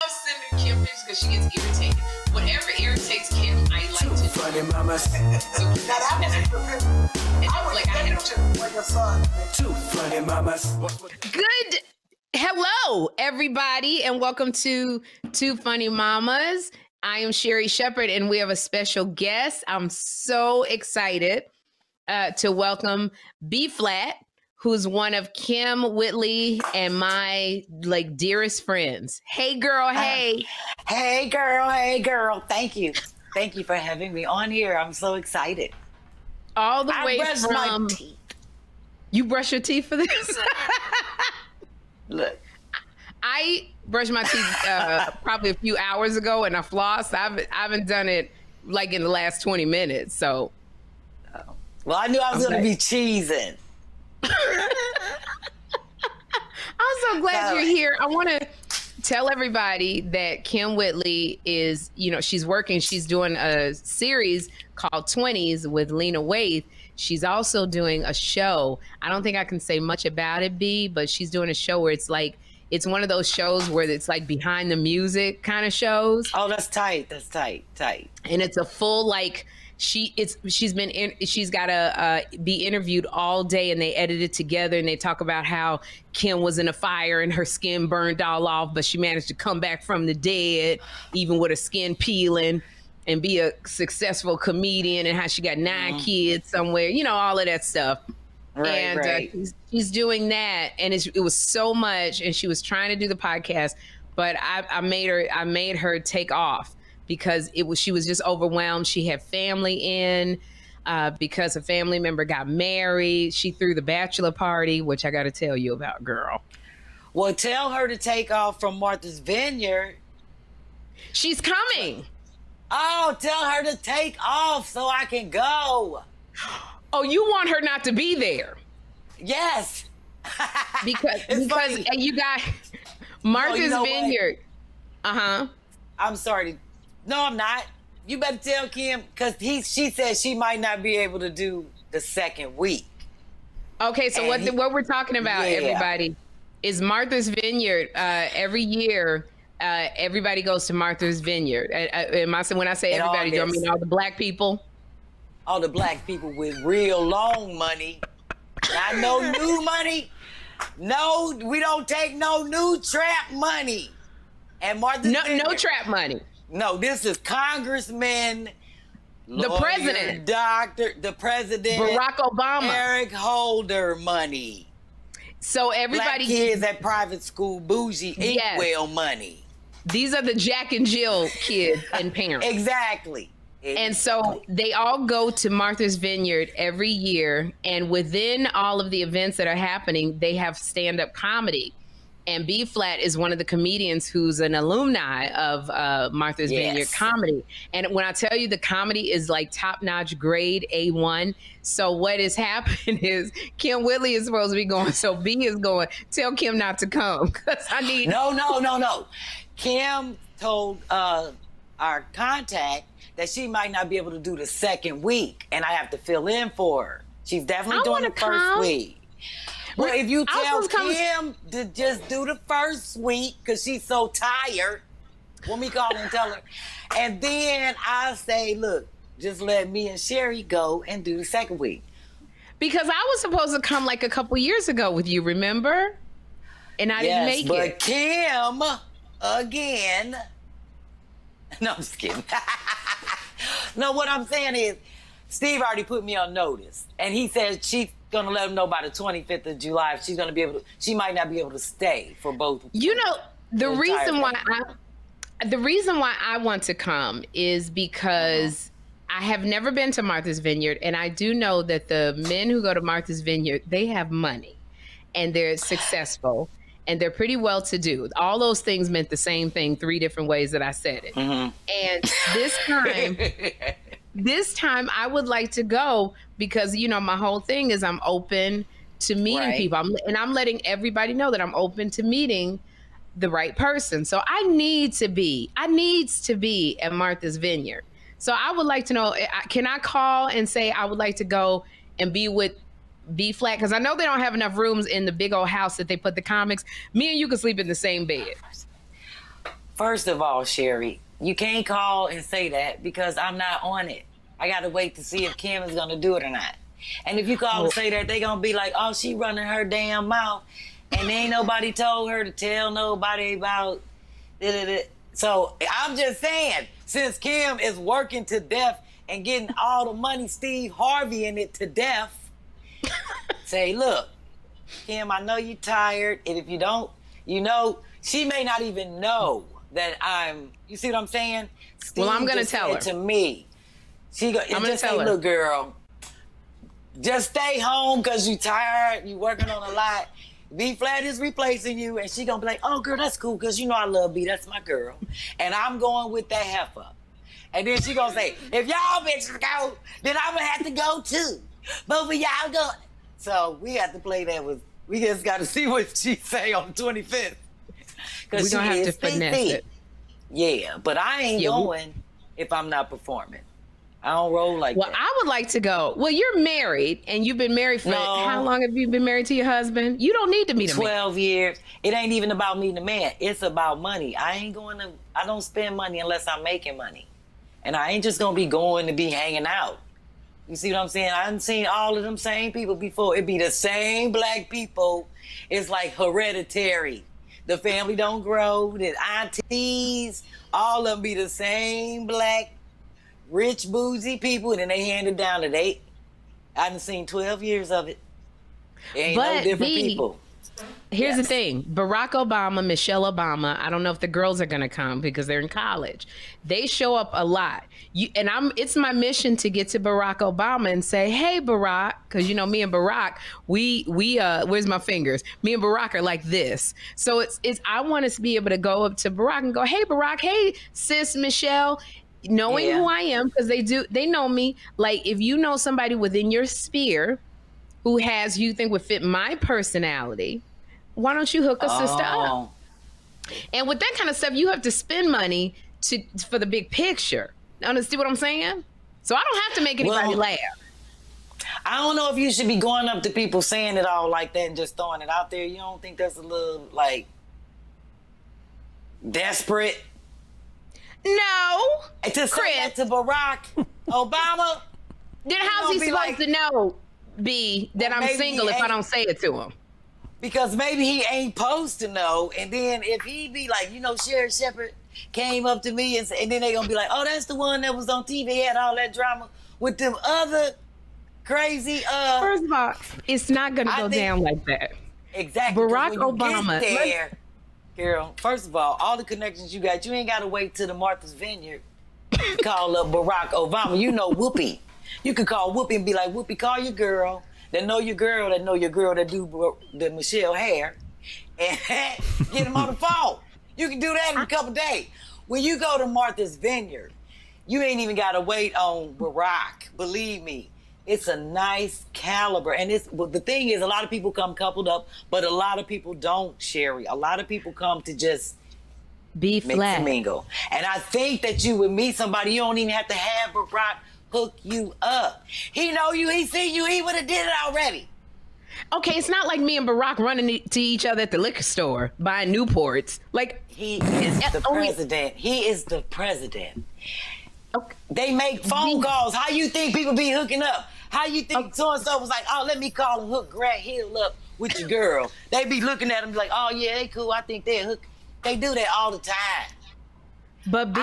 sending Kim pictures because she gets irritated. Whatever irritates Kim, I like to do. Funny mamas. So Now that was your son. Two funny mamas. Good. Hello, everybody, and welcome to Two Funny Mamas. I am Sherry Shepherd, and we have a special guest. I'm so excited to welcome B Flat, who's one of Kym Whitley and my dearest friends. Hey, girl. Hey. Hey, girl. Hey, girl. Thank you. Thank you for having me on here. I'm so excited. All the way brushed from my teeth. You brush your teeth for this? Look. I brushed my teeth probably a few hours ago, and I flossed. I haven't done it like in the last 20 minutes. So, Well, I knew I was going to be cheesing. I'm so glad you're here. I want to tell everybody that Kym Whitley is, she's working. She's doing a series called 20s with Lena Waithe. She's also doing a show. I don't think I can say much about it, B, but she's doing a show where it's one of those shows where it's like behind the music kind of shows. Oh, that's tight. That's tight. And it's a full she's got to be interviewed all day, and they edit it together, and they talk about how Kym was in a fire and her skin burned all off, but she managed to come back from the dead, even with her skin peeling, and be a successful comedian, and how she got 9 kids somewhere, all of that stuff. Right. She's doing that, and it was so much, and she was trying to do the podcast, but I made her take off because she was just overwhelmed. She had family in because a family member got married. She threw the bachelor party, which I got to tell you about, girl. Well, tell her to take off from Martha's Vineyard. She's coming. Oh, tell her to take off so I can go. Oh, you want her not to be there? Yes. because funny. You got Martha's Vineyard. I'm sorry. No, I'm not. You better tell Kym, because she said she might not be able to do the second week. Okay, so what we're talking about, everybody, is Martha's Vineyard. Every year, everybody goes to Martha's Vineyard. When I say everybody, do I mean all the black people? All the black people with real long money. Not no new money. No, we don't take no new trap money. And Martha's Vineyard. No trap money. No, this is congressmen, the president, the president, Barack Obama, Eric Holder money. So everybody, black kids at private school, bougie, Inkwell money. These are the Jack and Jill kids and parents. Exactly. And so they all go to Martha's Vineyard every year, and within all of the events that are happening, they have stand-up comedy. And B Flat is one of the comedians who's an alumni of Martha's Vineyard comedy. And when I tell you the comedy is like top-notch grade A1, so what has happened is Kym Whitley is supposed to be going, so B is going, tell Kym not to come, because I need... No. Kym told our contact that she might not be able to do the second week, and I have to fill in for her. She's definitely doing the first week. Well, if you tell Kym to just do the first week, because she's so tired, when we call and tell her, and then I'll say, look, just let me and Sherry go and do the second week. Because I was supposed to come like a couple years ago with you, remember? And I didn't make it. But Kym, again, no, I'm just kidding. No, what I'm saying is, Steve already put me on notice, and he said she's gonna let him know by the 25th of July if she's gonna be able to. She might not be able to stay for both. The reason why I want to come is because I have never been to Martha's Vineyard, and I do know that the men who go to Martha's Vineyard, they have money, and they're successful, and they're pretty well to do. All those things meant the same thing 3 different ways that I said it. And this time I would like to go because, my whole thing is I'm open to meeting people. I'm letting everybody know that I'm open to meeting the right person. So I needs to be at Martha's Vineyard. So I would like to know, can I call and say I would like to go and be with B Flat? Because I know they don't have enough rooms in the big old house that they put the comics. Me and you can sleep in the same bed. First of all, Sherry, you can't call and say that because I'm not on it. I got to wait to see if Kim is going to do it or not. And if you call and say that, they're going to be like, oh, she running her damn mouth. And ain't nobody told her to tell nobody about it. So I'm just saying, since Kim is working to death and getting all the money, Steve Harvey in it to death, say, look, Kim, I know you're tired. And if you don't, she may not even know that you see what I'm saying? Steve, well, I'm going to tell her. To me, I'm going to tell her, look, girl, just stay home because you tired, you working on a lot. B Flat is replacing you, and she going to be like, oh, girl, that's cool because you know I love B. That's my girl. And I'm going with that heifer. And then she going to say, if y'all bitches go, then I'm going to have to go too. Both of y'all go. So we have to play that with, we just got to see what she say on the 25th. We're going to have to finesse it. Yeah, but I ain't going if I'm not performing. I don't roll like that. Well, I would like to go. Well, you're married, and you've been married for how long have you been married to your husband? You don't need to meet a man. 12 years. It ain't even about meeting a man. It's about money. I don't spend money unless I'm making money. And I ain't just going to be going to be hanging out. You see what I'm saying? I done seen all of them same people before. It be the same black people. It's like hereditary. The family don't grow. The aunties, all of them be the same black, rich, bougie people, and then they hand it down to I done seen 12 years of it. It ain't no different people. Here's the thing. Barack Obama, Michelle Obama, I don't know if the girls are going to come because they're in college. They show up a lot. It's my mission to get to Barack Obama and say, hey, Barack, because, me and Barack, we where's my fingers? Me and Barack are like this. So I want to be able to go up to Barack and go, hey, Barack, hey, sis Michelle, knowing who I am, because they know me. Like, if you know somebody within your sphere who you think would fit my personality, why don't you hook a sister up? And with that kind of stuff, you have to spend money for the big picture. Understand what I'm saying? So I don't have to make anybody laugh. I don't know if you should be going up to people saying it all like that and just throwing it out there. You don't think that's a little, like, desperate? No. To say that to Barack Obama? Then how's he supposed to know, B, that I'm single if I don't say it to him? Because maybe he ain't supposed to know. And then if he be like, Sherry Shepherd came up to me and then they gonna be like, oh, that's the one that was on TV, had all that drama with them other crazy First of all, it's not gonna go down like that. Exactly. Barack Obama. Girl, first of all the connections you got, you ain't gotta wait till the Martha's Vineyard to call up Barack Obama. You know Whoopi. You could call Whoopi and be like, Whoopi, call your girl that know your girl that do the Michelle hair and get him on the phone. You can do that in a couple days. When you go to Martha's Vineyard, you ain't even got to wait on Barack. Believe me, it's a nice caliber. And the thing is, a lot of people come coupled up, but a lot of people don't, Sherry. A lot of people come to just be flat. Mingle. And I think that you would meet somebody, you don't even have to have Barack hook you up. He know you, he see you, he would have did it already. Okay, it's not like me and Barack running to each other at the liquor store buying Newports. Like, he is the president. He is the president. Okay. They make phone calls. How you think people be hooking up? How you think so-and-so was like, oh, let me call and hook Grant Hill up with your girl? They be looking at him like, oh, yeah, they cool. I think they're hook. They do that all the time. But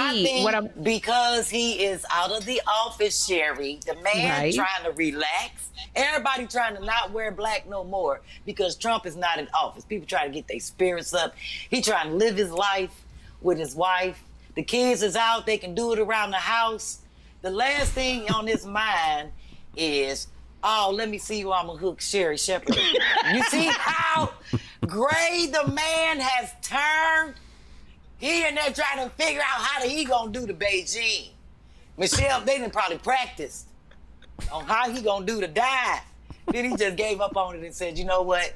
because he is out of the office, Sherry, the man trying to relax. Everybody trying to not wear black no more because Trump is not in office. People trying to get their spirits up. He trying to live his life with his wife. The kids is out. They can do it around the house. The last thing on his mind is, oh, let me see who I'm going to hook Sherry Shepherd. You see how gray the man has turned? He in there trying to figure out how he gonna do the Beijing. Michelle, they done probably practiced on how he gonna do the dive. Then he just gave up on it and said, you know what?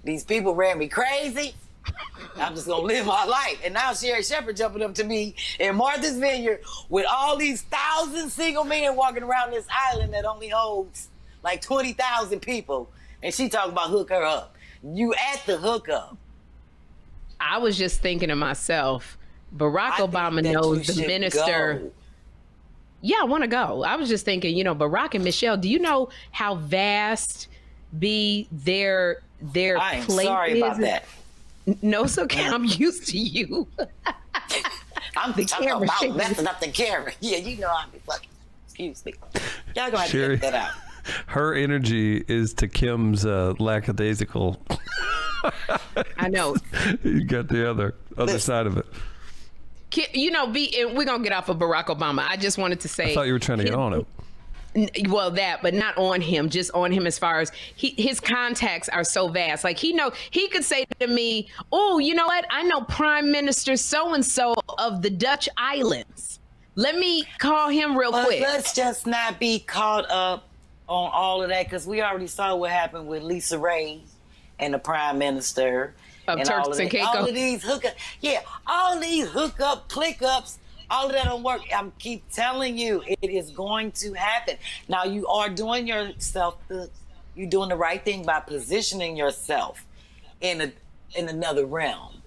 These people ran me crazy. I'm just gonna live my life. And now Sherry Shepherd jumping up to me in Martha's Vineyard with all these 1,000 single men walking around this island that only holds like 20,000 people. And she talking about hook her up. You at the hookup. I was just thinking to myself, Barack Obama knows the minister. Go. Yeah, I want to go. I was just thinking, you know, Barack and Michelle, do you know how vast their I am plate sorry is? about that. No, it's okay. I'm used to you. I'm The talking camera about shaking. messing up the camera. Yeah, you know I'm fucking. Excuse me. Y'all gonna have to Sherry, get that out. her energy is to Kim's lackadaisical. I know. You got the other side of it. You know, we're going to get off of Barack Obama. I just wanted to say. I thought you were trying to get on him. Well, but not on him, just on him as far as his contacts are so vast. Like he could say to me, oh, you know what? I know Prime Minister so-and-so of the Dutch islands. Let me call him real quick. Let's just not be caught up on all of that because we already saw what happened with Lisa Ray and the Prime Minister. Of and Turks all of and that. All Caicos. of these all these hookup, click ups, all of that don't work. I keep telling you, it is going to happen. Now you are doing you're doing the right thing by positioning yourself in another realm.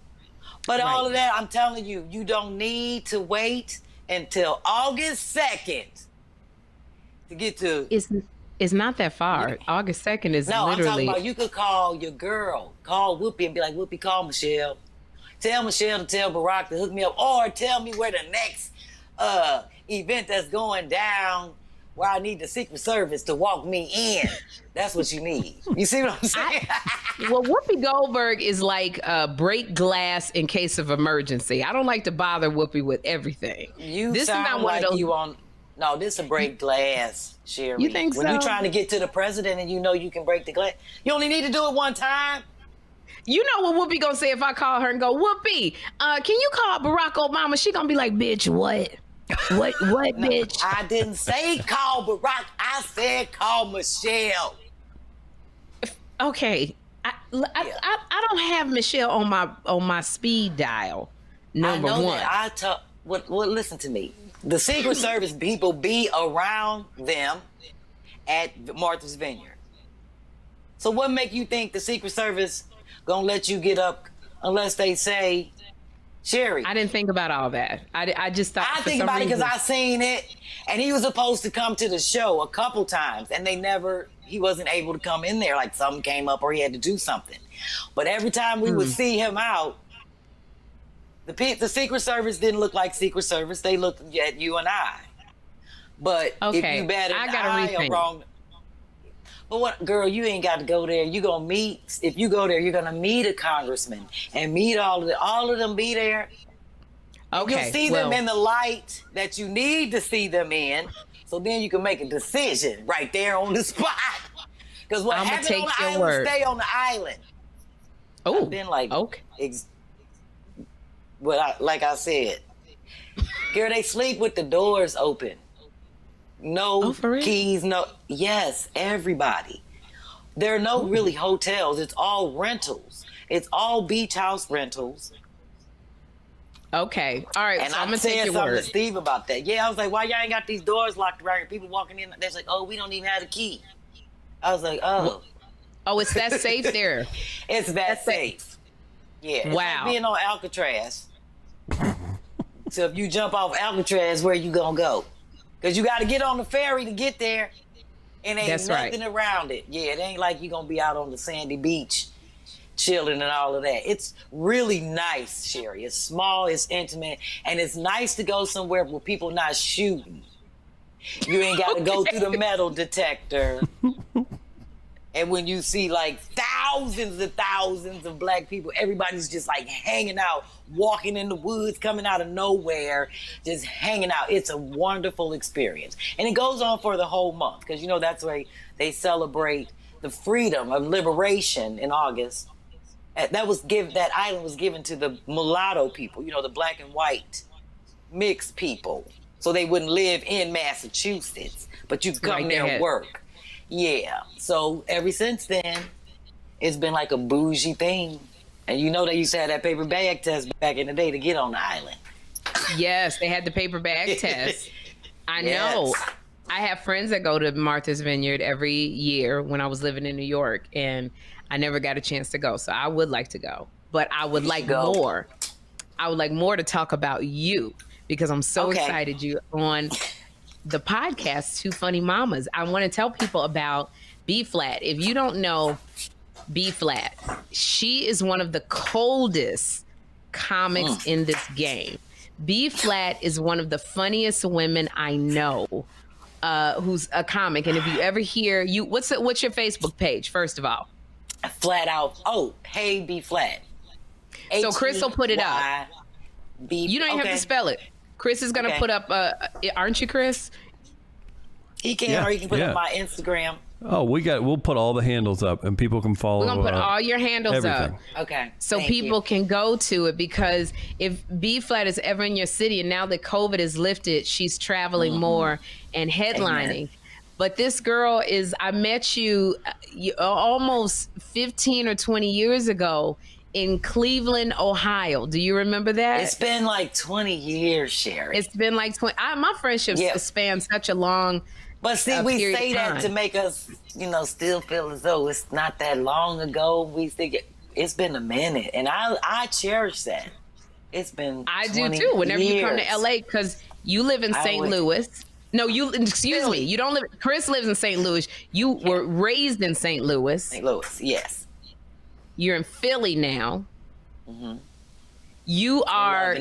But all of that, I'm telling you, you don't need to wait until August 2nd to get to. It's not that far. August 2nd is No, literally. I'm talking about you could call your girl, call Whoopi and be like, Whoopi, call Michelle. Tell Michelle to tell Barack to hook me up, or tell me where the next event that's going down where I need the Secret Service to walk me in. That's what you need. You see what I'm saying? Well, Whoopi Goldberg is like break glass in case of emergency. I don't like to bother Whoopi with everything. This sound is not like you on. No, this is a break glass, Sherry. You think when so? you're trying to get to the president and you know you can break the glass, you only need to do it one time. You know what Whoopi gonna say if I call her and go, Whoopi, can you call Barack Obama? She gonna be like, bitch, what? What, bitch? I didn't say call Barack. I said call Michelle. Okay. I don't have Michelle on my speed dial. Number I know one. that. Well, listen to me. The Secret Service people be around them at Martha's Vineyard. So what make you think the Secret Service gonna let you get up unless they say, Sherry? I didn't think about all that. I just thought. I think about it because I seen it, and he was supposed to come to the show a couple times, and he wasn't able to come in there. Like something came up or he had to do something. But every time we would see him out, the Secret Service didn't look like Secret Service. They looked at you and I. But if you bat an eye or wrong. But what, girl, you ain't got to go there. You gonna meet, if you go there, you're gonna meet a congressman and meet all of them be there. Okay. You'll see them in the light that you need to see them in. So then you can make a decision right there on the spot. Because what happened on the island, stay on the island. Oh, I've been like, okay. Like I said, girl, they sleep with the doors open. No keys, yes, everybody. There are no really hotels. It's all rentals. It's all beach house rentals. Okay. All right. And so I'm I'm going to take saying your something word. to Steve about that. Yeah, I was like, why y'all ain't got these doors locked around here? People walking in, they're like, oh, we don't even have a key. I was like, oh. Oh, it's that safe there. It's that safe. Yeah. It's wow. like being on Alcatraz. So if you jump off Alcatraz, where you gonna go? Because you got to get on the ferry to get there. And ain't nothing around it. Yeah, it ain't like you're going to be out on the sandy beach chilling and all of that. It's really nice, Sherry. It's small, it's intimate, and it's nice to go somewhere where people not shooting. You ain't got to go through the metal detector. And when you see like thousands of black people, everybody's just like hanging out, walking in the woods, coming out of nowhere, just hanging out. It's a wonderful experience. And it goes on for the whole month because, you know, that's where they celebrate the freedom of liberation in August. That island was given to the mulatto people, you know, the black and white mixed people. So they wouldn't live in Massachusetts, but you could come there and work. Yeah, so ever since then, it's been like a bougie thing. And you know they used to have that paper bag test back in the day to get on the island. Yes, they had the paper bag test. I know. I have friends that go to Martha's Vineyard every year when I was living in New York, and I never got a chance to go. So I would like to go, but I would like more. I would like more to talk about you because I'm so excited you on the podcast, Two Funny Mamas. I want to tell people about B Flat. If you don't know B Flat, she is one of the coldest comics in this game. B Flat is one of the funniest women I know, who's a comic. And if you ever hear what's your Facebook page, first of all? Flat Out. Oh, hey, B Flat. So Chris will put it up. You don't even have to spell it. Chris is going to put up, aren't you, Chris? He can, or he can put up my Instagram. Oh, we'll put all the handles up and people can follow. We're going to put all your handles up. Okay. So people can go to it, because if B Flat is ever in your city, and now that COVID is lifted, she's traveling more and headlining. Amen. But this girl I met you almost 15 or 20 years ago in Cleveland, Ohio. Do you remember that? It's been like 20 years, Sherry. It's been like 20. My friendships span such a long But see, we say that to make us, still feel as though it's not that long ago. We think it's been a minute, and I cherish that. It's been 20 do too. Whenever years. you come to LA, because you live in St. Louis. No, excuse me. You don't live. Chris lives in St. Louis. You were raised in St. Louis. St. Louis, yes. You're in Philly now. You are.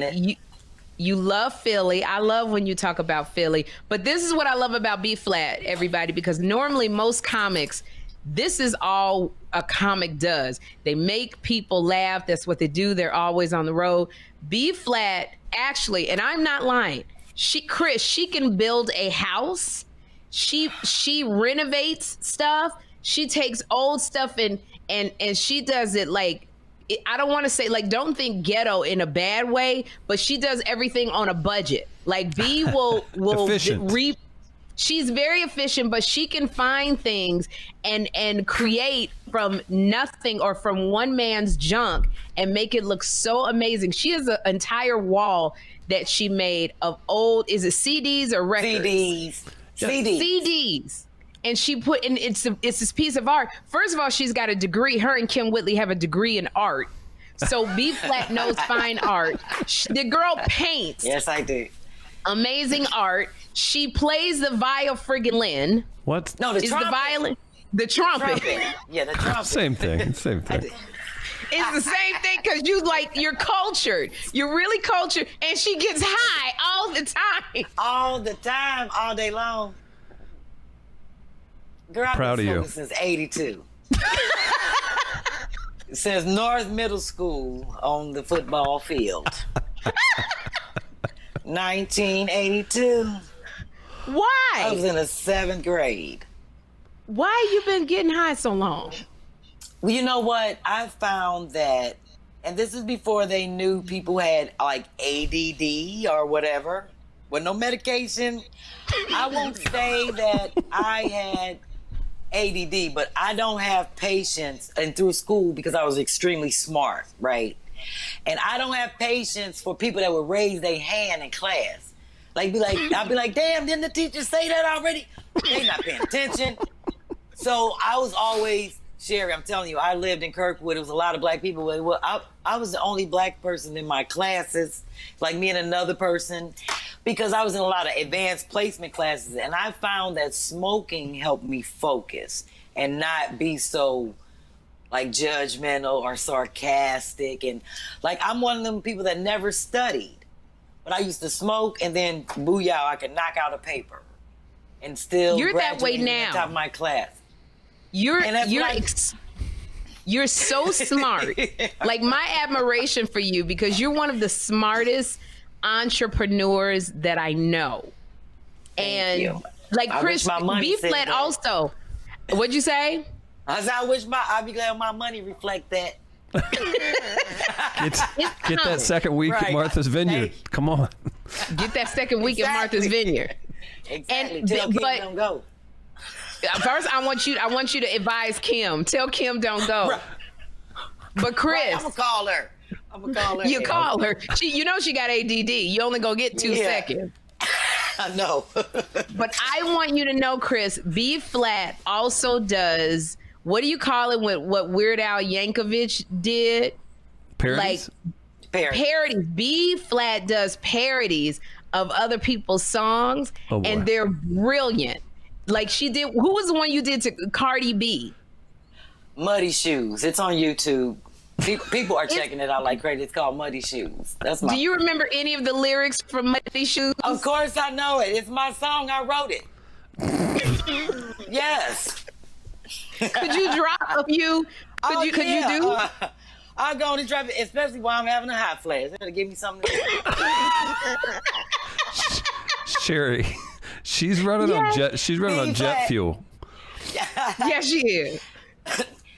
You love Philly. I love when you talk about Philly. But this is what I love about B Flat, everybody, because normally most comics, this is all a comic does. They make people laugh. That's what they do. They're always on the road. B Flat, actually, and I'm not lying, she can build a house. She renovates stuff. She takes old stuff and she does it like, I don't want to say, like, don't think ghetto in a bad way, but she does everything on a budget. Like, B will she's very efficient, but she can find things and create from nothing or from one man's junk and make it look so amazing. She has an entire wall that she made of old, is it CDs or records? CDs. And she put in, it's this piece of art. First of all, she's got a degree. Her and Kim Whitley have a degree in art. So B Flat knows fine art. The girl paints. Yes, I do. Amazing art. She plays the violin. What? No, the trumpet. The violin. The trumpet. Yeah, the trumpet. Same thing. It's the same thing, because you're cultured. You're really cultured. And she gets high all the time. All the time, all day long. Girl, I've proud been of you. Since 82. Since North Middle School on the football field. 1982. Why? I was in the 7th grade. Why you been getting high so long? Well, you know what? I found that, and this is before they knew people had like ADD or whatever, with no medication. I won't say that I had ADD, but I don't have patience, and through school, because I was extremely smart, right? And I don't have patience for people that would raise their hand in class. I'd be like, damn, didn't the teacher say that already? They not paying attention. So I was always, Sherry, I'm telling you, I lived in Kirkwood. It was a lot of black people. Well, I was the only black person in my classes, like me and another person, because I was in a lot of advanced placement classes. And I found that smoking helped me focus and not be so like judgmental or sarcastic. And like, I'm one of them people that never studied, but I used to smoke, and then booyah, I could knock out a paper and still You're that way graduate now. at the top of my class. You're so smart. Like, my admiration for you, because you're one of the smartest entrepreneurs that I know. Thank you. Like, Chris, B Flat that. Also. What'd you say? I'd be glad my money reflect that. Get that second week at Martha's Vineyard. Come on. Get that second week at Martha's Vineyard. Exactly. Tell Kim don't go. First, I want you to advise Kim. Tell Kim don't go. Right. But Chris, I'm gonna call her. You call her. She got ADD. You only gonna get 2 seconds. I know. But I want you to know, Chris, B Flat also does, what do you call it? What Weird Al Yankovic did? Parodies? Parodies. B Flat does parodies of other people's songs, and they're brilliant. Like she did. Who was the one you did to Cardi B? Muddy Shoes. It's on YouTube. People are checking it out like crazy. It's called Muddy Shoes. That's my. Do you remember any of the lyrics from Muddy Shoes? Of course I know it. It's my song. I wrote it. Yes. Could you drop a few? Could you do? I'll go on and drop it, especially while I'm having a hot flash. They're gonna give me something to Sherry, she's running on jet. She's running on jet fuel. Yeah, she is.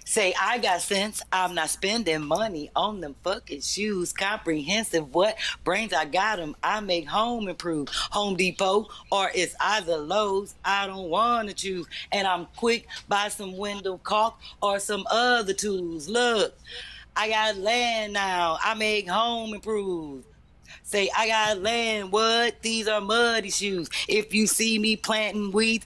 Say, I got sense. I'm not spending money on them fucking shoes. Comprehensive. What brains I got them. I make home improve. Home Depot or it's either Lowe's. I don't want to choose. And I'm quick. Buy some window caulk or some other tools. Look, I got land now. I make home improve. Say, I got land, what? These are Muddy Shoes. If you see me planting weeds,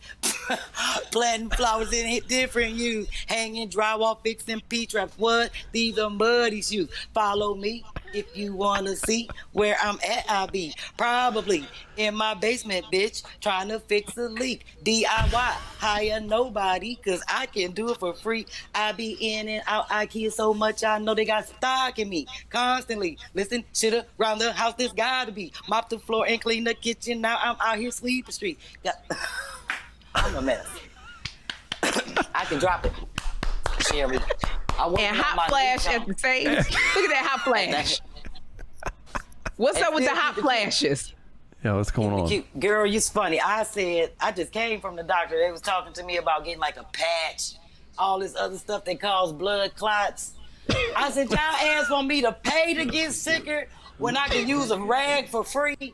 planting flowers in different hues, hanging drywall, fixing P-traps, what? These are Muddy Shoes. Follow me if you want to see where I'm at. I'll be probably in my basement, bitch, trying to fix a leak. DIY, hire nobody, because I can do it for free. I be in and out IKEA so much, I know they got stock in me constantly. Listen, shit around the house, this gotta be. Mop the floor and clean the kitchen. Now I'm out here sweeping the street. I'm a mess. I can drop it. Sherry. And hot flash at the same. Look at that hot flash. What's up with the hot flashes? Yeah, what's going on? Girl, you're funny. I just came from the doctor. They was talking to me about getting like a patch, all this other stuff that cause blood clots. I said, y'all asked for me to pay to get sicker when I can use a rag for free?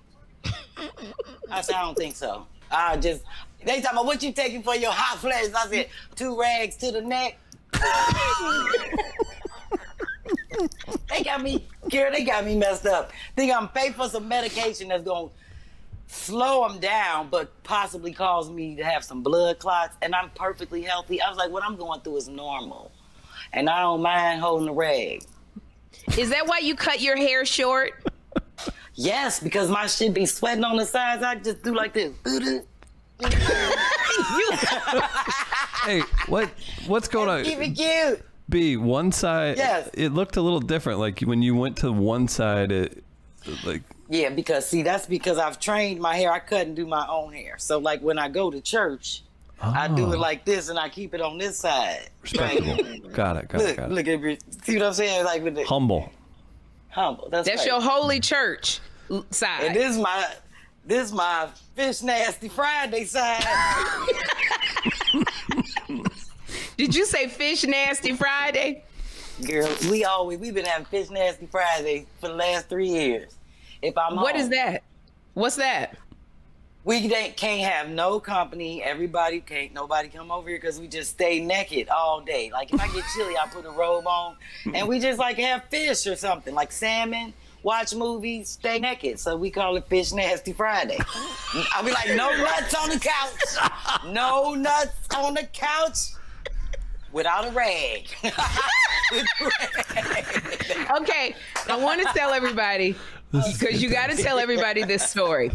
I said, I don't think so. They talking about what you taking for your hot flashes. I said, 2 rags to the neck. They got me messed up. Think I'm paid for some medication that's gonna slow them down, but possibly cause me to have some blood clots, and I'm perfectly healthy. I was like, what I'm going through is normal, and I don't mind holding a rag. Is that why you cut your hair short? Yes, because my shit be sweating on the sides. I just do like this. Hey, what's going on? Keep it cute. B, one side, yes. It looked a little different. Like when you went to one side, it like. Yeah, because see, that's because I've trained my hair. I cut and do my own hair. So like when I go to church, I do it like this and I keep it on this side. Respectable. Right? Got it. Look at me. See what I'm saying? Like with the humble. That's right. Your holy church side. And this is my Fish Nasty Friday side. Did you say Fish Nasty Friday? Girl, we've been having Fish Nasty Friday for the last 3 years. If I'm What home. is that? What's that? We can't have no company. Nobody come over here because we just stay naked all day. Like if I get chilly, I put a robe on and we just like have fish or something like salmon, watch movies, stay naked. So we call it Fish Nasty Friday. I'll be like, no nuts on the couch. No nuts on the couch without a rag. Okay, I want to tell everybody, because you got to tell everybody this story.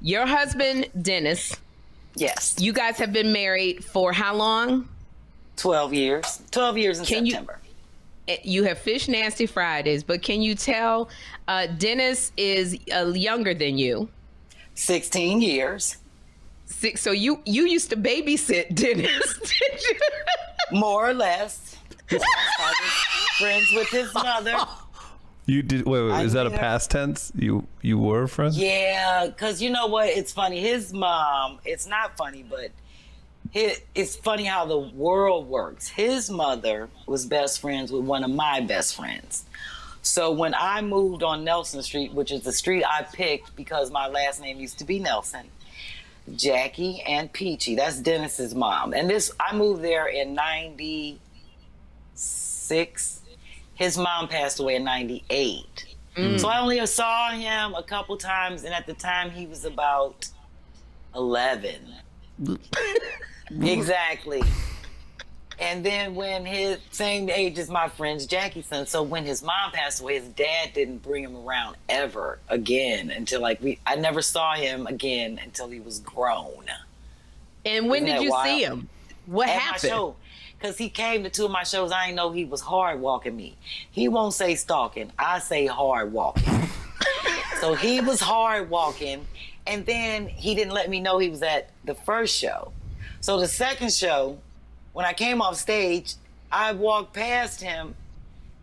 Your husband, Dennis. Yes. You guys have been married for how long? 12 years. 12 years in September. You have Fish Nasty Fridays, but can you tell Dennis is younger than you? 16 years. So you used to babysit Dennis, did you? More or less. I was friends with his mother. You did. Wait. Is that a past tense? You were friends? Yeah, because you know what? It's funny. His mom. It's not funny, but it's funny how the world works. His mother was best friends with one of my best friends. So when I moved on Nelson Street, which is the street I picked because my last name used to be Nelson, Jackie and Peachy, that's Dennis's mom. And I moved there in 96. His mom passed away in 98. So I only saw him a couple times, and at the time he was about 11. Exactly. And then when his same age as my friend's Jackie's son, so when his mom passed away, his dad didn't bring him around ever again until I never saw him again until he was grown. And when did you see him? What happened? My show. Because he came to 2 of my shows. I didn't know he was hard walking me. He won't say stalking. I say hard walking. So he was hard walking. And then he didn't let me know he was at the first show. So the second show, when I came off stage, I walked past him.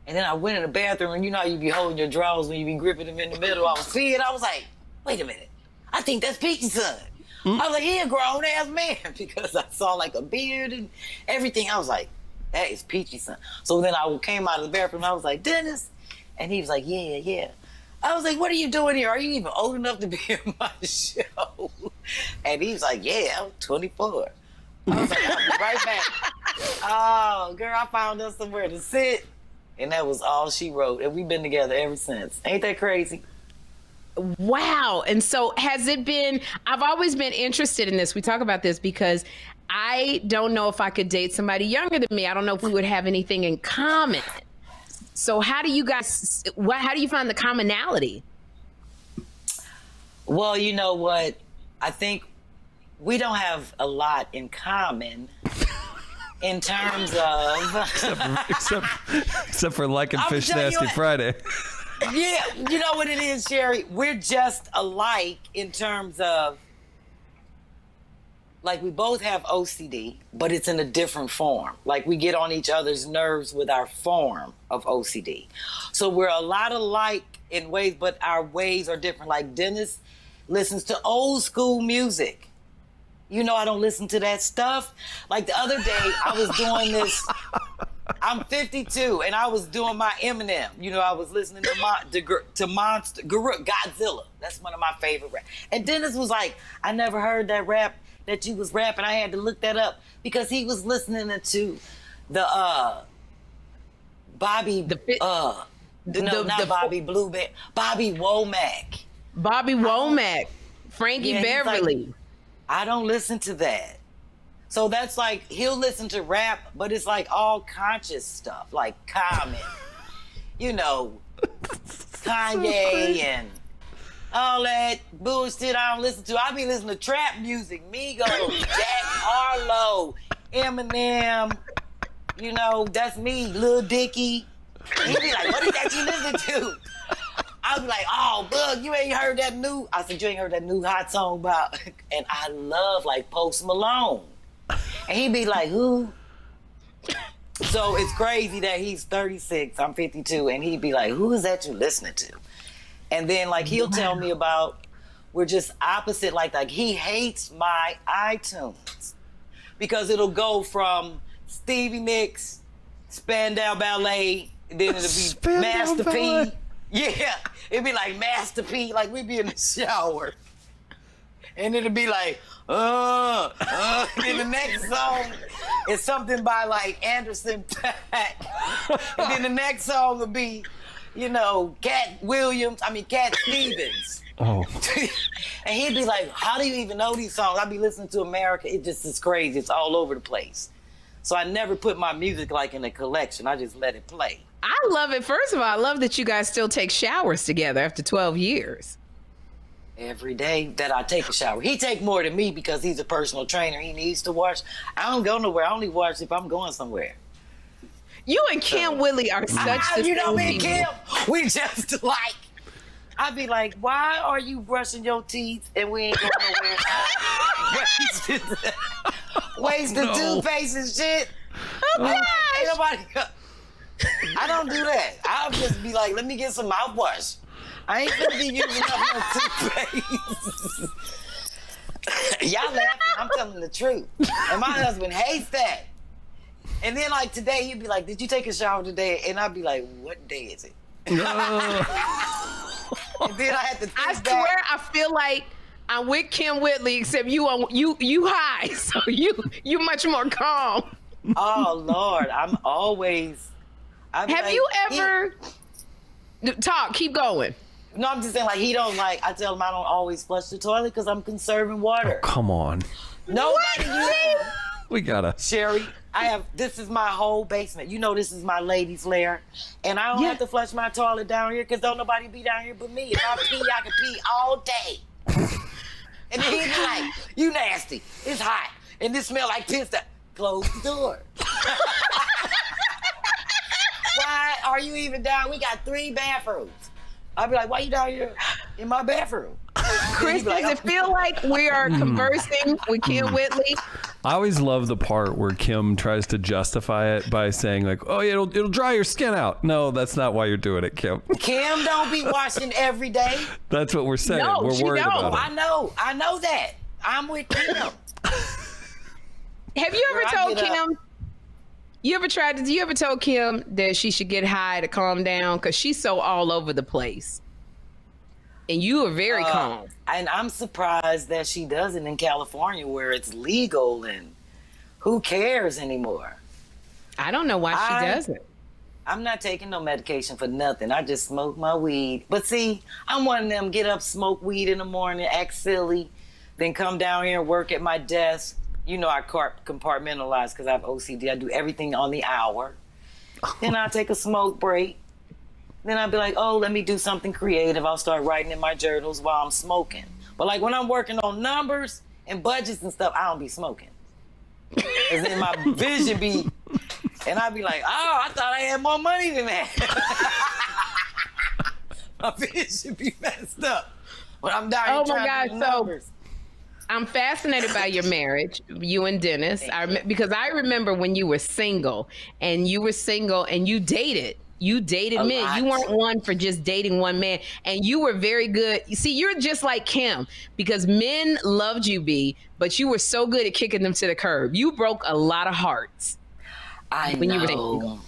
And then I went in the bathroom. And you know how you be holding your drawers when you be gripping them in the middle. I was seeing. I was like, wait a minute. I think that's Peachy's son. I was like, he a grown-ass man, because I saw like a beard and everything. I was like, that is Peachy's son. So then I came out of the bathroom, I was like, Dennis? And he was like, yeah. I was like, what are you doing here? Are you even old enough to be in my show? And he was like, yeah, I'm 24. I was like, I'll be right back. Oh, girl, I found us somewhere to sit. And that was all she wrote. And we've been together ever since. Ain't that crazy? Wow. And so has it been, I've always been interested in this. We talk about this because I don't know if I could date somebody younger than me. I don't know if we would have anything in common. So how do you guys, how do you find the commonality? Well, you know what? I think we don't have a lot in common in terms of... except for liking Fish Nasty Friday. Yeah, you know what it is, Sherry? We're just alike in terms of, like, we both have OCD, but it's in a different form. Like, we get on each other's nerves with our form of OCD. So we're a lot alike in ways, but our ways are different. Like, Dennis listens to old school music. You know I don't listen to that stuff. Like, the other day, I was doing this... I'm 52, and I was doing my Eminem. You know, I was listening to Monster, Godzilla. That's one of my favorite rap. And Dennis was like, I never heard that rap that you was rapping. I had to look that up because he was listening to the Bobby, Bobby Blueberry, Bobby Womack. Bobby Womack, Frankie Beverly. Like, I don't listen to that. So that's like, he'll listen to rap, but it's like all conscious stuff, like Common, you know, Kanye and all that bullshit I don't listen to. I be listening to trap music, Migos, Jack Harlow, Eminem, you know, that's me, Lil Dicky. He'd be like, what is that you listen to? I'd be like, oh, Bug, you ain't heard that new? I said, you ain't heard that new hot song about, and I love like Post Malone. And he'd be like, who? So it's crazy that he's 36, I'm 52, and he'd be like, who is that you listening to? And then like he'll tell me about, we're just opposite, like he hates my iTunes because it'll go from Stevie Nicks, Spandau Ballet, then it'll be Master P. Yeah, it'd be like Master P, like we'd be in the shower. And it'll be like, then the next song is something by like Anderson .Paak. And then the next song will be, you know, Cat Stevens. Oh. And he'd be like, how do you even know these songs? I'd be listening to America. It just is crazy. It's all over the place. So I never put my music like in a collection. I just let it play. I love it. First of all, I love that you guys still take showers together after 12 years. Every day that I take a shower. He take more than me because he's a personal trainer. He needs to wash. I don't go nowhere. I only wash if I'm going somewhere. You and Kim Whitley are such the you know me and people. Kim, we just like, I'd be like, why are you brushing your teeth and we ain't going nowhere? Wasting toothpaste and shit. Oh, Ain't nobody, I don't do that. I'll just be like, let me get some mouthwash. I ain't gonna be using up no toothpaste. Y'all laughing, I'm telling the truth. And my husband hates that. And then like today, he'd be like, did you take a shower today? And I'd be like, what day is it? And then I had to think I swear, I feel like I'm with Kim Whitley, except you high, so you much more calm. Oh Lord, I'm always. Have you ever talk? Keep going. No, I'm just saying, like, he don't like, I tell him I don't always flush the toilet because I'm conserving water. Oh, come on. Nobody uses, We gotta. Sherry, This is my whole basement. You know, this is my ladies' lair. And I don't have to flush my toilet down here because don't nobody be down here but me. If I pee, I can pee all day. And then he's like, you nasty. It's hot. And this smell like piss. Close the door. Why are you even down? We got 3 bathrooms. I'd be like, why you down here in my bathroom? Chris, does it feel like we are conversing with Kim Whitley? I always love the part where Kim tries to justify it by saying like, oh, yeah, it'll dry your skin out. No, that's not why you're doing it, Kim. Kim don't be washing every day. That's what we're saying. No, we're worried about it. I know that. I'm with Kim. Have you ever told Kim? You ever told Kim that she should get high to calm down? Because she's so all over the place. And you are very calm. And I'm surprised that she doesn't in California where it's legal and who cares anymore? I don't know why she doesn't. I'm not taking no medication for nothing. I just smoke my weed. But see, I'm one of them get up, smoke weed in the morning, act silly, then come down here and work at my desk. You know I compartmentalize because I have OCD. I do everything on the hour. Then I'll take a smoke break. Then I'll be like, oh, let me do something creative. I'll start writing in my journals while I'm smoking. But like when I'm working on numbers and budgets and stuff, I don't be smoking. Because then my vision be, and I'll be like, oh, I thought I had more money than that. My vision be messed up. When I'm down here trying to do numbers. I'm fascinated by your marriage, you and Dennis, because I remember when you were single and you dated. You dated men. You weren't one for just dating one man. And you were very good. You see, you're just like Kim because men loved you, B, but you were so good at kicking them to the curb. You broke a lot of hearts. When you were single.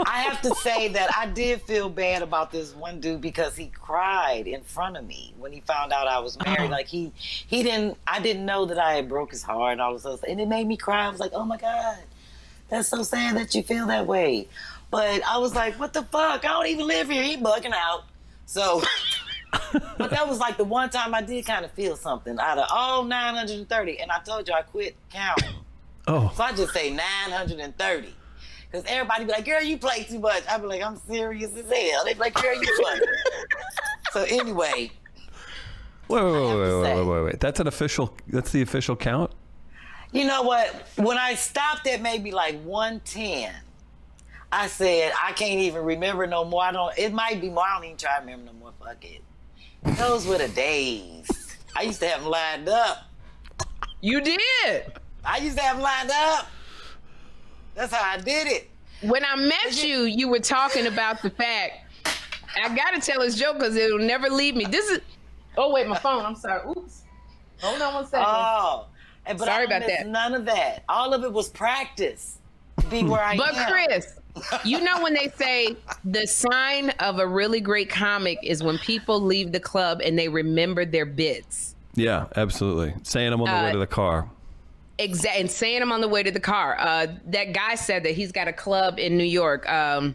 I have to say that I did feel bad about this one dude because he cried in front of me when he found out I was married. Like I didn't know that I had broke his heart and all this stuff. And it made me cry. I was like, oh my God, that's so sad that you feel that way. But I was like, what the fuck? I don't even live here. He bugging out. So, but that was like the one time I did kind of feel something out of all 930. And I told you I quit counting. Oh. So I just say 930. Because everybody be like, girl, you play too much. I be like, I'm serious as hell. They be like, girl, you play. So anyway. Wait. That's the official count? You know what? When I stopped at maybe like 110, I said, I can't even remember no more. It might be more. I don't even try to remember no more. Fuck it. Those were the days. I used to have them lined up. You did? I used to have them lined up. That's how I did it. When I met you, you were talking about the fact, I got to tell this joke because it'll never leave me. Oh, wait, my phone. I'm sorry. Oops. Hold on one second. Oh. But sorry about that. None of that. All of it was practice to be where I am. But Chris, you know when they say the sign of a really great comic is when people leave the club and they remember their bits. Yeah, absolutely. Saying them on the way to the car. Exactly, and saying them on the way to the car. That guy said that he's got a club in New York. I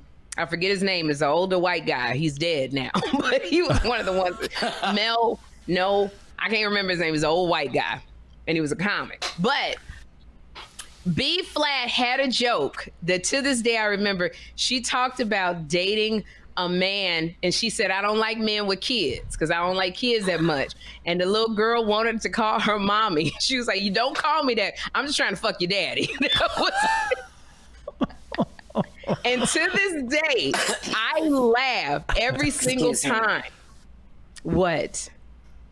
forget his name. It's an older white guy. He's dead now, but he was one of the ones. I can't remember his name. He was an old white guy, and he was a comic. But B Flat had a joke that to this day I remember. She talked about dating a man, and she said, I don't like men with kids because I don't like kids that much. And the little girl wanted to call her mommy. She was like, you don't call me that. I'm just trying to fuck your daddy. And to this day, I laugh every single time. What?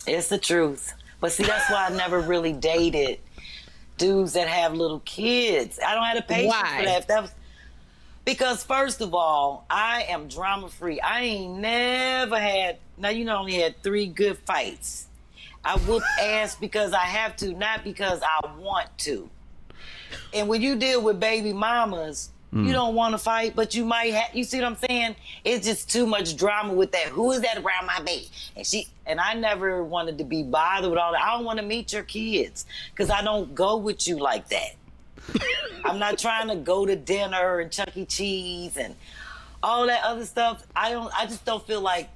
It's the truth. But see, that's why I never really dated dudes that have little kids. I don't have the patience for that. Because first of all, I am drama free. I ain't never had, now you know I only had 3 good fights. I whoop ass because I have to, not because I want to. And when you deal with baby mamas, you don't want to fight, but you might have, you see what I'm saying? It's just too much drama with that. Who is that around my baby? And I never wanted to be bothered with all that. I don't want to meet your kids because I don't go with you like that. I'm not trying to go to dinner and Chuck E. Cheese and all that other stuff. I just don't feel like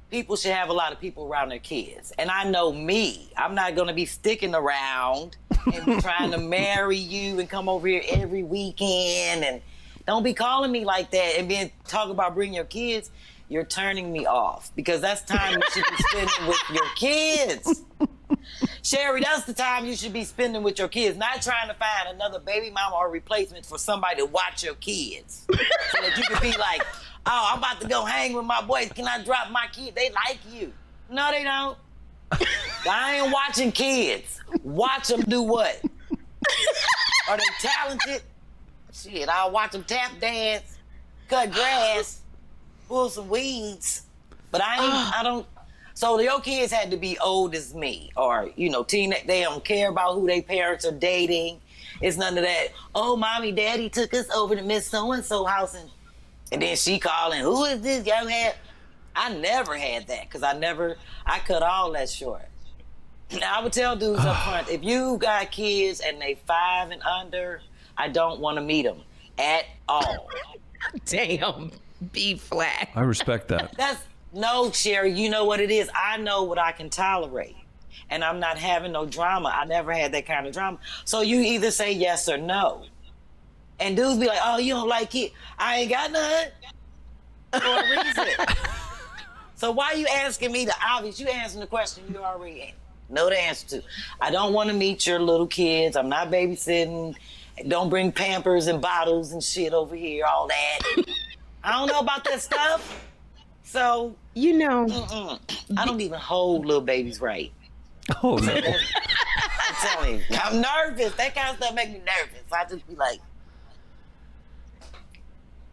people should have a lot of people around their kids. And I know me. I'm not going to be sticking around and trying to marry you and come over here every weekend, and don't be calling me like that and then talk about bringing your kids. You're turning me off because that's time you should be spending with your kids. Sherry, that's the time you should be spending with your kids, not trying to find another baby mama or replacement for somebody to watch your kids. So that you can be like, oh, I'm about to go hang with my boys. Can I drop my kid? They like you. No, they don't. I ain't watching kids. Watch them do what? Are they talented? Shit, I'll watch them tap dance, cut grass, pull some weeds. But I don't. So your kids had to be old as me, or teenage. They don't care about who their parents are dating. It's none of that. Oh, mommy, daddy took us over to Miss So and So house, and then she calling, who is this young man? I never had that because I cut all that short. Now, I would tell dudes up front, if you got kids and they 5 and under, I don't want to meet them at all. Damn, B flat. I respect that. No, Sherry, you know what it is. I know what I can tolerate. And I'm not having no drama. I never had that kind of drama. So you either say yes or no. And dudes be like, oh, you don't like it? I ain't got none. For a reason. So why you asking me the obvious? You answering the question you already know the answer to. I don't want to meet your little kids. I'm not babysitting. Don't bring Pampers and bottles and shit over here, all that. I don't know about that stuff. So, I don't even hold little babies right. Oh, no. I'm telling you, I'm nervous. That kind of stuff make me nervous. I just be like,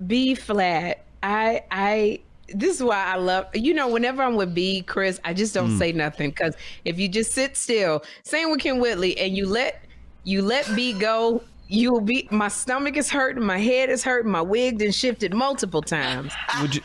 B flat. This is why I love, whenever I'm with B, Chris, I just don't say nothing. Because if you just sit still, same with Kim Whitley, and you let B go, you'll be, my stomach is hurting, my head is hurting, my wig done shifted multiple times. Would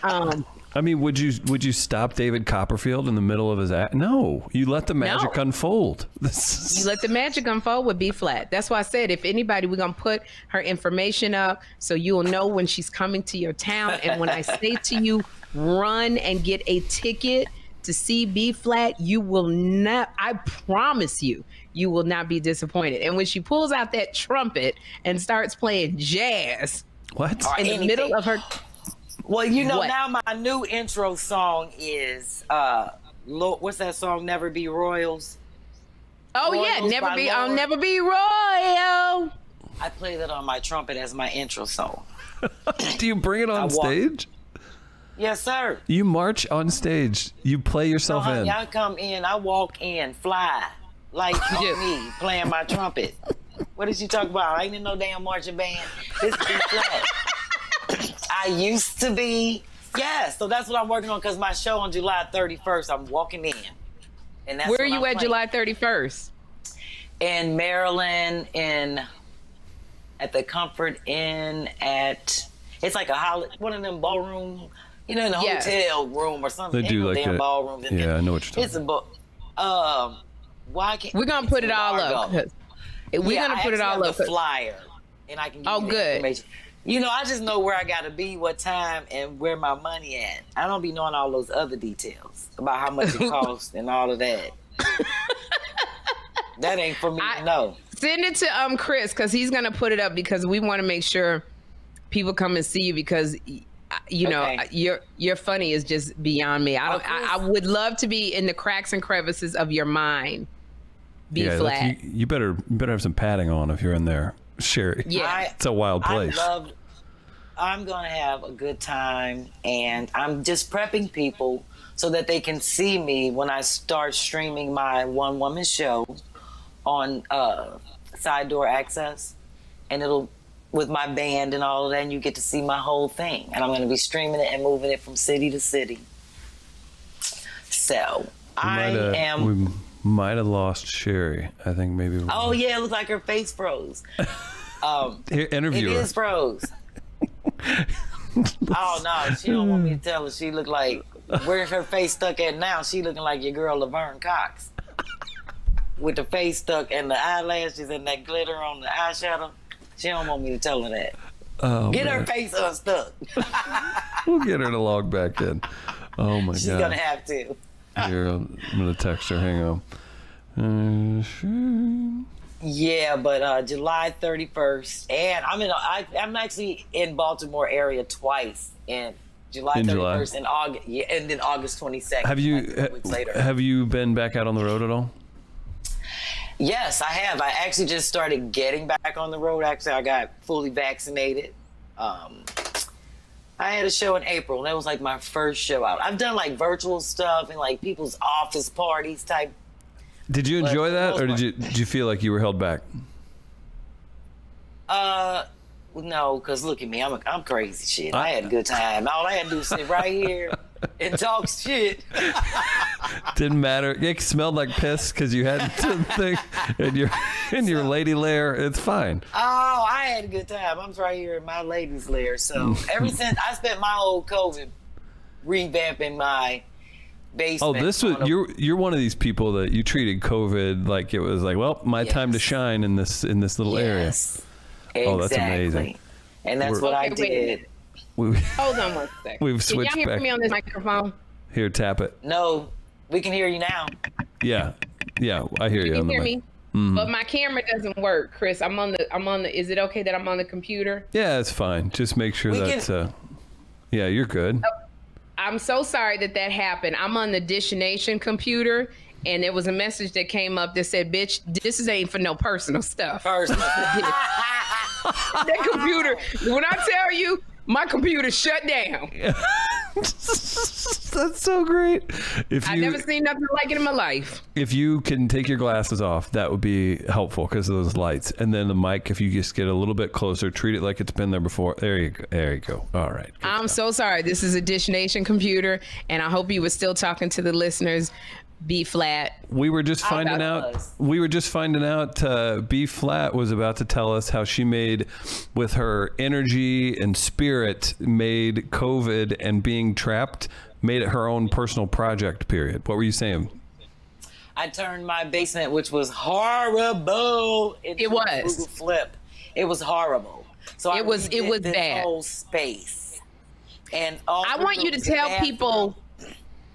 you, would you stop David Copperfield in the middle of his act? No, you let the magic unfold. You let the magic unfold with B flat. That's why I said, if anybody, we're going to put her information up so you'll know when she's coming to your town. And when I say to you, run and get a ticket to see B flat, you will not, I promise you, you will not be disappointed. And when she pulls out that trumpet and starts playing jazz in the middle of her... Well, now my new intro song is, what's that song, Never Be Royals? Oh, Royals, yeah, I'll Never Be Royal. I play that on my trumpet as my intro song. Do you bring it on stage? Yes, sir. You march on stage. You play yourself in. I come in, I walk in, fly, like me, playing my trumpet. What did you talk about? I ain't in no damn marching band. This is B flat. I used to be, so that's what I'm working on because my show on July 31st, I'm walking in. And that's where are you at July 31st? In Maryland, at the Comfort Inn it's like one of them ballroom, in a hotel room or something. They do like damn ballroom. Yeah, I know what you're talking about. Why can't we're gonna put it all up? We're gonna put it all up. Flyer, and I can give you the information. I just know where I gotta be, what time, and where my money at. I don't be knowing all those other details about how much it costs and all of that. That ain't for me to know. Send it to Chris because he's gonna put it up because we want to make sure people come and see you because your funny is just beyond me. I would love to be in the cracks and crevices of your mind. B flat. You better have some padding on if you're in there. Sherry. Yeah. It's a wild place. I'm going to have a good time, and I'm just prepping people so that they can see me when I start streaming my one-woman show on Side Door Access, and it'll with my band and all of that, and you get to see my whole thing. And I'm going to be streaming it and moving it from city to city. So we might have lost Sherry. I think maybe. Oh yeah, it looks like her face froze. Here, interview her. It is froze. Oh no, she don't want me to tell her. She look like where's her face stuck at now? She looking like your girl Laverne Cox, with the face stuck and the eyelashes and that glitter on the eyeshadow. She don't want me to tell her that. Oh, get her face unstuck. We'll get her to log back in. Oh my God. She's gonna have to. Here, I'm gonna text her. Hang on. Yeah, but July 31st, and I'm actually in Baltimore area twice in July 31st and August, and then August 22nd. Have you been back out on the road at all? Yes, I have. I actually just started getting back on the road. Actually, I got fully vaccinated. I had a show in April, and that was like my first show out. I've done like virtual stuff and like people's office parties type. Did you enjoy that, or did you feel like you were held back? No, because look at me, I'm crazy shit. I had a good time. All I had to do was sit right here and talk shit. Didn't matter. It smelled like piss because you had the thing in your lady lair. It's fine. Oh, I had a good time. I'm right here in my ladies' lair. So ever since I spent my whole COVID revamping my basement. Oh, this was you're one of these people that you treated COVID like it was like, well, my time to shine in this little area. Exactly. Oh, that's amazing. And that's what I did. Hold on one second. We've switched Can y'all hear back. me on this microphone? Here, tap it. No, we can hear you now. Yeah, I hear you. You on the hear mic. me? But my camera doesn't work, Chris. I'm on the. Is it okay that I'm on the computer? Yeah, it's fine. Just make sure yeah, you're good. I'm so sorry that happened. I'm on the Dish Nation computer, and there was a message that came up that said, "Bitch, this ain't for no personal stuff." That computer. When I tell you, my computer shut down. That's so great. I've never seen nothing like it in my life. If you can take your glasses off, that would be helpful because of those lights. And then the mic, if you just get a little bit closer, treat it like it's been there before. There you go. There you go. All right. I'm so sorry. This is a Dish Nation computer, and I hope you were still talking to the listeners. B Flat. We were just finding out. B Flat was about to tell us how she made, with her energy and spirit, made COVID and being trapped, made it her own personal project. Period. What were you saying? I turned my basement, which was horrible, into a Google Flip. It was horrible. So it was bad. Whole space. And I want you to tell people.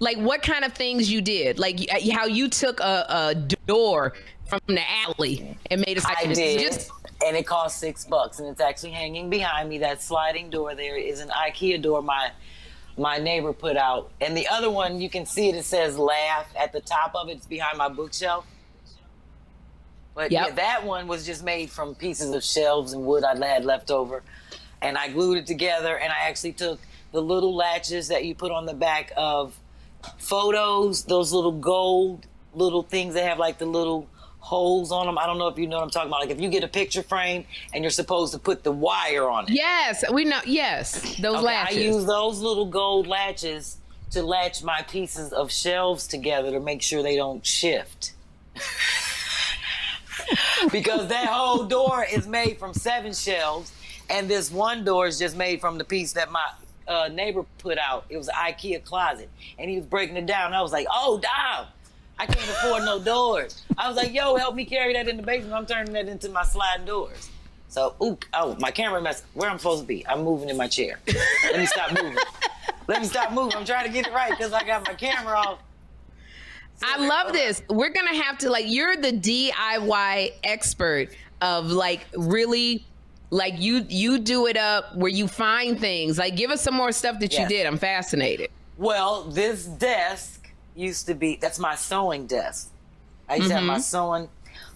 Like what kind of things you did, like how you took a door from the alley and made it. I did, and it cost $6, and it's actually hanging behind me. That sliding door there is an IKEA door my neighbor put out, and the other one you can see it says "Laugh" at the top of it. It's behind my bookshelf. But yeah, that one was just made from pieces of shelves and wood I had left over, and I glued it together. And I actually took the little latches that you put on the back of photos, those little gold little things that have like the little holes on them. I don't know if you know what I'm talking about. Like if you get a picture frame and you're supposed to put the wire on it. Yes, we know. Yes, those latches. I use those little gold latches to latch my pieces of shelves together to make sure they don't shift. Because that whole door is made from 7 shelves, and this one door is just made from the piece that my neighbor put out. It was an IKEA closet, and he was breaking it down. I was like, "Oh, Dom, I can't afford no doors." I was like, "Yo, help me carry that in the basement. I'm turning that into my sliding doors." So, my camera messed. Where I'm supposed to be? I'm moving in my chair. Let me stop moving. I'm trying to get it right because I got my camera off. I love this. We're gonna have to you're the DIY expert of really. Like you do it up where you find things. Like give us some more stuff that you did. I'm fascinated. Well, this desk used to be, that's my sewing desk. I used to have my sewing,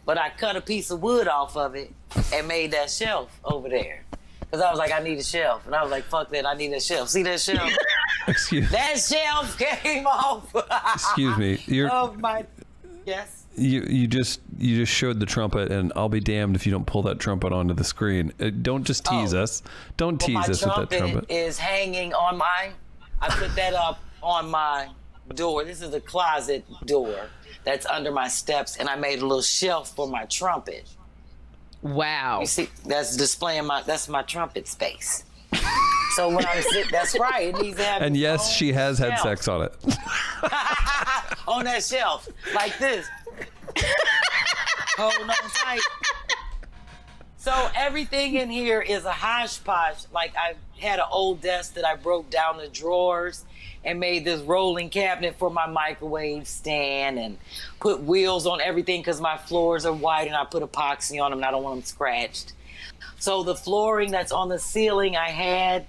but I cut a piece of wood off of it and made that shelf over there. Because I was like, I need a shelf. And I was like, fuck that, I need a shelf. See that shelf? Excuse me. That shelf came off. Excuse me. Yes. You just showed the trumpet, and I'll be damned if you don't pull that trumpet onto the screen. Don't just tease us. Don't tease us with that trumpet. Is hanging on I put that up on my door. This is a closet door that's under my steps, and I made a little shelf for my trumpet. Wow. You see, that's displaying that's my trumpet space. So when I'm sitting, that's right. It needs to have. And yes, she has had sex on it. On that shelf, like this. Hold on tight. So everything in here is a hodgepodge. Like I had an old desk that I broke down the drawers and made this rolling cabinet for my microwave stand and put wheels on everything because my floors are white and I put epoxy on them and I don't want them scratched. So the flooring that's on the ceiling I had,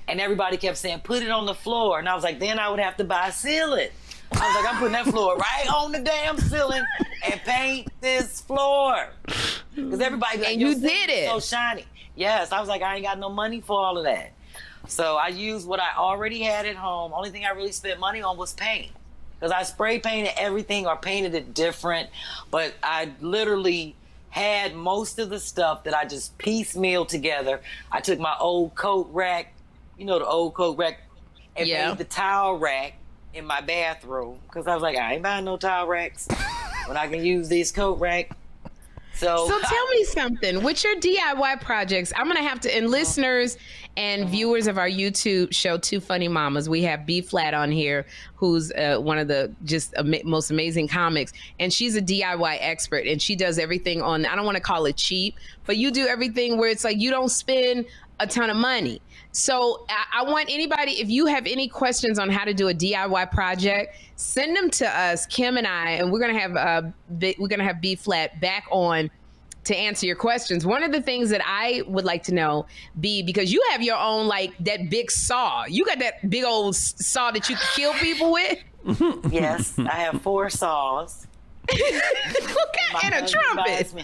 and everybody kept saying, put it on the floor. And I was like, then I would have to buy a ceiling. I was like, I'm putting that floor right on the damn ceiling and paint this floor. Because everybody be like, and you did it. So shiny. Yes, I was like, I ain't got no money for all of that. So I used what I already had at home. Only thing I really spent money on was paint. Because I spray painted everything or painted it different. But I literally had most of the stuff that I just piecemeal together. I took my old coat rack, you know, the old coat rack, and made the towel rack in my bathroom. Because I was like, I ain't buying no towel racks when I can use this coat rack. So tell me something. With your DIY projects, I'm going to have to, and listeners and viewers of our YouTube show, Two Funny Mamas, we have B Flat on here, who's one of the just most amazing comics. And she's a DIY expert, and she does everything on, I don't want to call it cheap, but you do everything where it's like you don't spend a ton of money. So I want anybody, if you have any questions on how to do a DIY project, send them to us, Kim and I, and we're gonna have B Flat back on to answer your questions. One of the things that I would like to know, B, because you have your own, like that big saw. You got that big old saw that you can kill people with. Yes, I have 4 saws. And a trumpet.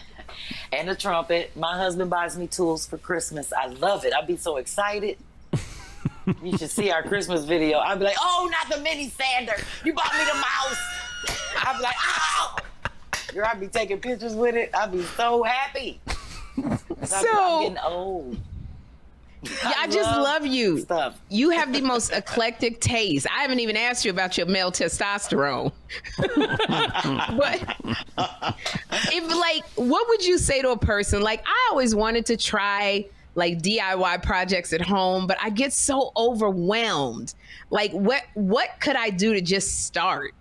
And a trumpet. My husband buys me tools for Christmas. I love it. I'd be so excited. You should see our Christmas video. I'd be like, oh, not the mini sander. You bought me the mouse. I'd be like, oh. Girl, I'd be taking pictures with it. I'd be so happy. I'm getting old. Yeah, I just love you. Stuff. You have the most eclectic taste. I haven't even asked you about your male testosterone. But if, like, what would you say to a person? Like, I always wanted to try like DIY projects at home, but I get so overwhelmed. Like, what could I do to just start?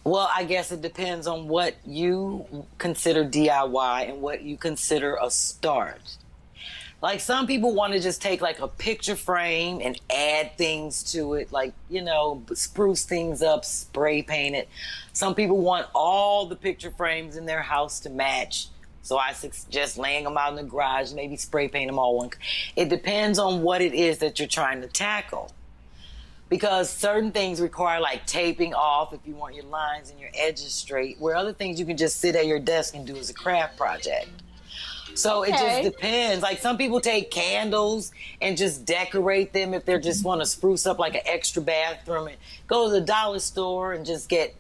Well, I guess it depends on what you consider DIY and what you consider a start. Like, some people want to just take like a picture frame and add things to it, like, you know, spruce things up, spray paint it. Some people want all the picture frames in their house to match. So I suggest laying them out in the garage, maybe spray paint them all one. It depends on what it is that you're trying to tackle. Because certain things require like taping off if you want your lines and your edges straight, where other things you can just sit at your desk and do as a craft project. So it just depends. Like, some people take candles and just decorate them if they just want to spruce up like an extra bathroom, and go to the dollar store and just get,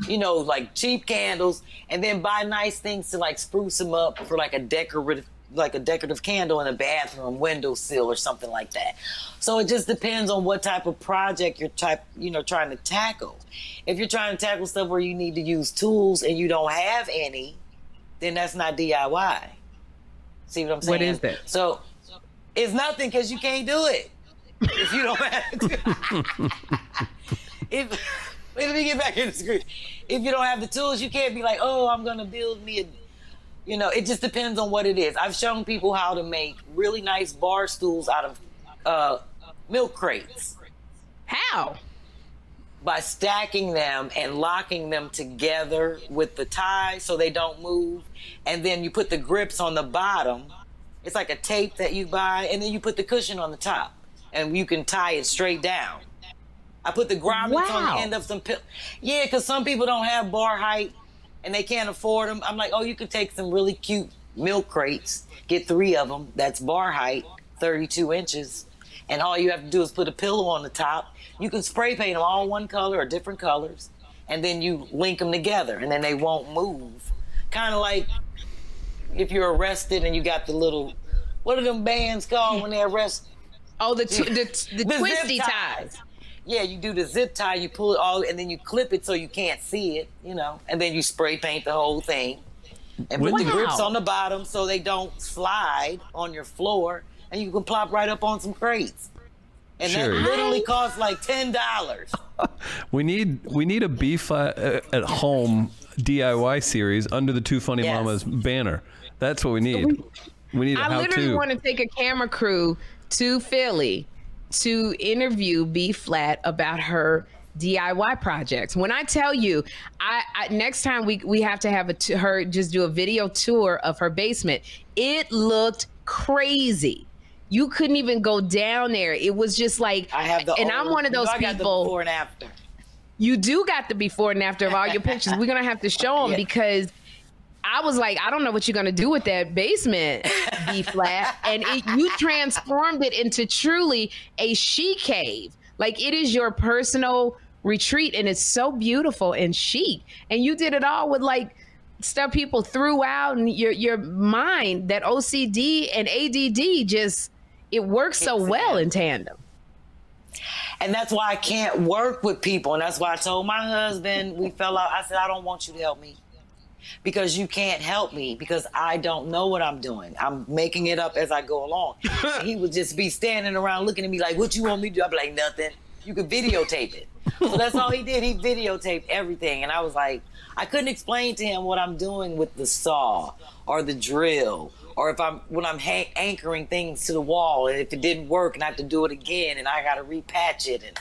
you know, like cheap candles, and then buy nice things to like spruce them up for like a decorative candle in a bathroom windowsill or something like that. So it just depends on what type of project you're trying to tackle. If you're trying to tackle stuff where you need to use tools and you don't have any, then that's not DIY. See what I'm saying? What is that? So it's nothing, because you can't do it if you don't have to. Let me get back in the screen. If you don't have the tools, you can't be like, oh, I'm going to build me a, you know, it just depends on what it is. I've shown people how to make really nice bar stools out of milk crates. How? By stacking them and locking them together with the tie so they don't move. And then you put the grips on the bottom. It's like a tape that you buy, and then you put the cushion on the top, and you can tie it straight down. I put the grommets on the end of some yeah, because some people don't have bar height and they can't afford them. I'm like, oh, you could take some really cute milk crates, get 3 of them, that's bar height, 32 inches, and all you have to do is put a pillow on the top. You can spray paint them all one color or different colors, and then you link them together, and then they won't move. Kind of like if you're arrested and you got the little, what are them bands called when they arrest? Oh, the twisty ties. Yeah, you do the zip tie, you pull it all, and then you clip it so you can't see it, you know, and then you spray paint the whole thing. And put the grips on the bottom so they don't slide on your floor, and you can plop right up on some crates. And that literally costs like $10. We need a B Flat at home DIY series under the Two Funny Yes. Mamas banner. That's what we need. We need a I literally how-to. want to take a camera crew to Philly to interview B Flat about her DIY projects. When I tell you, I next time we have to have her just do a video tour of her basement. It looked crazy. You couldn't even go down there. It was just like, I have the. and I'm one of those I got the people. before and after. You do got the before and after of all your pictures. We're gonna have to show them Yeah. because I was like, I don't know what you're gonna do with that basement, B Flat, and you transformed it into truly a she cave. Like it is your personal retreat, and it's so beautiful and chic. And you did it all with like stuff people threw out, and your mind, that OCD and ADD, just it works so well in tandem. And that's why I can't work with people. And that's why I told my husband, we fell out. I said, I don't want you to help me because you can't help me because I don't know what I'm doing. I'm making it up as I go along. And he would just be standing around looking at me like, what you want me to do? I'd be like, nothing. You could videotape it. So that's all he did. He videotaped everything. And I was like, I couldn't explain to him what I'm doing with the saw or the drill, or when I'm anchoring things to the wall, and if it didn't work and I have to do it again and I got to repatch it. And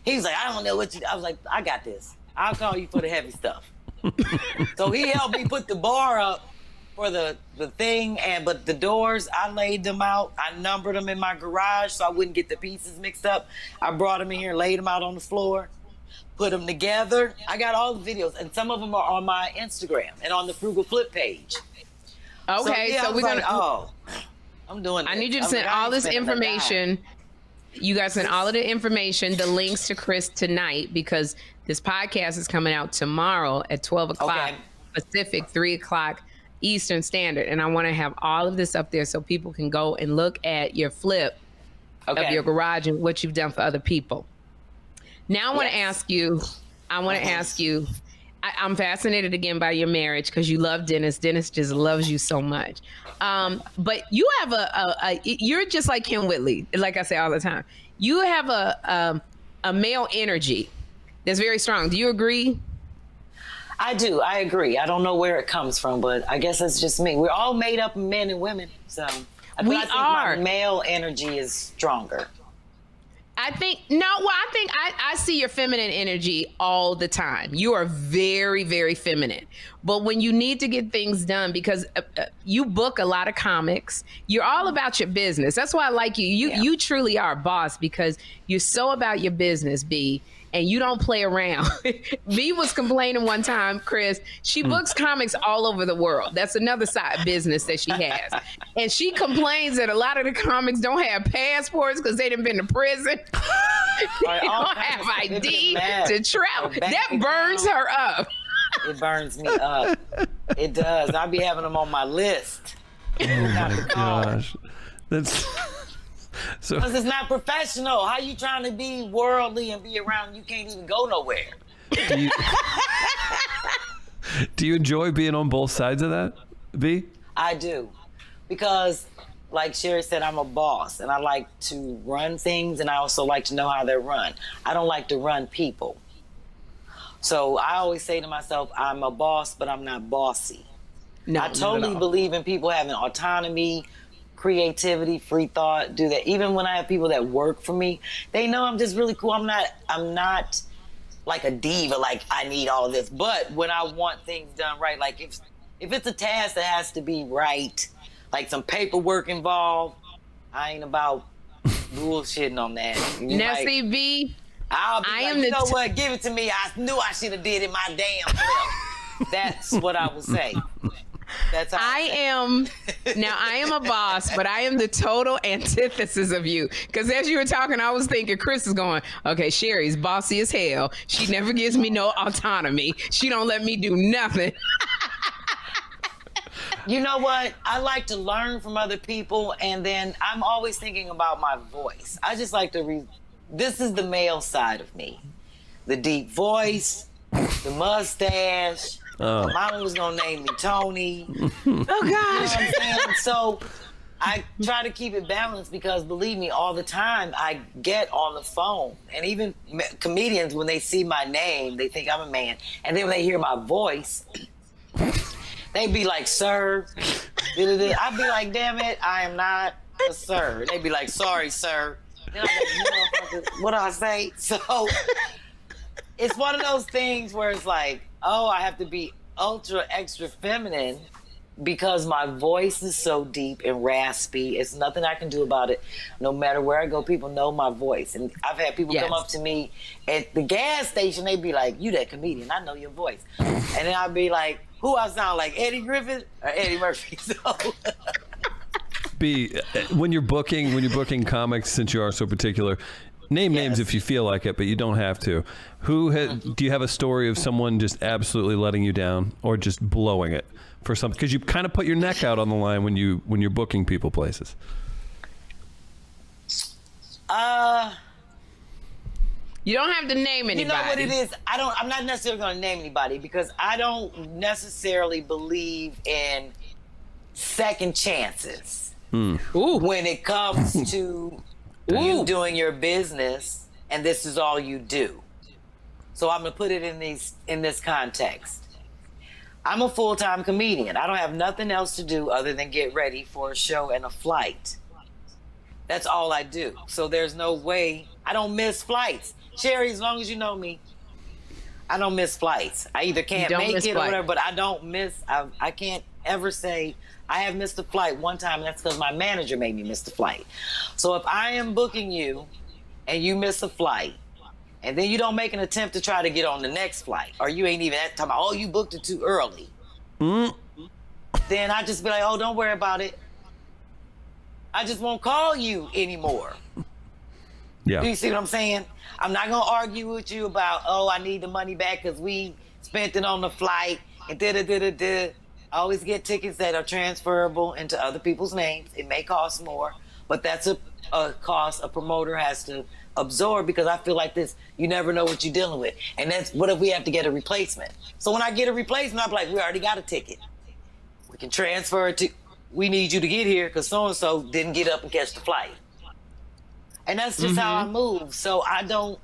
he's like, I don't know what I was like, I got this. I'll call you for the heavy stuff. So he helped me put the bar up for the thing, but the doors, I laid them out. I numbered them in my garage so I wouldn't get the pieces mixed up. I brought them in here, laid them out on the floor, put them together. I got all the videos, and some of them are on my Instagram and on the Frugal Flip page. Okay, so we're gonna. I'm doing this. I need you to send all this information. You guys send all of the information, the links to Chris tonight, because this podcast is coming out tomorrow at 12 o'clock Pacific, 3 o'clock Eastern Standard. And I want to have all of this up there so people can go and look at your flip of your garage and what you've done for other people. Now I want to ask you, I'm fascinated again by your marriage because you love Dennis. Dennis just loves you so much. But you have you're just like Kim Whitley, like I say all the time. You have a male energy that's very strong. Do you agree? I do. I agree. I don't know where it comes from, but I guess it's just me. We're all made up of men and women. So I think my male energy is stronger. I think I see your feminine energy all the time. You are very, very feminine. But when you need to get things done, because you book a lot of comics, you're all about your business. That's why I like you. You truly are a boss because you're so about your business, B, and you don't play around. B was complaining one time, Chris, she books comics all over the world. That's another side business that she has. And she complains that a lot of the comics don't have passports because they done been to prison. They don't have ID to travel. That burns her up. It burns me up. It does. I'll be having them on my list. Oh my gosh. That's... So, because it's not professional. How you trying to be worldly and be around? You can't even go nowhere. Do you enjoy being on both sides of that, B? I do. Because, like Sherry said, I'm a boss. And I like to run things. And I also like to know how they're run. I don't like to run people. So I always say to myself, I'm a boss, but I'm not bossy. No, I totally believe in people having autonomy, creativity, free thought, do that. Even when I have people that work for me, they know I'm just really cool. I'm not like a diva, like I need all of this. But when I want things done right, like if it's a task that has to be right, like some paperwork involved, I ain't about bullshitting on that. Now, like, see, B, I'll be you know what? Give it to me. I knew I should have did it my damn self. That's what I would say. That's how I am a boss, but I am the total antithesis of you. Because as you were talking, I was thinking Chris is going, okay, Sherry's bossy as hell. She never gives me no autonomy. She don't let me do nothing. You know what? I like to learn from other people, and then I'm always thinking about my voice. I just like to this is the male side of me. The deep voice, the mustache. My mama was gonna name me Tony. Oh gosh. You know what I'm saying? So I try to keep it balanced because, believe me, all the time I get on the phone. And even comedians, when they see my name, they think I'm a man. And then when they hear my voice, they be like, sir. I'd be like, damn it, I am not a sir. They'd be like, sorry, sir. Then I'm like, what do I say? So it's one of those things where it's like, oh, I have to be ultra extra feminine because my voice is so deep and raspy. It's nothing I can do about it. No matter where I go, people know my voice. And I've had people come up to me at the gas station. They be like, you that comedian, I know your voice. And then I'd be like, who I sound like, Eddie Griffin or Eddie Murphy? So B, when you're booking comics, since you are so particular, name names if you feel like it, but you don't have to. Do you have a story of someone just absolutely letting you down or just blowing it for something? Because you kind of put your neck out on the line when you're booking people places. You don't have to name anybody. You know what it is? I'm not necessarily going to name anybody because I don't necessarily believe in second chances when it comes to you doing your business and this is all you do. So I'm going to put it in this context. I'm a full-time comedian. I don't have nothing else to do other than get ready for a show and a flight. That's all I do. So there's no way. I don't miss flights. Sherry, as long as you know me, I don't miss flights. I either can't make it or whatever, but I don't miss. I can't ever say I have missed a flight one time, and that's because my manager made me miss the flight. So if I am booking you and you miss a flight, and then you don't make an attempt to try to get on the next flight, or you ain't even talking about, oh, you booked it too early, then I just be like, oh, don't worry about it. I just won't call you anymore. Yeah. Do you see what I'm saying? I'm not going to argue with you about, oh, I need the money back because we spent it on the flight and da-da-da-da-da. I always get tickets that are transferable into other people's names. It may cost more, but that's a cost a promoter has to absorb because I feel like this, you never know what you're dealing with. And that's, what if we have to get a replacement? So when I get a replacement, I'm like, we already got a ticket. We can transfer it to, we need you to get here because so-and-so didn't get up and catch the flight. And that's just how I move. So I don't,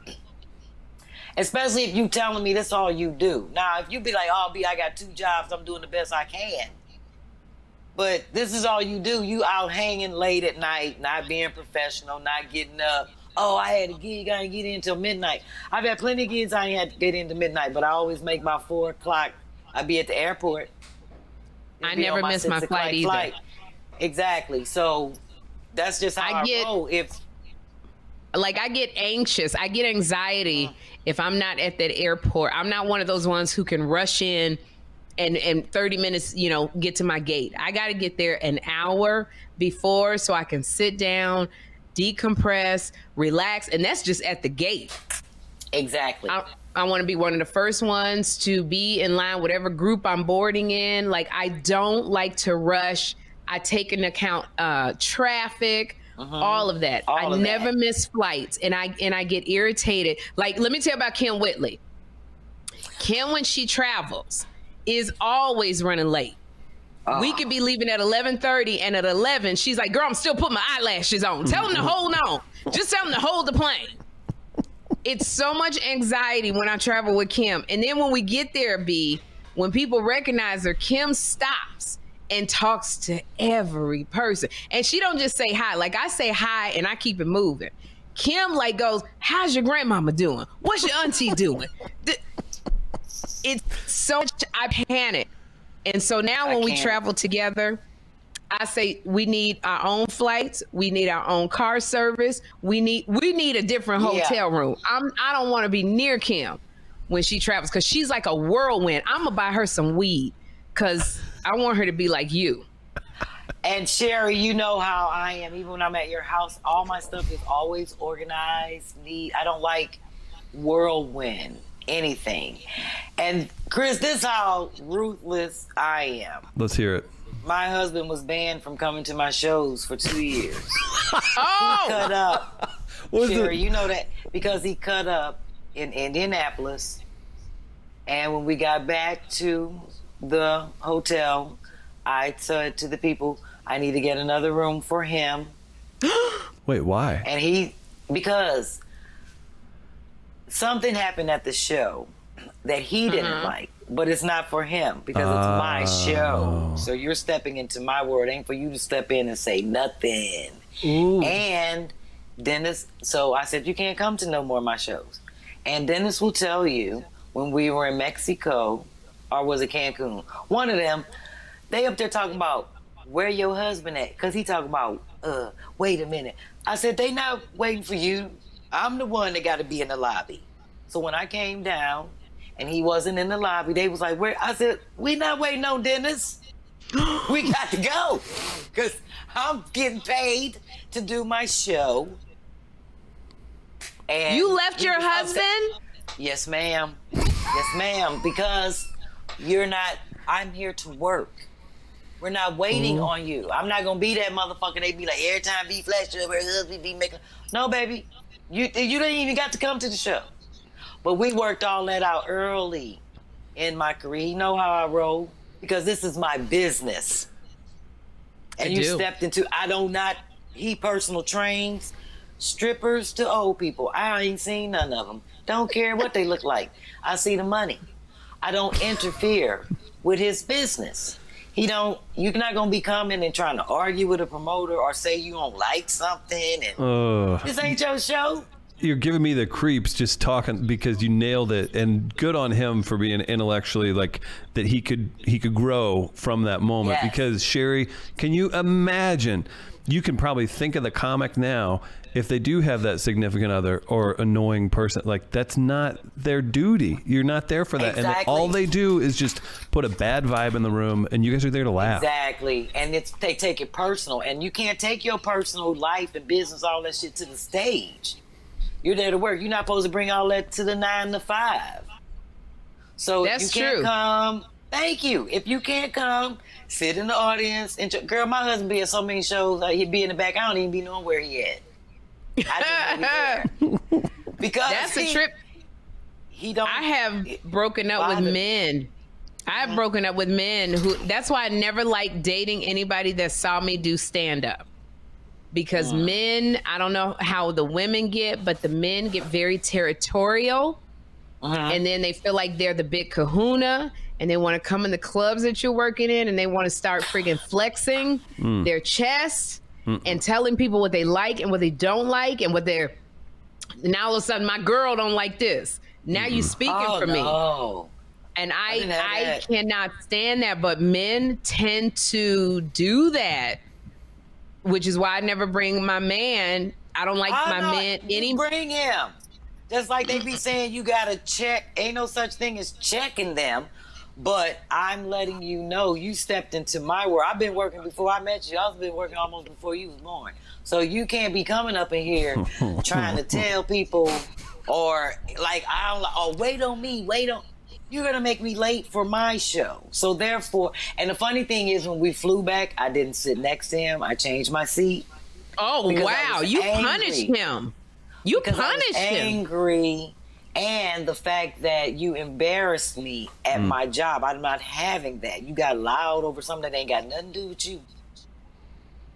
especially if you telling me that's all you do. Now, if you be like, oh, B, I got 2 jobs, I'm doing the best I can. But this is all you do. You out hanging late at night, not being professional, not getting up. Oh, I had a gig, I didn't get in until midnight. I've had plenty of gigs I ain't had to get into midnight, but I always make my 4 o'clock. I'd be at the airport. I never miss my flight either. Exactly. So that's just how I roll. Like, I get anxious. I get anxiety if I'm not at that airport. I'm not one of those ones who can rush in and 30 minutes, get to my gate. I got to get there an hour before so I can sit down, decompress, relax. And that's just at the gate. Exactly. I want to be one of the first ones to be in line, whatever group I'm boarding in. Like, I don't like to rush. I take into account traffic. All of that. I never miss flights, and I get irritated. Like, let me tell you about Kim Whitley. Kim, when she travels, is always running late. We could be leaving at 11:30, and at 11, she's like, "Girl, I'm still putting my eyelashes on. Tell them to hold on. Just tell them to hold the plane." It's so much anxiety when I travel with Kim, and then when we get there, B, when people recognize her, Kim stops and talks to every person. And she don't just say hi. Like, I say hi and I keep it moving. Kim goes, how's your grandmama doing? What's your auntie doing? It's so much, I panic. And so now when we travel together, I say we need our own flights. We need our own car service. We need a different hotel room. I don't want to be near Kim when she travels because she's like a whirlwind. I'm going to buy her some weed because I want her to be like you. And Sherry, you know how I am. Even when I'm at your house, all my stuff is always organized, neat. I don't like whirlwind anything. And Chris, this is how ruthless I am. Let's hear it. My husband was banned from coming to my shows for 2 years. He cut up. Sherry, you know that because he cut up in Indianapolis. And when we got back to the hotel, I said to the people, I need to get another room for him. Wait, why? And because something happened at the show that he didn't like, but it's not for him because it's my show. So you're stepping into my world. It ain't for you to step in and say nothing. Ooh. And Dennis, so I said, you can't come to no more of my shows. And Dennis will tell you, when we were in Mexico, or was it Cancun? One of them, they up there talking about, where your husband at? Because he talking about, wait a minute. I said, they not waiting for you. I'm the one that got to be in the lobby. So when I came down and he wasn't in the lobby, they was like, where? I said, we not waiting on Dennis. We got to go. Because I'm getting paid to do my show. And you left your husband? Yes, ma'am. Yes, ma'am. Because I'm here to work. We're not waiting on you. I'm not gonna be that motherfucker. They be like, every time B Flash show, her husband be making. No, baby, you didn't even got to come to the show. But we worked all that out early in my career. You know how I roll because this is my business. And you stepped into. He personal trains strippers to old people. I ain't seen none of them. Don't care what they look like. I see the money. I don't interfere with his business. You're not gonna be coming and trying to argue with a promoter or say you don't like something and this ain't your show. You're giving me the creeps just talking because you nailed it, and good on him for being intellectually like that. He could grow from that moment. Yes. Because Sherry, can you imagine? You can probably think of the comic now. If they do have that significant other or annoying person, like that's not their duty. You're not there for that. Exactly. And all they do is just put a bad vibe in the room and you guys are there to laugh. Exactly. And they take it personal. And you can't take your personal life and business, all that shit to the stage. You're there to work. You're not supposed to bring all that to the 9 to 5. So that's if you can't come, thank you. If you can't come, sit in the audience. Girl, my husband be at so many shows, he'd be in the back. I don't even be knowing where he at. I just know he's there. Because that's a trip. I have broken up with men. I've broken up with men who, that's why I never liked dating anybody that saw me do stand-up. Because men, I don't know how the women get, but the men get very territorial. And then they feel like they're the big kahuna and they want to come in the clubs that you're working in and they want to start friggin' flexing their chest and telling people what they like and what they don't like and what they're, now all of a sudden my girl don't like this. Now you speaking for me. And I cannot stand that, but men tend to do that, which is why I never bring my man. I don't like my man. Bring him. Just like they be saying you gotta check. Ain't no such thing as checking them. But I'm letting you know you stepped into my world. I've been working before I met you. I've been working almost before you was born. So you can't be coming up in here trying to tell people or like, wait on me, wait on. You're going to make me late for my show. So therefore, and the funny thing is when we flew back, I didn't sit next to him. I changed my seat. Oh, wow. You punished him. You punished him. Angry. And the fact that you embarrassed me at my job. I'm not having that. You got loud over something that ain't got nothing to do with you.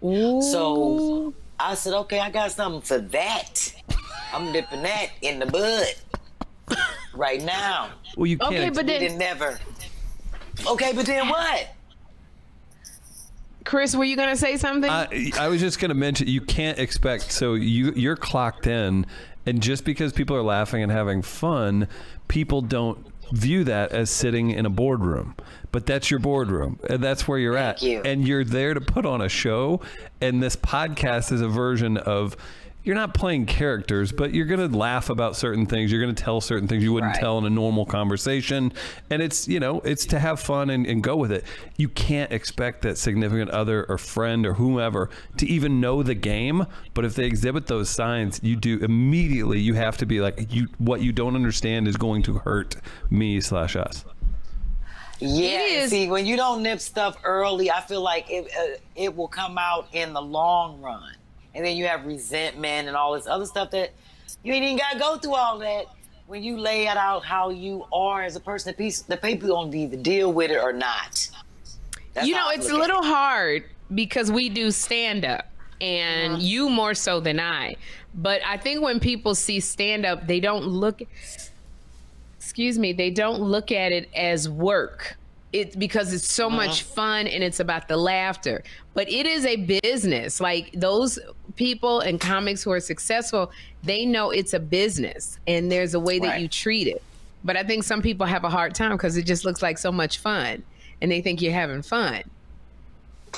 Ooh. So I said, okay, I got something for that. I'm dipping that in the bud right now. Well, you can't. Okay, but then never. Okay, but then what? Chris, were you going to say something? I was just going to mention you can't expect. So you're clocked in. And just because people are laughing and having fun, people don't view that as sitting in a boardroom. But that's your boardroom, and that's where you're at. Thank you. And you're there to put on a show, and this podcast is a version of, you're not playing characters, but you're going to laugh about certain things. You're going to tell certain things you wouldn't tell in a normal conversation. And it's, it's to have fun and go with it. You can't expect that significant other or friend or whomever to even know the game. But if they exhibit those signs, you do immediately, you have to be like, what you don't understand is going to hurt me/us. Yeah, see, when you don't nip stuff early, I feel like it will come out in the long run. And then you have resentment and all this other stuff that you ain't even got to go through all that. When you lay it out how you are as a person, the people don't either deal with it or not. That's it's a little hard because we do stand up, and you more so than I. But I think when people see stand up, they don't look at it as work. It's because it's so much fun and it's about the laughter. But it is a business. Like, those people and comics who are successful, they know it's a business and there's a way that you treat it. But I think some people have a hard time because it just looks like so much fun and they think you're having fun.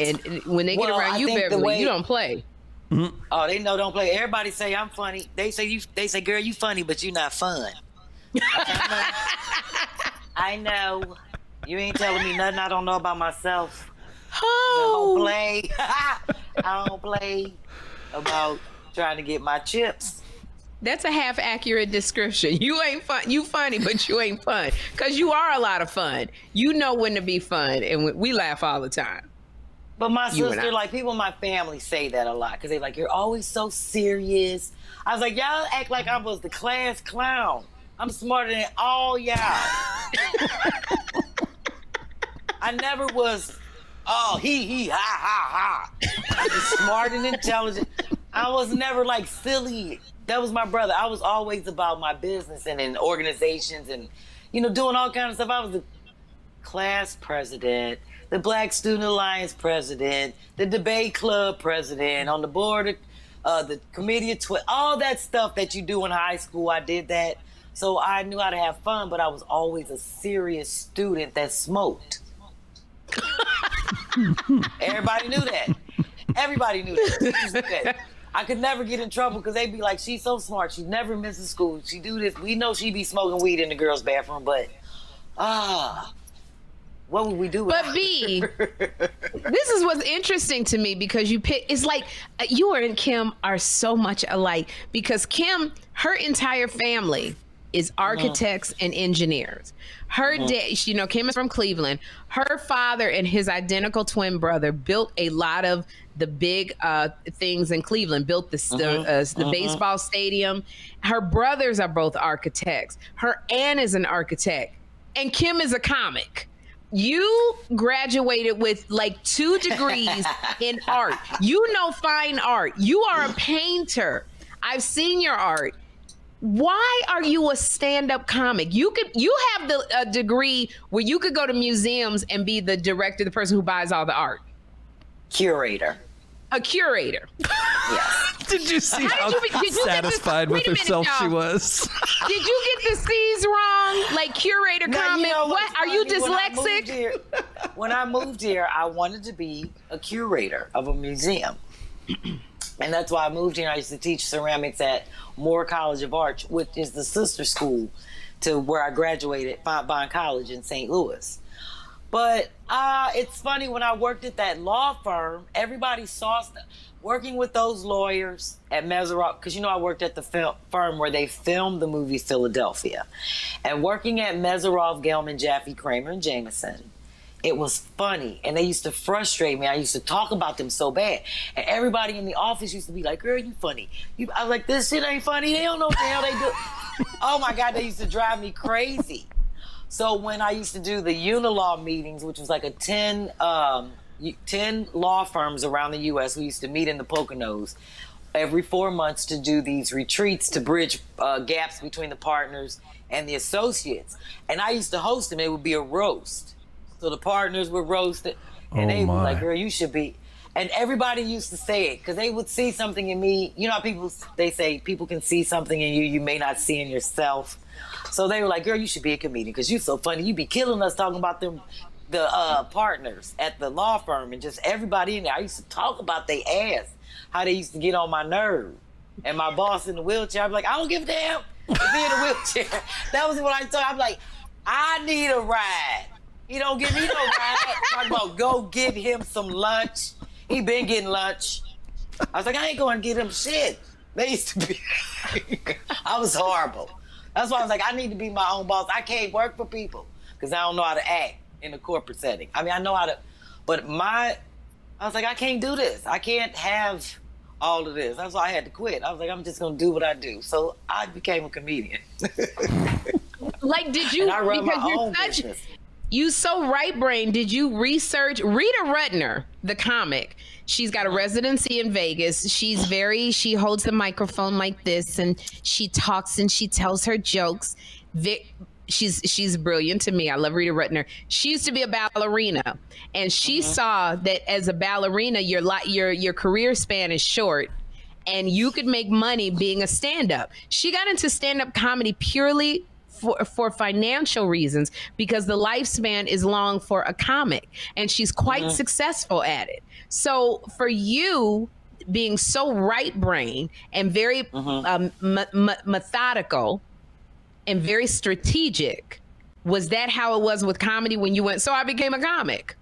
And when they get around you, Beverly, you don't play. Mm-hmm. Oh, they know don't play. Everybody say I'm funny. They say, girl, you funny, but you not fun. I know. You ain't telling me nothing I don't know about myself. Oh. I don't play about trying to get my chips. That's a half accurate description. You ain't fun. You funny, but you ain't fun. Because you are a lot of fun. You know when to be fun, and we laugh all the time. But my sister, like, people in my family say that a lot because they're like, you're always so serious. I was like, y'all act like I was the class clown. I'm smarter than all y'all. I never was, he, ha, ha, ha. I was smart and intelligent. I was never, like, silly. That was my brother. I was always about my business and in organizations and, doing all kinds of stuff. I was the class president, the Black Student Alliance president, the debate club president, on the board of the committee of all that stuff that you do in high school. I did that. So I knew how to have fun, but I was always a serious student that smoked. Everybody knew that. Everybody knew that. I could never get in trouble because they'd be like, she's so smart. She never misses school. She do this. We know she be smoking weed in the girls' bathroom, but what would we do? But B, this is what's interesting to me because it's like you and Kim are so much alike because Kim, her entire family is architects and engineers. Her dad, Kim is from Cleveland. Her father and his identical twin brother built a lot of the big things in Cleveland, built the baseball stadium. Her brothers are both architects. Her aunt is an architect. And Kim is a comic. You graduated with like 2 degrees in art. You know fine art. You are a painter. I've seen your art. Why are you a stand-up comic? You have the degree where you could go to museums and be the director, the person who buys all the art. Curator. A curator. Yes. Did you see how satisfied with herself she was? Did you get the C's wrong? Like curator comic? What? Are you dyslexic? When I moved here, I wanted to be a curator of a museum. And that's why I moved here. I used to teach ceramics at Moore College of Art, which is the sister school to where I graduated, Fontbonne College in St. Louis. But it's funny, when I worked at that law firm, everybody saw stuff. Working with those lawyers at Meseroff, because I worked at the firm where they filmed the movie Philadelphia. And working at Meseroff, Gelman, Jaffe, Kramer, and Jameson, it was funny, and they used to frustrate me. I used to talk about them so bad, and everybody in the office used to be like, girl, you funny. I was like, this shit ain't funny. They don't know what the hell they do. Oh my God, they used to drive me crazy. So when I used to do the Unilaw meetings, which was like a 10 law firms around the U.S. we used to meet in the Poconos every 4 months to do these retreats to bridge gaps between the partners and the associates. And I used to host them. It would be a roast. So the partners would roast it, and they would be like, girl, you should be. And everybody used to say it because they would see something in me. You know how they say people can see something in you you may not see in yourself. So they were like, girl, you should be a comedian because you're so funny. You be killing us talking about the partners at the law firm and just everybody in there. I used to talk about their ass, how they used to get on my nerve. And my boss in the wheelchair, I'm like, I don't give a damn to be in a wheelchair. That was what I thought. I'm like, I need a ride. He don't give me no ride. Talk about go get him some lunch. He been getting lunch. I was like, I ain't going to get him shit. They used to be. I was horrible. That's why I was like, I need to be my own boss. I can't work for people because I don't know how to act in a corporate setting. I mean, I know how to, but I was like, I can't do this. I can't have all of this. That's why I had to quit. I was like, I'm just going to do what I do. So I became a comedian. Like, did you, and I run because my you're own such, business. You so right brain. Did you research Rita Rudner, the comic? She's got a residency in Vegas. She holds the microphone like this, and she talks and she tells her jokes. She's brilliant to me. I love Rita Rudner. She used to be a ballerina, and she saw that as a ballerina, your career span is short, and you could make money being a stand-up. She got into stand-up comedy purely for financial reasons, because the lifespan is long for a comic, and she's quite successful at it. So for you being so right brain and very methodical and very strategic, was that how it was with comedy when you went, so I became a comic?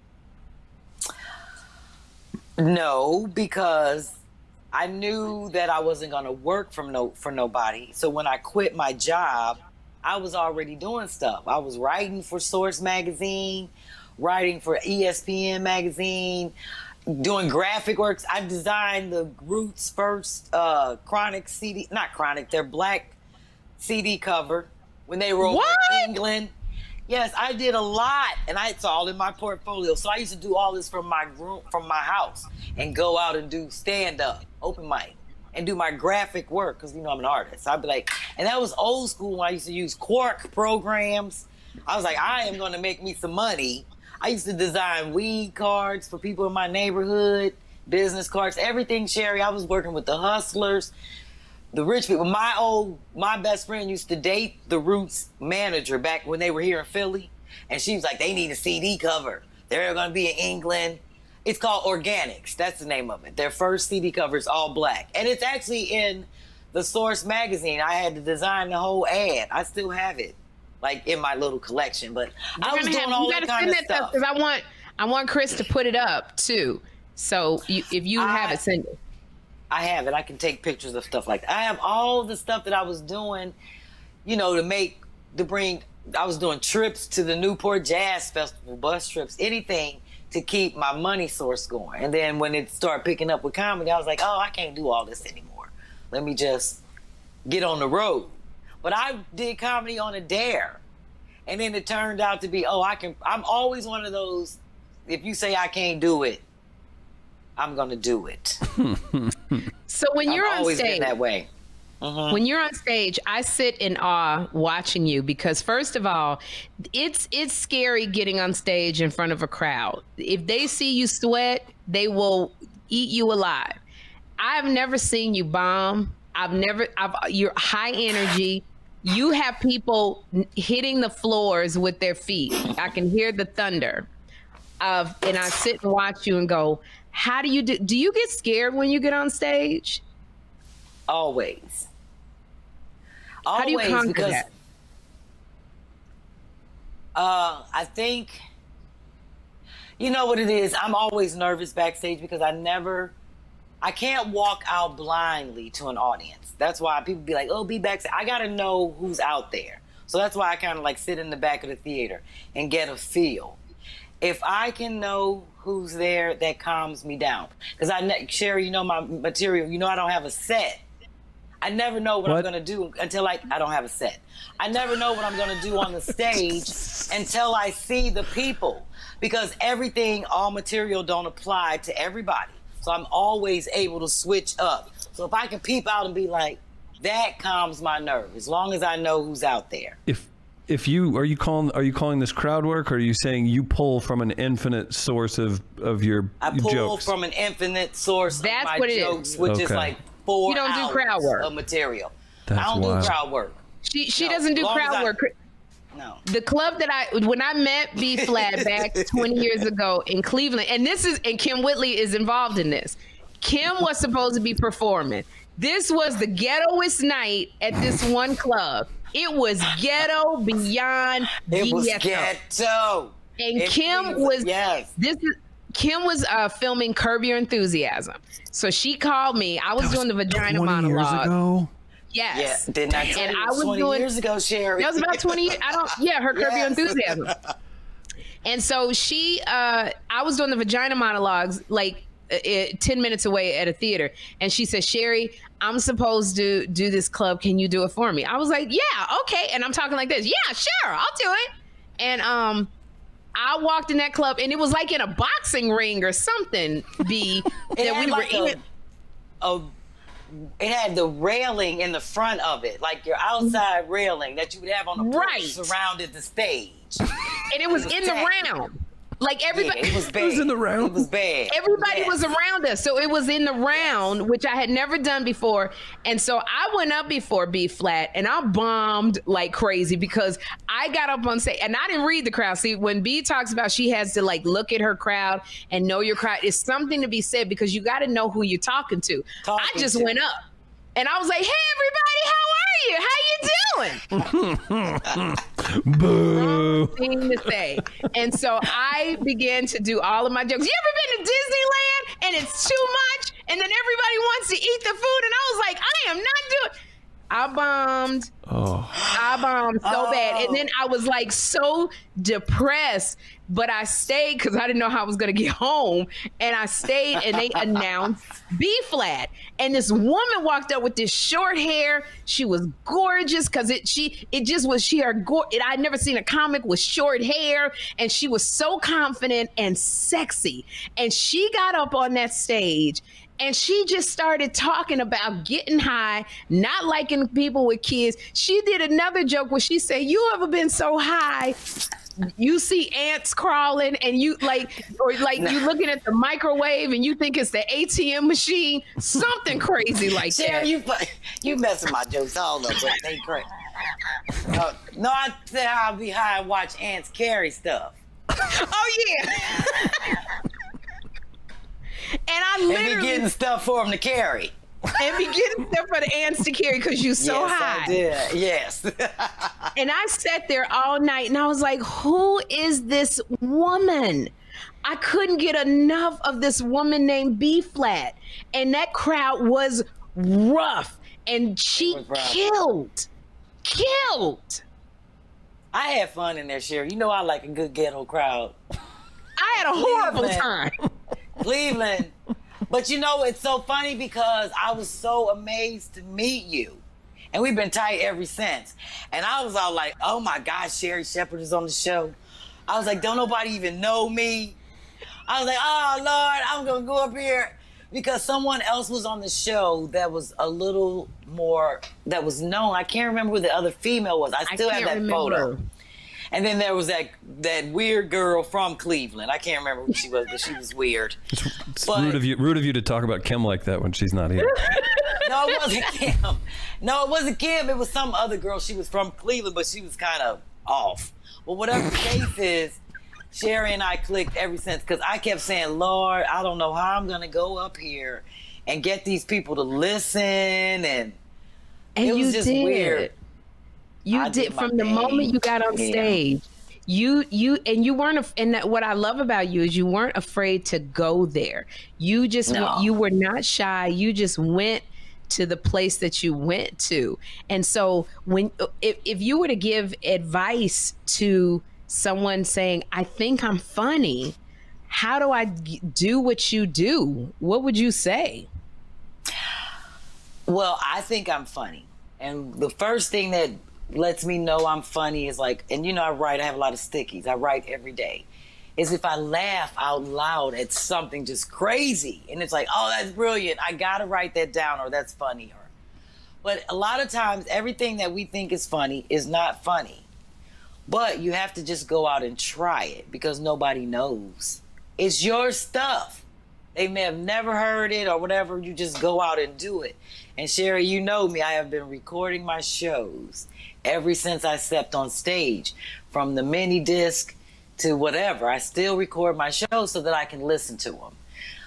No, because I knew that I wasn't going to work for nobody. So when I quit my job, I was already doing stuff. I was writing for Source Magazine, writing for ESPN Magazine, doing graphic works. I designed the Roots' first Chronic CD, not Chronic, their black CD cover when they were over in England. Yes, I did a lot, and it's all in my portfolio. So I used to do all this from my room, from my house, and go out and do stand-up, open mic, and do my graphic work, because, you know, I'm an artist. I'd be like, and that was old school when I used to use Quark programs. I was like, I am going to make me some money. I used to design weed cards for people in my neighborhood, business cards, everything, Sherry. I was working with the hustlers, the rich people. My best friend used to date the Roots manager back when they were here in Philly, and she was like, they need a CD cover. They're going to be in England. It's called Organics. That's the name of it. Their first CD cover is all black. And it's actually in the Source magazine. I had to design the whole ad. I still have it, like, in my little collection. But I was doing all that kind of stuff. Because I want Chris to put it up, too. So if you have it, send it. I have it. I can take pictures of stuff like that. I have all the stuff that I was doing, you know, I was doing trips to the Newport Jazz Festival, bus trips, anything to keep my money source going. And then when it started picking up with comedy, I was like, oh, I can't do all this anymore. Let me just get on the road. But I did comedy on a dare. And then it turned out to be, I'm always one of those, if you say I can't do it, I'm going to do it. So when you're on always stage, been that way. When you're on stage, I sit in awe watching you, because first of all, it's scary getting on stage in front of a crowd. If they see you sweat, they will eat you alive. I've never seen you bomb. You're high energy. You have people hitting the floors with their feet. I can hear the thunder and I sit and watch you and go, how do you do you get scared when you get on stage? Always. How do you conquer because, that? I think, you know what it is? I'm always nervous backstage because I can't walk out blindly to an audience. That's why people be like, oh, be backstage. I got to know who's out there. So that's why I kind of like sit in the back of the theater and get a feel. If I can know who's there, that calms me down. Because Sherry, you know my material. You know I don't have a set. I never know what I'm going to do until I don't have a set. I never know what I'm going to do on the stage until I see the people. Because all material don't apply to everybody. So I'm always able to switch up. So if I can peep out and be like, that calms my nerve, as long as I know who's out there. Are you calling this crowd work, or are you saying you pull from an infinite source of your jokes? I pull from an infinite source of my jokes, which is like 4 you don't hours do crowd work. of material. That's I don't wild. do crowd work. She doesn't do crowd work. No. The club when I met B Flat back 20 years ago in Cleveland, and Kim Whitley is involved in this. Kim was supposed to be performing. This was the ghettoest night at this one club. It was ghetto beyond ghetto. It was ghetto. And Kim was filming Curb Your Enthusiasm. So she called me. I was doing the vagina 20 monologue. Years ago? Yeah, Yes. didn't I tell you? I was 20 years ago, Sherry. That was about 20 years. Her Curb Your Enthusiasm. And so I was doing the vagina monologues like 10 minutes away at a theater. And she said, Sherry, I'm supposed to do this club. Can you do it for me? I was like, yeah, okay. And I'm talking like this. Yeah, sure, I'll do it. And I walked in that club and it was like in a boxing ring or something, B, that we were in. It had the railing in the front of it, like your outside railing that you would have on the porch surrounded the stage. And it was in the round. Like everybody, it was bad. It was in the round. It was bad. Everybody was around us, so it was in the round, which I had never done before. And so I went up before B Flat, and I bombed like crazy because I got up on stage, and I didn't read the crowd. See, when B talks about she has to like look at her crowd and know your crowd, it's something to be said because you got to know who you're talking to. I just went up, and I was like, "Hey, everybody, how are you? How you doing?" Boo. Thing to say. And so I began to do all of my jokes. You ever been to Disneyland and it's too much and then everybody wants to eat the food? And I was like, I am not doing. I bombed. I bombed so bad. And then I was like so depressed, but I stayed because I didn't know how I was going to get home. And I stayed and they announced B Flat. And this woman walked up with this short hair. She was gorgeous because it just was I'd never seen a comic with short hair. And she was so confident and sexy. And she got up on that stage and she just started talking about getting high, not liking people with kids. She did another joke where she said, "You ever been so high, you see ants crawling and you you looking at the microwave and you think it's the ATM machine?" Something crazy like that. You messing my jokes all up, but they crazy. No, I said I'll be high and watch ants carry stuff. Oh, yeah. And I literally be getting stuff for them to carry. And be getting stuff for the ants to carry because you're so high. I did. Yes. And I sat there all night and I was like, who is this woman? I couldn't get enough of this woman named B Flat. And that crowd was rough. And she killed. I had fun in there, Sherry. You know I like a good ghetto crowd. I had a horrible time. Cleveland. But you know, it's so funny because I was so amazed to meet you. And we've been tight ever since. And I was all like, oh my gosh, Sherri Shepherd is on the show. I was like, don't nobody even know me. I was like, oh Lord, I'm gonna go up here. Because someone else was on the show that was a little more, that was known. I can't remember who the other female was. I still have that photo. And then there was that weird girl from Cleveland. I can't remember who she was, but she was weird. It's rude of you to talk about Kim like that when she's not here. No, it wasn't Kim. No, it wasn't Kim. It was some other girl. She was from Cleveland, but she was kind of off. Well, whatever the case is, Sherri and I clicked ever since because I kept saying, Lord, I don't know how I'm going to go up here and get these people to listen. And it was just weird. You did from the moment you got on stage. You weren't, and what I love about you is you weren't afraid to go there. You just you were not shy. You just went to the place that you went to. And so if you were to give advice to someone saying, I think I'm funny, how do I do what you do? What would you say? Well, I think I'm funny. And the first thing that lets me know I'm funny is like, and you know, I have a lot of stickies. I write every day. Is if I laugh out loud at something just crazy. And it's like, oh, that's brilliant. I got to write that down, or that's funny. But a lot of times, everything that we think is funny is not funny. But you have to just go out and try it because nobody knows. It's your stuff. They may have never heard it or whatever. You just go out and do it. And Sherri, you know me. I have been recording my shows ever since I stepped on stage, from the mini disc to whatever. I still record my shows so that I can listen to them.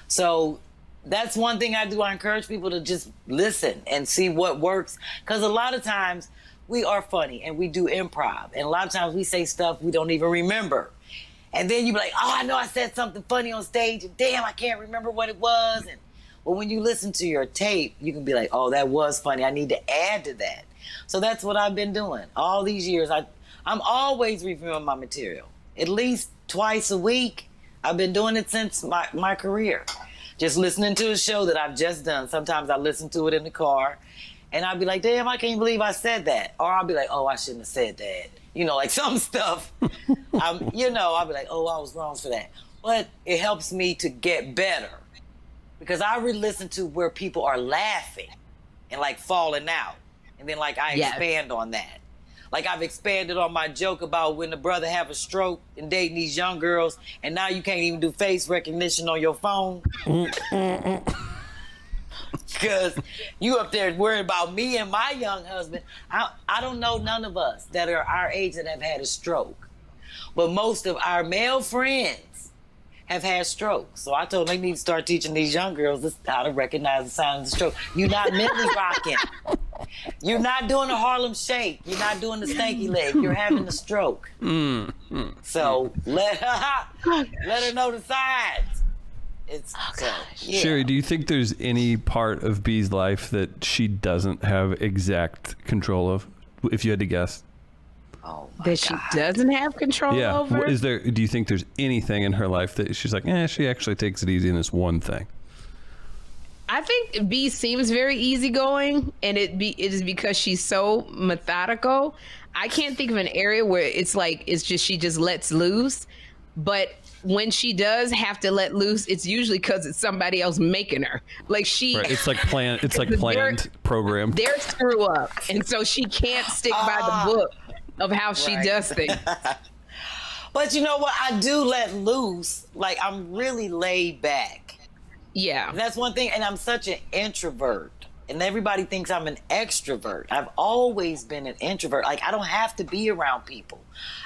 So that's one thing I do. I encourage people to just listen and see what works. Because a lot of times we are funny and we do improv. And a lot of times we say stuff we don't even remember. And then you be like, oh, I know I said something funny on stage, and damn, I can't remember what it was. And well, when you listen to your tape, you can be like, oh, that was funny. I need to add to that. So that's what I've been doing all these years. I'm always reviewing my material, at least twice a week. I've been doing it since my career. Just listening to a show that I've just done. Sometimes I listen to it in the car, and I'll be like, damn, I can't believe I said that. Or I'll be like, oh, I shouldn't have said that. You know, like some stuff, I'll be like, oh, I was wrong for that. But it helps me to get better because I re-listen to where people are laughing and like falling out. And then like I expand on that. Like I've expanded on my joke about when the brother have a stroke and dating these young girls and now you can't even do face recognition on your phone. Because you up there worried about me and my young husband. I don't know none of us that are our age that have had a stroke. But most of our male friends have had strokes. So I told them they need to start teaching these young girls how to recognize the signs of the stroke. You're not mentally rocking. You're not doing the Harlem Shake. You're not doing the stanky leg. You're having a stroke. So let her know the signs. It's Sherry, do you think there's any part of B's life that she doesn't have exact control of, if you had to guess? Oh my that she doesn't have control over? Do you think there's anything in her life that she's like, she actually takes it easy in this one thing? I think B seems very easygoing, and it is because she's so methodical. I can't think of an area where it's like she just lets loose. But when she does have to let loose, it's usually because it's somebody else making her. Like it's like planned. It's like planned, programmed. They're screw up, and so she can't stick by the book of how she does things. But you know what? I do let loose. Like I'm really laid back. Yeah. And that's one thing. And I'm such an introvert. And everybody thinks I'm an extrovert. I've always been an introvert. Like I don't have to be around people.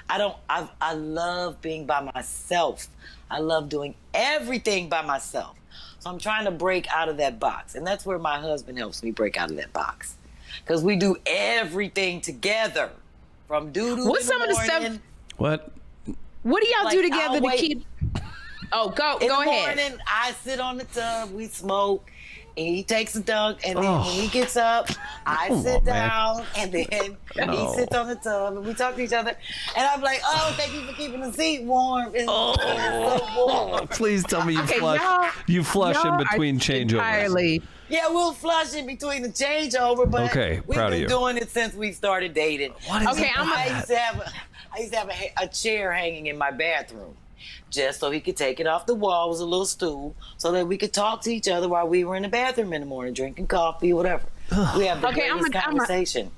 I love being by myself. I love doing everything by myself. So I'm trying to break out of that box. And that's where my husband helps me break out of that box. Because we do everything together. From doo-doo What's some of the stuff? What do y'all do together to keep... Oh, go ahead. Morning, I sit on the tub, we smoke, and he takes a dunk, and then when he gets up, I sit down, and then he sits on the tub, and we talk to each other. And I'm like, thank you for keeping the seat warm. It's so warm. Please tell me you flush. You flush in between changeovers. Yeah, we'll flush in between the changeover, but we've been doing it since we started dating. I used to have a chair hanging in my bathroom. Just so he could take it off the wall. It was a little stool so that we could talk to each other while we were in the bathroom in the morning, drinking coffee, whatever. We have the greatest conversation.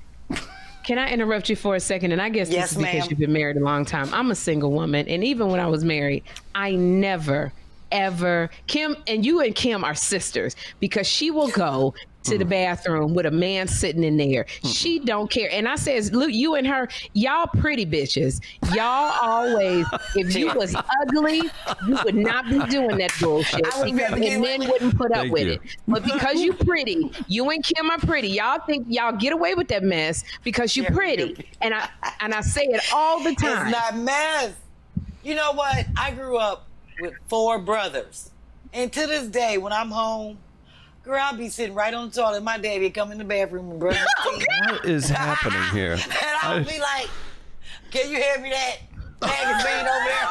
Can I interrupt you for a second? And I guess this is because you've been married a long time. I'm a single woman. And even when I was married, I never, ever... Kim, and you and Kim are sisters because she will go to the bathroom with a man sitting in there. She don't care. And I says, look, you and her, y'all pretty bitches. Y'all always, if you was ugly, you would not be doing that bullshit. And men wouldn't put up with it. But because you pretty, you and Kim are pretty. Y'all think y'all get away with that mess because you pretty. And I say it all the time. It's not mess. You know what? I grew up with 4 brothers. And to this day, when I'm home, girl, I'll be sitting right on the toilet. My dad would come in the bathroom and brush his teeth. What is happening here? And I'll be like, can you hand me that bag of bean over there?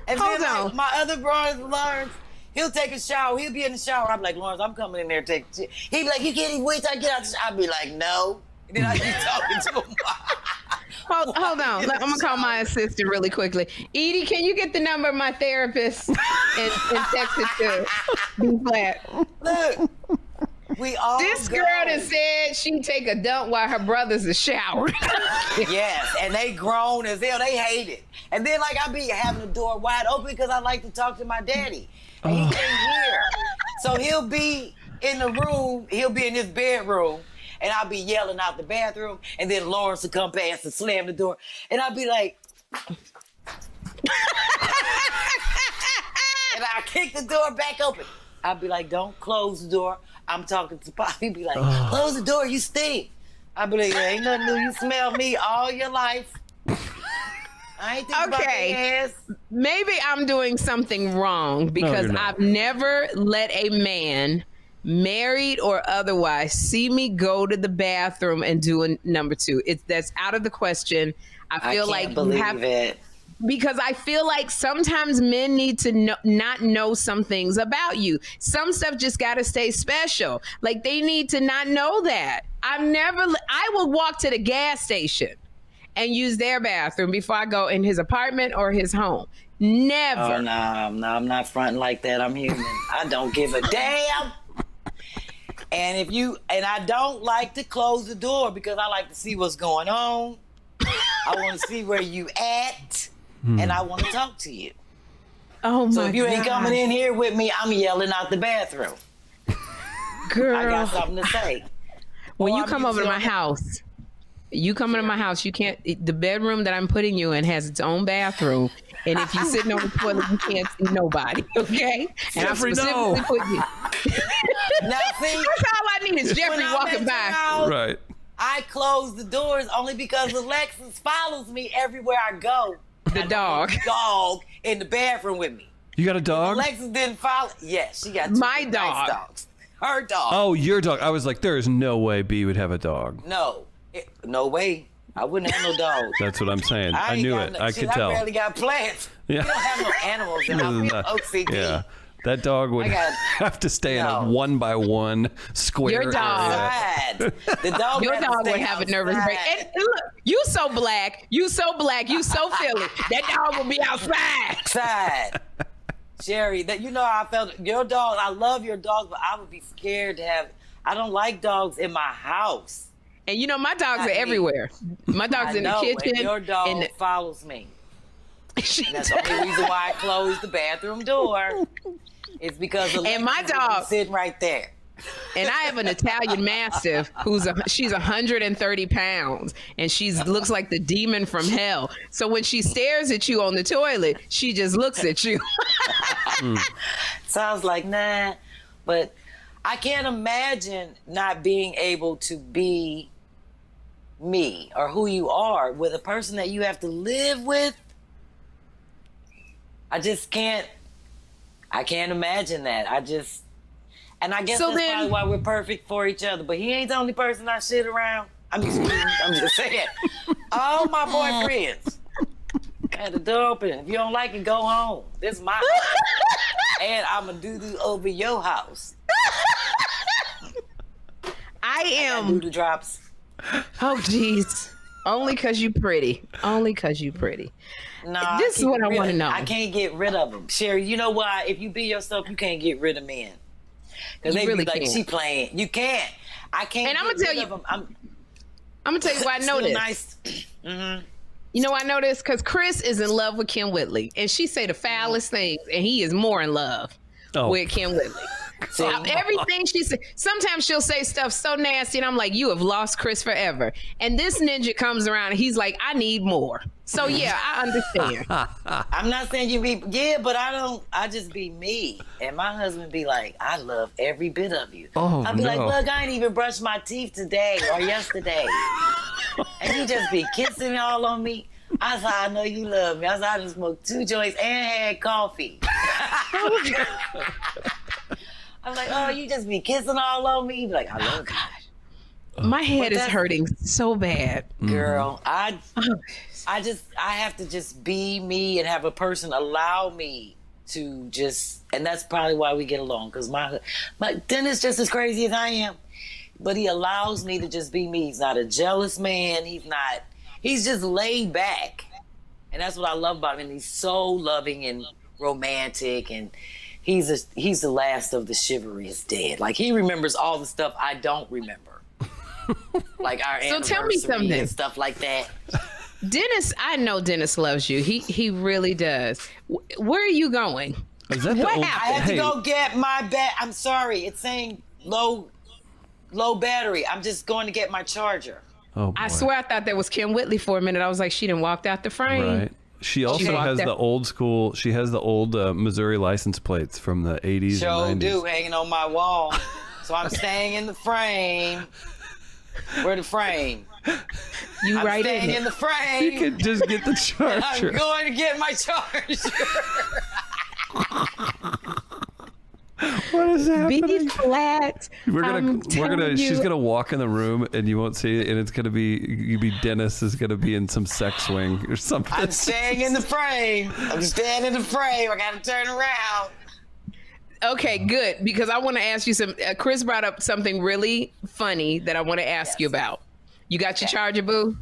And then like, my other brother, Lawrence, he'll take a shower. He'll be in the shower. I'm like, Lawrence, I'm coming in there to take a shit. He'd be like, you can't even wait till I get out the shower. I'll be like, no. And then I'd be talking to him. Hold on. I'm going to call my assistant really quickly. Edie, can you get the number of my therapist and text it to B Flat? Look, we all This girl that said she'd take a dump while her brothers are showering. Yes, and they grown as hell. They hate it. And then, like, I be having the door wide open because I like to talk to my daddy. And he can't hear. So he'll be in the room. He'll be in his bedroom. And I'll be yelling out the bathroom, and then Lawrence will come past and slam the door. And I'll be like... and I'll kick the door back open. I'll be like, don't close the door. I'm talking to Pop. He'll be like, close the door, you stink. I'll be like, ain't nothing new. You smell me all your life. I ain't thinking about your ass. Maybe I'm doing something wrong because I've never let a man... married or otherwise, see me go to the bathroom and do a number 2. That's out of the question. I feel like you have it. Because I feel like sometimes men need to not know some things about you. Some stuff just got to stay special. Like they need to not know that. I will walk to the gas station and use their bathroom before I go in his apartment or his home. Never. Oh, no, I'm not fronting like that. I'm human. I don't give a damn. And I don't like to close the door because I like to see what's going on. I want to see where you at, and I want to talk to you. Oh my God. So if you ain't coming in here with me, I'm yelling out the bathroom. Girl, I got something to say. when you come over to my house, you can't, the bedroom that I'm putting you in has its own bathroom. And if you're sitting on the toilet, you can't see nobody, okay? And I specifically put you. Now, see, That's all I need is Jeffrey walking by. Right. I close the doors only because Alexis follows me everywhere I go. The dog. Dog in the bathroom with me. You got a dog? Alexis didn't follow. Yes, she got two My nice dog. dogs. Her dog. Oh, your dog. I was like, there is no way B would have a dog. No. No way. I wouldn't have no dog. That's what I'm saying. I ain't knew got it. no- I shit, could tell. I barely got plants. Yeah. We don't have no animals in our OCD. Yeah. That dog would have to stay in a 1-by-1 square Your dog. area. Outside. The dog Your had to dog stay would have a nervous break. outside. And look, you so black, you so Philly. That dog will be outside. Outside. Sherry, that how I felt. Your dog, I love your dog, but I would be scared to have. I don't like dogs in my house. And my dogs are everywhere. My dog's in the kitchen. And your dog follows me. And that's the only reason why I closed the bathroom door. It's because Alexis And my dog- is sitting right there. And I have an Italian Mastiff she's 130 pounds and she looks like the demon from hell. So when she stares at you on the toilet, she just looks at you. Sounds like nah, but I can't imagine not being able to be me or who you are with a person that you have to live with. I just can't. I can't imagine that. And I guess So that's then- probably why we're perfect for each other. But he ain't the only person I shit around. I'm just saying. All my boyfriends had the door open. If you don't like it, go home. This is my house. And I'm a doo-doo over your house. I am. Doo-doo drops. Oh, jeez. Only because you pretty. Only because you pretty. No, This is what I want to know. I can't get rid of them. Sherry, you know why? If you be yourself, you can't get rid of men. Because You they really be like, can't. she playing. You can't. I can't And I'm get gonna tell rid you- of them. I'm going to tell you why I know Still this. nice. You know, I know this because Chris is in love with Kim Whitley, and she say the foulest things, and he is more in love with Kim Whitley. See? Everything she said, sometimes she'll say stuff so nasty, and I'm like, you have lost Chris forever. And this ninja comes around, and he's like, I need more. So yeah, I understand. I'm not saying you be, but I just be me. And my husband be like, I love every bit of you. Oh, I'd be like, no. look, I ain't even brushed my teeth today or yesterday. And you just be kissing all on me. I said, I know you love me. I said, I just smoked 2 joints and had coffee. I'm like, oh, you just be kissing all on me? He be like, I love you. My head is that's- hurting so bad. Girl, I have to just be me and have a person allow me to just, and that's probably why we get along, because my Dennis just as crazy as I am, but he allows me to just be me. He's not a jealous man. He's just laid back. And that's what I love about him. And he's so loving and romantic, and he's the last of the chivalry is dead. Like, he remembers all the stuff I don't remember. Like our So tell me anniversary something. and stuff like that. Dennis, I know Dennis loves you. He really does. Where are you going? Is that the What old? I have Hey, to go get my I'm sorry, it's saying low battery. I'm just going to get my charger. oh boy. I swear I thought that was Kim Whitley for a minute. I was like, she didn't walk out the frame. Right. She also walked has out. the old school. She has the old Missouri license plates from the 80s Sure and 90s. do, hanging on my wall. So I'm staying in the frame. Where the frame? You I'm right in staying in it. the frame. You could just get the I'm charger. going to get my charger. What is happening? Be flat. She's gonna walk in the room and you won't see it, and it's gonna be Dennis is gonna be in some sex swing or something. I'm staying in the frame. I'm staying in the frame. I got to turn around. Okay, good. Because I want to ask you some. Chris brought up something really funny that I want to ask you about. You got your charger, boo?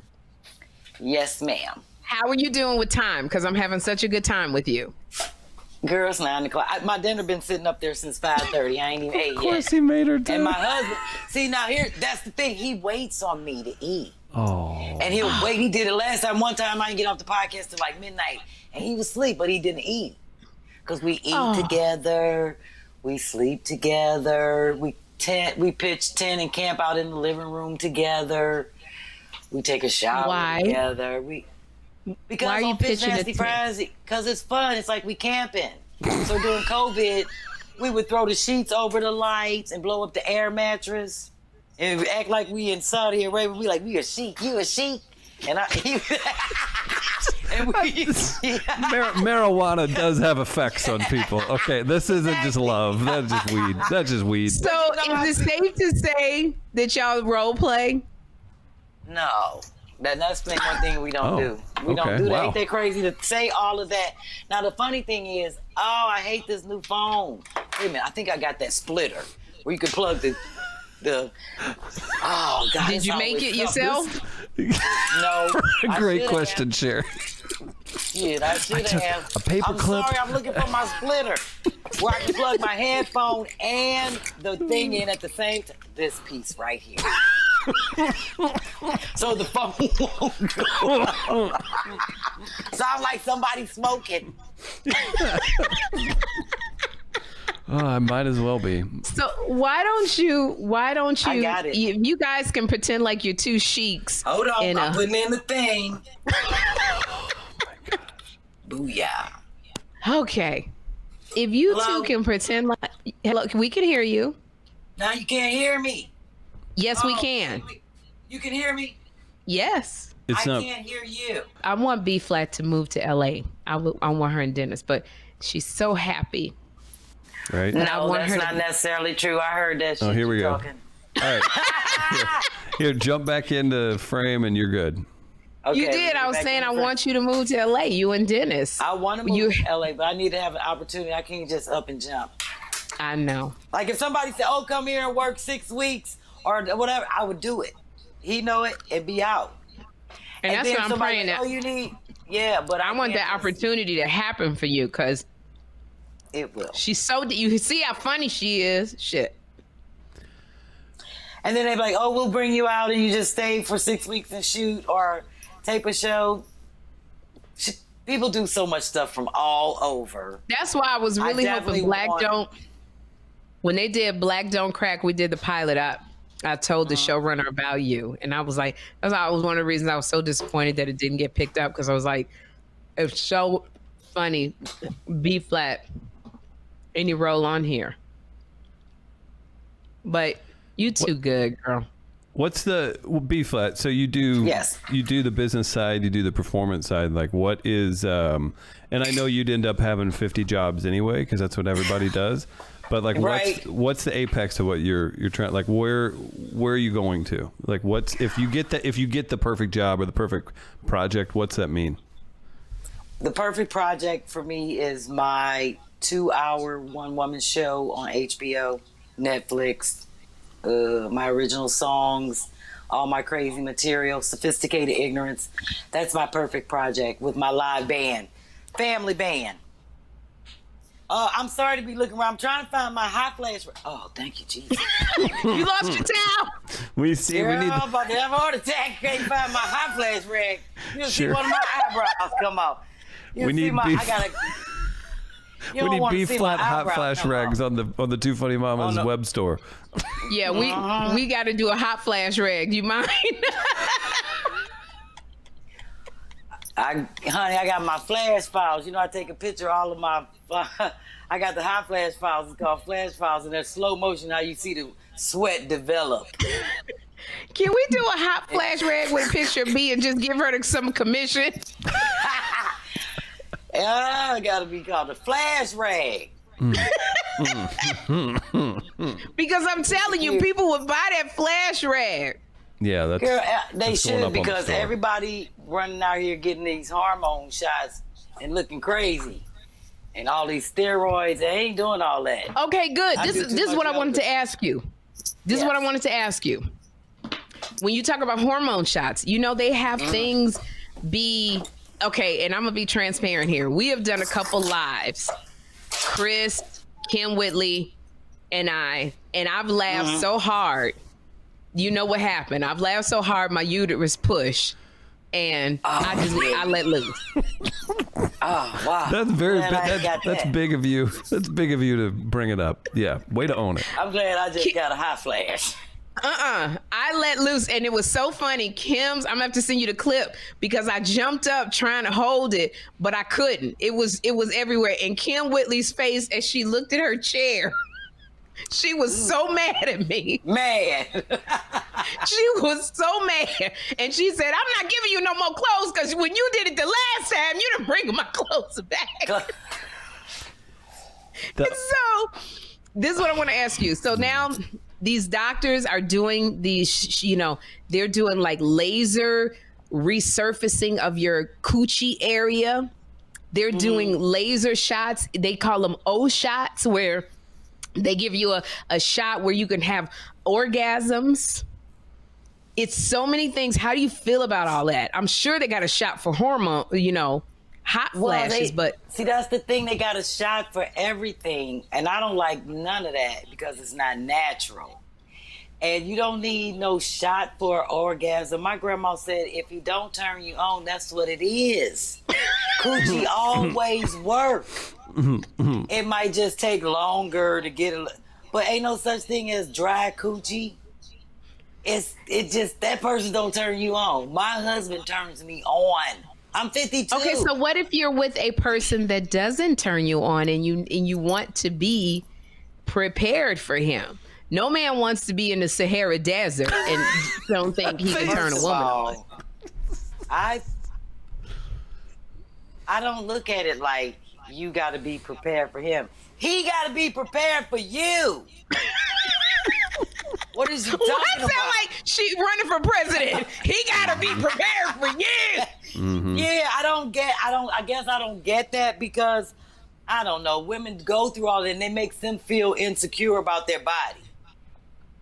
Yes, ma'am. How are you doing with time? Because I'm having such a good time with you. Girl, it's 9 o'clock. My dinner been sitting up there since 5:30. I ain't even ate yet. Of course, he made her do. And my husband, see now that's the thing. He waits on me to eat. Oh. And he'll wait. He did it last time. One time I didn't get off the podcast till like midnight, and he was asleep, but he didn't eat because we eat together, we sleep together, we pitch tent and camp out in the living room together. We take a shower together. Because why are you pitching Nasty Fries? Because it's fun. It's like we camping. So during COVID, we would throw the sheets over the lights and blow up the air mattress and act like we in Saudi Arabia. We like, we a sheik, you a sheik. And marijuana does have effects on people. Okay, this isn't just love. That's just weed. That's just weed. So is it safe to say that y'all role play? No. That's the one thing we don't do. We don't do that. Wow. Ain't that crazy to say all of that? Now, the funny thing is, I hate this new phone. Wait a minute. I think I got that splitter where you can plug the oh, God. Did you make it yourself? No. Great question, Cher. Shit, I should have. A paper I'm clip. sorry, I'm looking for my splitter where I can plug my headphone and the thing in at the same time. This piece right here. So the phone won't go. Sounds like somebody smoking. Oh, I might as well be. So why don't you I got it. you guys can pretend like you're two sheiks. Hold on, I'm putting in the thing. Oh my gosh. Booyah. Okay. If you Hello? two can pretend like hello, we can hear you. Now you can't hear me. Yes, we can. You can hear me? Yes. It's I not. can't hear you. I want B Flat to move to LA. I want her and Dennis, but she's so happy. Right. I No, want that's her not to- necessarily true. I heard that shit. Oh, here we you go. talking. All right. Here, jump back into frame, and you're good. Okay, You did. I was saying I want you to move to LA. You and Dennis. I want to move to LA, but I need to have an opportunity. I can't just up and jump. I know. Like if somebody said, "Oh, come here and work 6 weeks," or whatever, I would do it. He know it and be out. And that's then what I'm somebody praying like, that. "Oh, you need." Yeah, but I want can't that just- opportunity to happen for you because It will. she's so. You see how funny she is. Shit. And then they be like, "Oh, we'll bring you out and you just stay for 6 weeks and shoot or tape a show." People do so much stuff from all over. That's why I was really definitely hoping Black want- Don't. When they did Black Don't Crack, we did the pilot up. I told the showrunner about you, and I was like, that was one of the reasons I was so disappointed that it didn't get picked up because I was like, it's so funny. B Flat, any role on here, but you too good, girl. What's the B Flat? So you do you do the business side, you do the performance side. Like what is and I know you'd end up having 50 jobs anyway because that's what everybody does. But like what's the apex of what you're trying, like where are you going to? Like what's if you get the perfect job or the perfect project, what's that mean? The perfect project for me is my 2-hour one-woman show on HBO, Netflix. My original songs, all my crazy material, Sophisticated Ignorance. That's my perfect project with my live band, family band. I'm sorry to be looking around. I'm trying to find my hot flash. Oh, thank you, Jesus. You lost your towel. We see. Girl, We need. I'm about to have a heart attack. Can't find my hot flash rag. You'll see Sure. one of my eyebrows come out. You'll We see need my. beef. I gotta. You We don't need wanna B see Flat my hot eyebrows flash come rags out. on the Two Funny Mamas Oh, no. web store. Yeah, we got to do a hot flash rag. You mind? Honey, I got my flash files. You know, I take a picture of all of my. I got the hot flash files. It's called flash files, and they're slow motion. How you see the sweat develop. Can we do a hot flash rag with a picture of B and just give her some commission? It got to be called a flash rag. Because I'm telling you, people would buy that flash rag. Yeah, that's. Girl, they that's going up should on the because store. everybody running out here getting these hormone shots and looking crazy, and all these steroids. They ain't doing all that. Okay, good. I This do too is much what I wanted yoga. to ask you. This is what I wanted to ask you. When you talk about hormone shots, you know they have things be okay, and I'm gonna be transparent here. We have done a couple lives, Chris, Kim Whitley, and I've laughed so hard. You know what happened? I've laughed so hard my uterus pushed, and I let loose. Oh wow, That's that's big of you. That's big of you to bring it up. Yeah, way to own it. I'm glad I just got a hot flash. I let loose, and it was so funny. Kim's, I'm gonna have to send you the clip because I jumped up trying to hold it, but I couldn't. It was everywhere. And Kim Whitley's face as she looked at her chair, she was so mad at me. Man. She was so mad. And she said, I'm not giving you no more clothes because when you did it the last time, you didn't bring my clothes back. So this is what I want to ask you. So now these doctors are doing these, they're doing like laser resurfacing of your coochie area. They're doing laser shots. They call them O shots, where they give you a shot where you can have orgasms. It's so many things. How do you feel about all that? I'm sure they got a shot for hormone, hot flashes, but see, that's the thing. They got a shot for everything. And I don't like none of that because it's not natural. And you don't need no shot for orgasm. My grandma said, if he don't turn you on, that's what it is. Coochie always work. It might just take longer to get it, but ain't no such thing as dry coochie. It just, that person don't turn you on. My husband turns me on. I'm 52. Okay, so what if you're with a person that doesn't turn you on and you want to be prepared for him? No man wants to be in the Sahara Desert and don't think he can turn a woman on. I don't look at it like you got to be prepared for him. He got to be prepared for you. What is you talking about? Sound like she running for president. He got to be prepared for you. Yeah, I guess I don't get that because I don't know. Women go through all that and it makes them feel insecure about their body.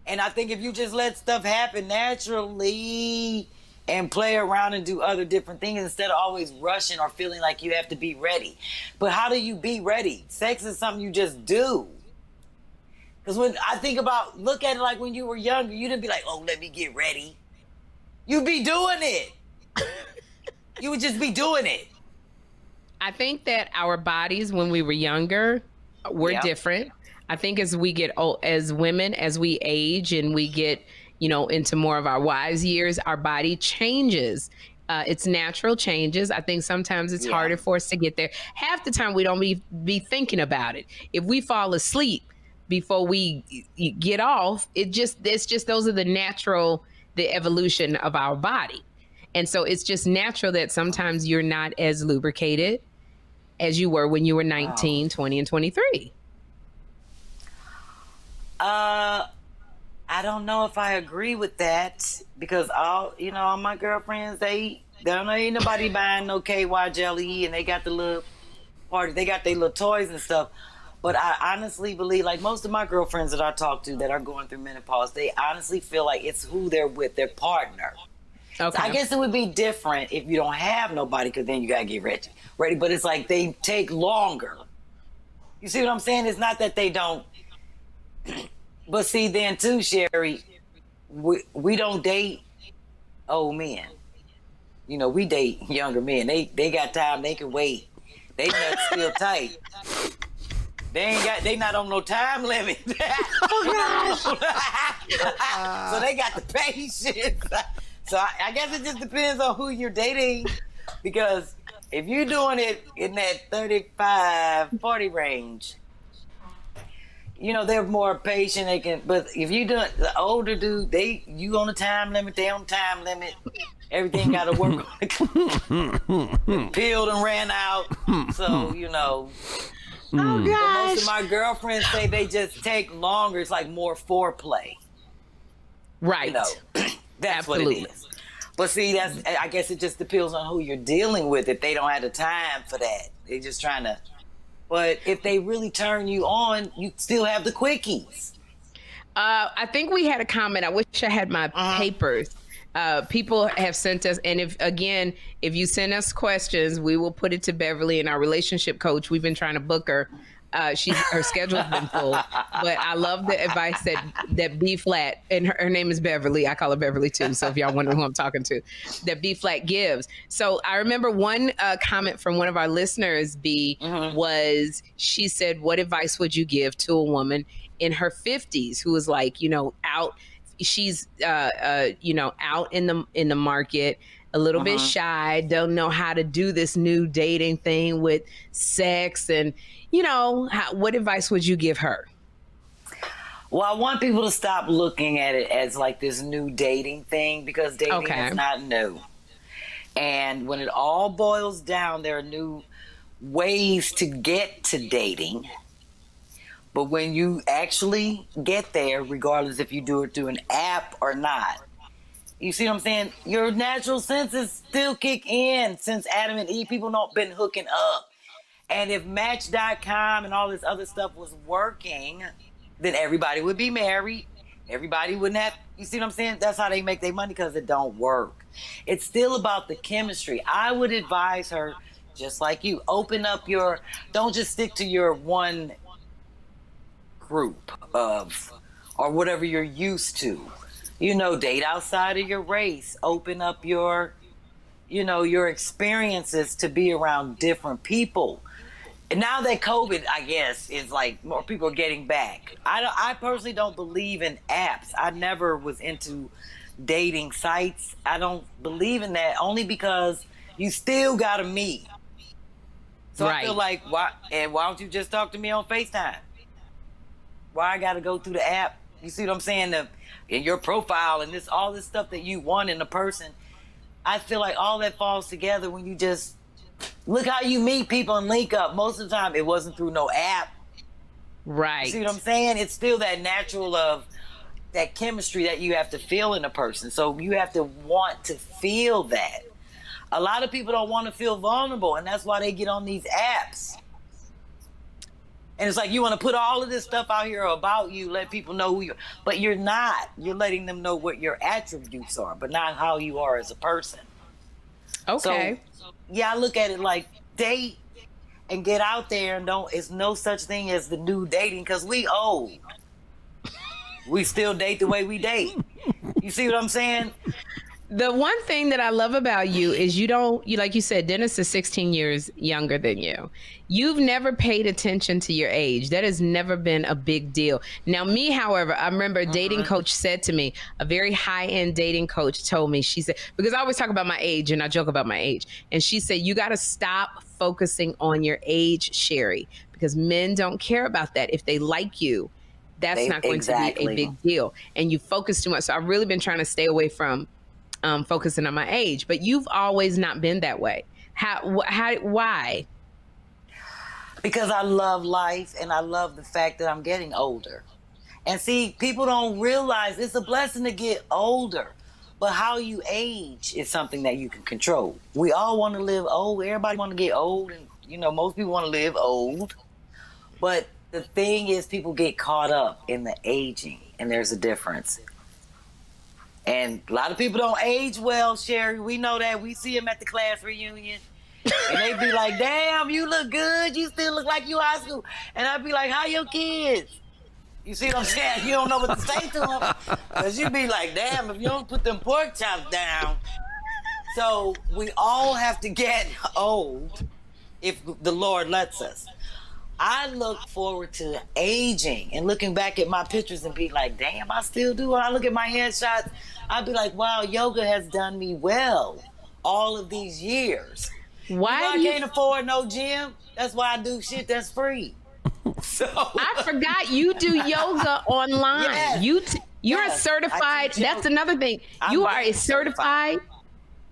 And I think if you just let stuff happen naturally and play around and do other different things instead of always rushing or feeling like you have to be ready. But how do you be ready? Sex is something you just do. Because when I think about, look at it like when you were younger, you didn't be like, oh, let me get ready. You'd be doing it. You would just be doing it. I think that our bodies when we were younger were different. I think as we get old, as women, as we age and we get, into more of our wise years, our body changes. It's natural changes. I think sometimes it's harder for us to get there. Half the time we don't be thinking about it. If we fall asleep before we get off, it's just those are the evolution of our body. And so it's just natural that sometimes you're not as lubricated as you were when you were 19, 20, and 23. I don't know if I agree with that because all my girlfriends, they don't ain't nobody buying no KY jelly and they got the little party, they got their little toys and stuff. But I honestly believe, like most of my girlfriends that I talk to that are going through menopause, they honestly feel like it's who they're with, their partner. Okay. So I guess it would be different if you don't have nobody because then you got to get ready. But it's like they take longer. You see what I'm saying? It's not that they don't. But see, then too, Sherry, we don't date old men. We date younger men. They got time. They can wait. They nuts still tight. They not on no time limit. So they got the patience. So I guess it just depends on who you're dating. Because if you're doing it in that 35, 40 range, they're more patient. But if you do it, the older dude, you on a time limit, they on time limit. Everything got to work. Peeled and ran out. So, Oh, gosh. But most of my girlfriends say they just take longer. It's like more foreplay. Right. That's Absolutely. What it is. But see, I guess it just depends on who you're dealing with. If they don't have the time for that, they're just trying to. But if they really turn you on, you still have the quickies. I think we had a comment. I wish I had my papers. People have sent us, and if you send us questions, we will put it to Beverly and our relationship coach. We've been trying to book her. Her schedule's been full, but I love the advice that B Flat, and her name is Beverly. I call her Beverly too. So if y'all wonder who I'm talking to, that B Flat gives. So I remember one comment from one of our listeners, was she said, "What advice would you give to a woman in her 50s who is like, out? She's, out in the market." A little bit shy, don't know how to do this new dating thing with sex. And, what advice would you give her? Well, I want people to stop looking at it as like this new dating thing, because dating is not new. And when it all boils down, there are new ways to get to dating. But when you actually get there, regardless if you do it through an app or not, you see what I'm saying? Your natural senses still kick in. Since Adam and Eve, people not been hooking up. And if Match.com and all this other stuff was working, then everybody would be married. Everybody wouldn't have, you see what I'm saying? That's how they make their money, because it don't work. It's still about the chemistry. I would advise her, just like you, open up don't just stick to your one group or whatever you're used to. Date outside of your race. Open up your experiences to be around different people. And now that COVID, I guess, is like more people are getting back. I personally don't believe in apps. I never was into dating sites. I don't believe in that, only because you still got to meet. So I feel like, why don't you just talk to me on FaceTime? Why I got to go through the app? You see what I'm saying? In your profile and all this stuff that you want in a person, I feel like all that falls together when you just look how you meet people and link up. Most of the time, it wasn't through no app. Right. You see what I'm saying? It's still that natural of that chemistry that you have to feel in a person. So you have to want to feel that. A lot of people don't want to feel vulnerable, and that's why they get on these apps. And it's like you want to put all of this stuff out here about you, let people know who you are. But you're not. You're letting them know what your attributes are, but not how you are as a person. Okay. So, I look at it like date and get out there, and it's no such thing as the new dating, because we old. We still date the way we date. You see what I'm saying? The one thing that I love about you is you like you said, Dennis is 16 years younger than you. You've never paid attention to your age. That has never been a big deal. Now, me, however, I remember a dating coach said to me, a very high-end dating coach told me, she said, because I always talk about my age and I joke about my age. And she said, you got to stop focusing on your age, Sherry, because men don't care about that. If they like you, that's not going to be a big deal. And you focus too much. So I've really been trying to stay away from focusing on my age, but you've always not been that way. Why? Because I love life, and I love the fact that I'm getting older. And see, people don't realize it's a blessing to get older, but how you age is something that you can control. We all want to live old. Everybody want to get old, and most people want to live old. But the thing is, people get caught up in the aging, and there's a difference. And a lot of people don't age well, Sherry. We know that. We see them at the class reunion. And they be like, damn, you look good. You still look like you high school. And I'd be like, how your kids? You see what I'm saying? You don't know what to say to them. Because you be like, damn, if you don't put them pork chops down. So we all have to get old if the Lord lets us. I look forward to aging and looking back at my pictures and be like, damn, I still do. When I look at my headshots, I'd be like, wow, yoga has done me well all of these years. Why I can't afford no gym. That's why I do shit that's free. So I forgot you do yoga online. Yes. You're a certified. That's another thing. You are a certified.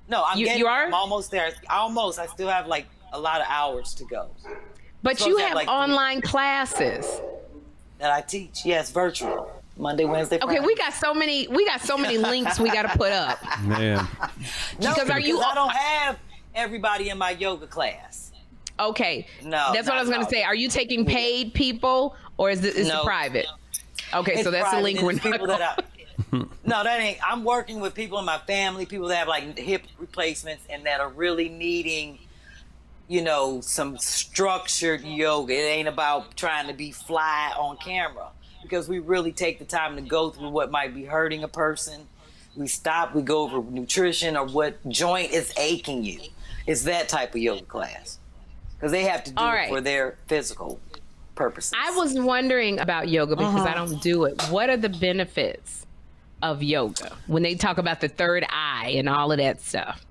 No, you are? I'm almost there. Almost. I still have like a lot of hours to go. But you have like online classes that I teach. Yes, virtual. Monday, Wednesday, Friday. Okay, we got so many links we got to put up. Man. Because I don't have everybody in my yoga class. Okay. No. That's what I was going to say. Are you taking paid people, or is it private? Okay, so that's the link we're not No, that ain't. I'm working with people in my family, people that have like hip replacements and that are really needing, some structured yoga. It ain't about trying to be fly on camera, because we really take the time to go through what might be hurting a person. We stop, we go over nutrition or what joint is aching you. It's that type of yoga class, because they have to do it for their physical purposes. I was wondering about yoga because I don't do it. What are the benefits of yoga when they talk about the third eye and all of that stuff?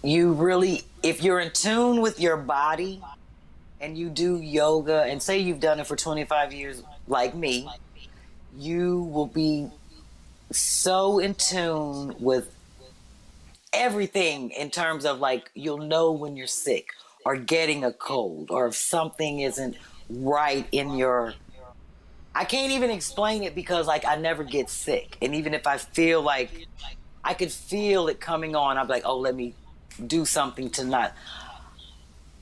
You really, if you're in tune with your body and you do yoga, and say you've done it for 25 years like me, you will be so in tune with everything in terms of like, you'll know when you're sick or getting a cold, or if something isn't right in your, I can't even explain it, because like I never get sick. And even if I feel like I could feel it coming on, I'm like, oh, let me do something to not,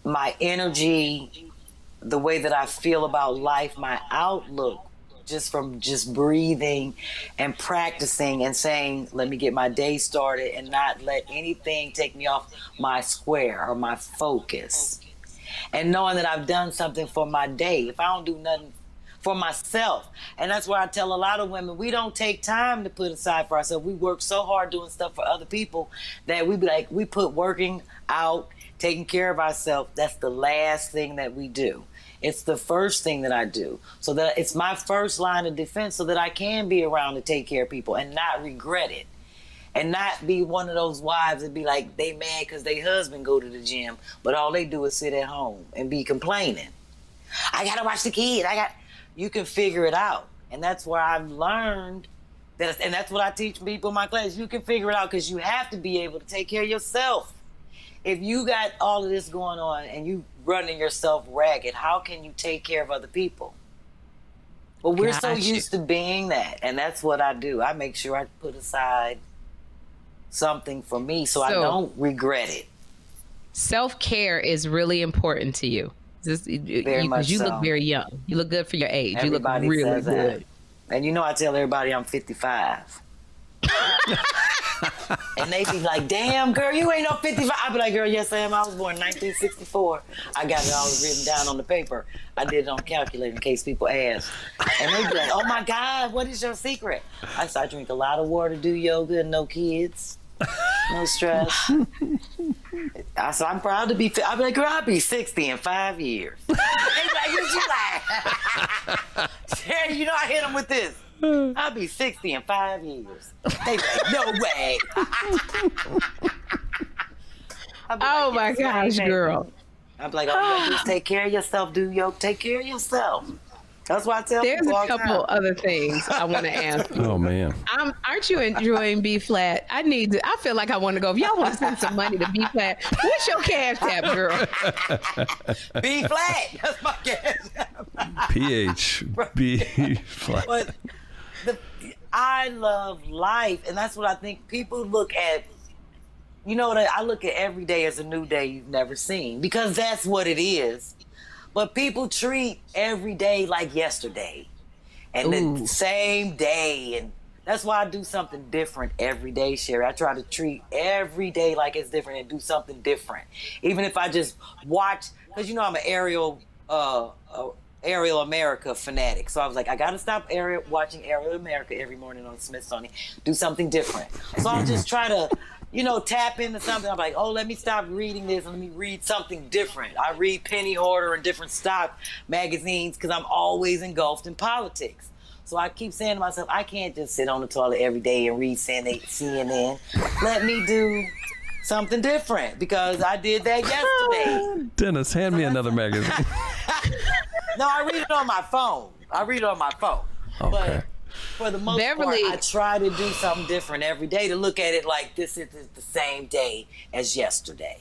my energy, the way that I feel about life, my outlook, just from just breathing and practicing and saying, let me get my day started and not let anything take me off my square or my focus. And knowing that I've done something for my day. If I don't do nothing for myself. And that's why I tell a lot of women, we don't take time to put aside for ourselves. We work so hard doing stuff for other people that we put working out, taking care of ourselves. That's the last thing that we do. It's the first thing that I do, so that it's my first line of defense, so that I can be around to take care of people and not regret it, and not be one of those wives that be like, they mad because their husband go to the gym, but all they do is sit at home and be complaining. I gotta watch the kid. You can figure it out, and that's where I've learned that, and that's what I teach people in my class. You can figure it out, because you have to be able to take care of yourself. If you got all of this going on and you running yourself ragged, how can you take care of other people? Well, we're so used to being that, and that's what I do. I make sure I put aside something for me so I don't regret it. Self-care is really important to you. Very much you so. Look very young. You look good for your age. Everybody you look really says that. good. And I tell everybody I'm 55. And they be like, damn, girl, you ain't no 55. I be like, girl, yes, I am. I was born in 1964. I got it all written down on the paper. I did it on a calculator in case people ask. And they be like, oh my God, what is your secret? I said, I drink a lot of water, do yoga, and no kids. No stress. I said, I'm proud to be fit. I be like, girl, I'll be 60 in 5 years. They be like, what you like? Sherry, I hit them with this. I'll be 60 in 5 years. They be like, no way. Oh my gosh, girl. I'm like, all you gotta do is take care of yourself, do yoga, take care of yourself. That's why I tell There's people all a the couple time. other things I want to ask you. Oh man, aren't you enjoying B Flat? I feel like I want to go. If y'all want to send some money to B Flat, what's your cash app, girl? B Flat. That's my cash app. B Flat. But I love life, and that's what I think people look at. I look at every day as a new day you've never seen, because that's what it is. But people treat every day like yesterday, and the same day, and that's why I do something different every day, Sherry. I try to treat every day like it's different and do something different, even if I just watch. Because I'm an Aerial America fanatic, so I was like, I gotta stop watching Aerial America every morning on Smithsonian. Do something different. So I'll just try to. Tap into something. I'm like, oh, let me stop reading this and let me read something different. I read Penny Hoarder and different stock magazines because I'm always engulfed in politics. So I keep saying to myself, I can't just sit on the toilet every day and read CNN. Let me do something different, because I did that yesterday. Dennis, hand me another magazine. No, I read it on my phone. Okay. But for the most part, I try to do something different every day, to look at it like this is the same day as yesterday.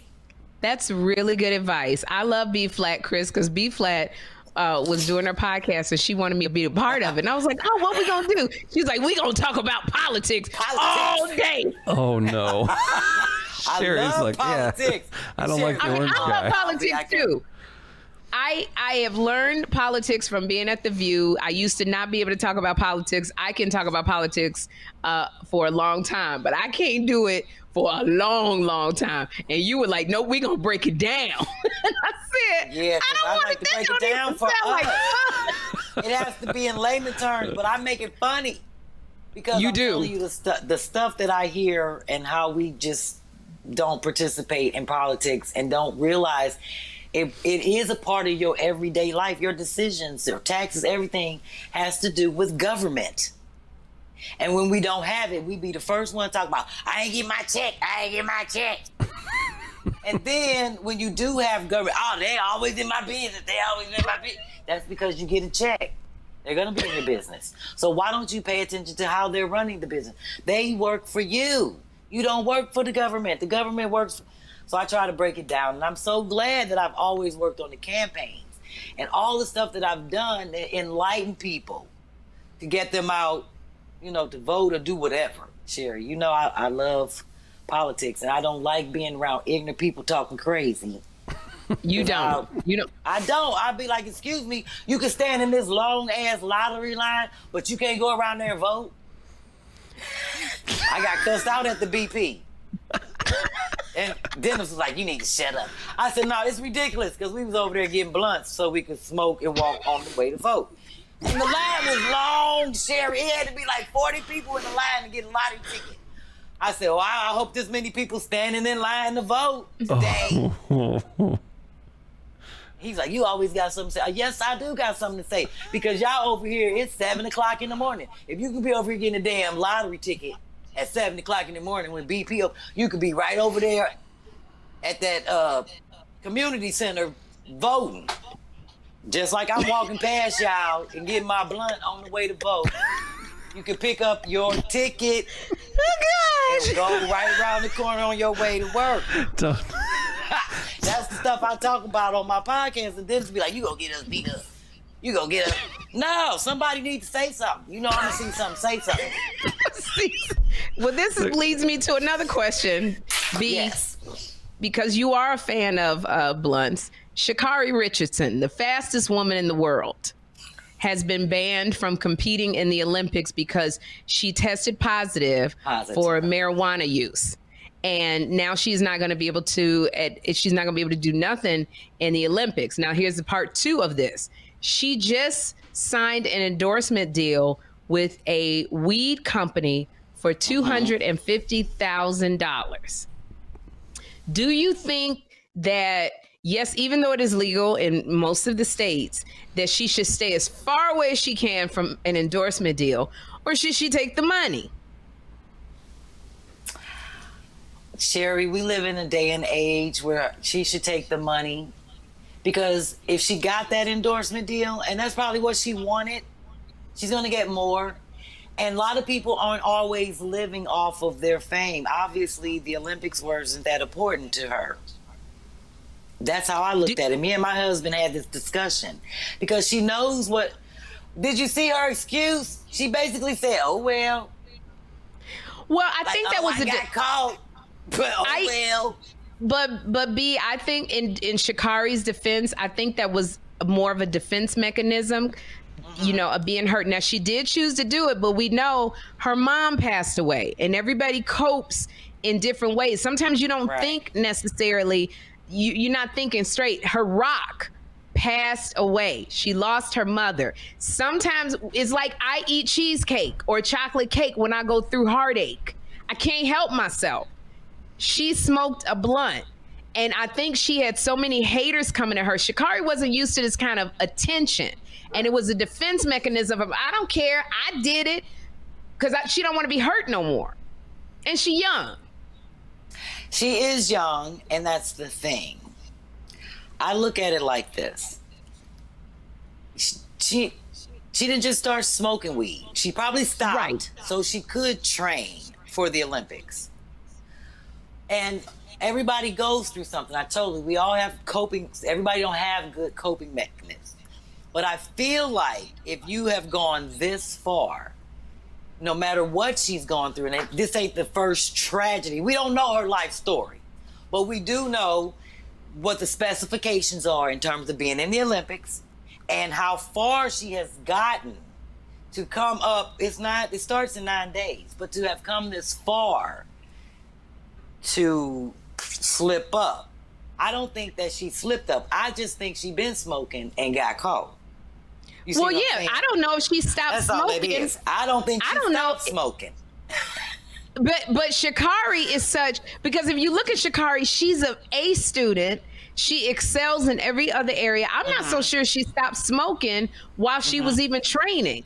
That's really good advice. I love B Flat, Chris, because B Flat was doing her podcast and she wanted me to be a part of it. And I was like, oh, what we gonna do? She's like, we gonna talk about politics all day. Oh no. Sherry's like, politics. yeah. I don't like the orange guy. I love politics too. I have learned politics from being at The View. I used to not be able to talk about politics. I can talk about politics for a long time, but I can't do it for a long, long time. And you were like, no, we're going to break it down. And I said, yeah, I don't want like to break it down for us. It has to be in layman terms, but I make it funny. Because I'm telling you the stuff that I hear and how we just don't participate in politics and don't realize it is a part of your everyday life. Your decisions, your taxes, everything has to do with government. And when we don't have it, we be the first one to talk about, I ain't get my check, I ain't get my check. And then when you do have government, oh, they always in my business, they always in my business. That's because you get a check. They're going to be in your business. So why don't you pay attention to how they're running the business? They work for you. You don't work for the government. The government works. So I try to break it down. And I'm so glad that I've always worked on the campaigns and all the stuff that I've done to enlighten people, to get them out, you know, to vote or do whatever. Sherry, you know, I love politics and I don't like being around ignorant people talking crazy. You don't. I don't. I'd be like, excuse me, you can stand in this long ass lottery line, but you can't go around there and vote. I got cussed out at the BP. And Dennis was like, you need to shut up. I said, no, it's ridiculous, because we was over there getting blunts so we could smoke and walk on the way to vote. And the line was long, Sherry. It had to be like 40 people in the line to get a lottery ticket. I said, well, I hope this many people standing in line to vote today. He's like, you always got something to say. Yes, I do got something to say. Because y'all over here, it's 7 o'clock in the morning. If you could be over here getting a damn lottery ticket at 7 o'clock in the morning when BP, you could be right over there at that community center voting. Just like I'm walking past y'all and getting my blunt on the way to vote. You can pick up your ticket and go right around the corner on your way to work. That's the stuff I talk about on my podcast, and then it's be like, you gonna get us beat up. You gonna get us. No, somebody needs to say something. You know, I'm gonna see something, say something. Well, this leads me to another question, B. Yes. Because you are a fan of blunts. Sha'Carri Richardson, the fastest woman in the world, has been banned from competing in the Olympics because she tested positive for marijuana use. And now she's not going to be able to, she's not going to be able to do nothing in the Olympics. Now, here's the part 2 of this. She just signed an endorsement deal with a weed company for $250,000. Do you think that, yes, even though it is legal in most of the states, that she should stay as far away as she can from an endorsement deal, or should she take the money? Sherry, we live in a day and age where she should take the money, because if she got that endorsement deal, and that's probably what she wanted, she's going to get more. And a lot of people aren't always living off of their fame. Obviously, the Olympics wasn't that important to her. That's how I looked at it. Me and my husband had this discussion because she knows what. Did you see her excuse? She basically said, "Oh well." Well, I think that was I got caught. But well. But B, I think in Sha'Carri's defense, I think that was more of a defense mechanism. You know, of being hurt. Now, she did choose to do it, but we know her mom passed away, and everybody copes in different ways. Sometimes you don't think necessarily, you're not thinking straight. Her rock passed away. She lost her mother. Sometimes it's like I eat cheesecake or chocolate cake when I go through heartache. I can't help myself. She smoked a blunt. And I think she had so many haters coming at her. Sha'Carri wasn't used to this kind of attention. And it was a defense mechanism of, I don't care, I did it, because she don't want to be hurt no more. And she young. She is young, and that's the thing. I look at it like this. She didn't just start smoking weed. She probably stopped so she could train for the Olympics. And everybody goes through something. We all have coping. Everybody don't have good coping mechanisms. But I feel like if you have gone this far, no matter what she's gone through, and this ain't the first tragedy. We don't know her life story, but we do know what the specifications are in terms of being in the Olympics and how far she has gotten to come up. It starts in 9 days, but to have come this far to slip up. I don't think that she slipped up. I just think she been smoking and got caught. Well, yeah, I don't know if she stopped That's smoking. all it is. I don't think she stopped smoking. But Sha'Carri is such, because if you look at Sha'Carri, she's an A student. She excels in every other area. I'm not so sure she stopped smoking while she was even training.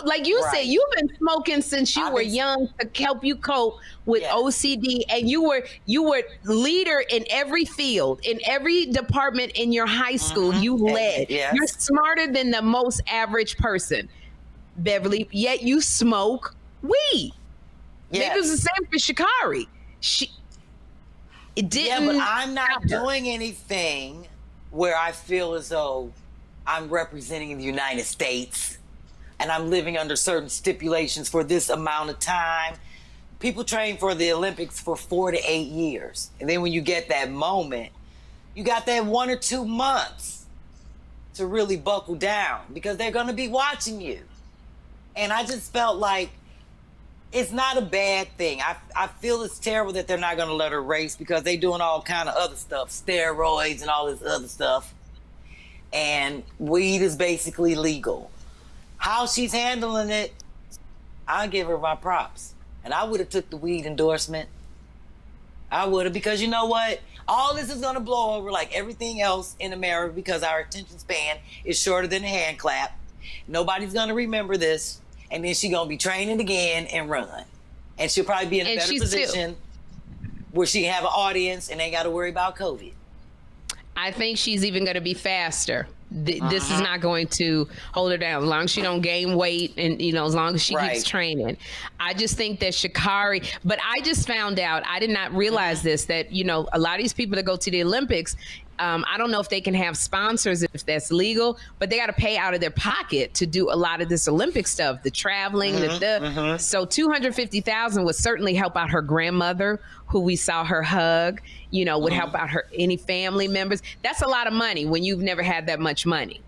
Like you said, you've been smoking since you were young to help you cope with OCD, and you were leader in every field, in every department in your high school. You led. You're smarter than the most average person, Beverly. Yet you smoke weed. Maybe it was the same for Sha'Carri. It didn't. Yeah, but I'm not doing anything where I feel as though I'm representing the United States and I'm living under certain stipulations for this amount of time. People train for the Olympics for 4 to 8 years. And then when you get that moment, you got that 1 or 2 months to really buckle down because they're going to be watching you. And I just felt like it's not a bad thing. I feel it's terrible that they're not going to let her race because they're doing all kind of other stuff, steroids and all this other stuff. And weed is basically legal. How she's handling it, I'll give her my props. And I would have took the weed endorsement. I would have, because you know what? All this is going to blow over like everything else in America because our attention span is shorter than a hand clap. Nobody's going to remember this. And then she's going to be training again and run. And she'll probably be in a better position where she can have an audience and ain't got to worry about COVID. I think she's even going to be faster. This is not going to hold her down as long as she don't gain weight and, you know, as long as she keeps training. I just think that Sha'Carri, but I just found out, I did not realize this, that, you know, a lot of these people that go to the Olympics, I don't know if they can have sponsors if that's legal, but they got to pay out of their pocket to do a lot of this Olympic stuff, the traveling, so $250,000 would certainly help out her grandmother, who we saw her hug, you know, would help out her, any family members. That's a lot of money when you've never had that much money.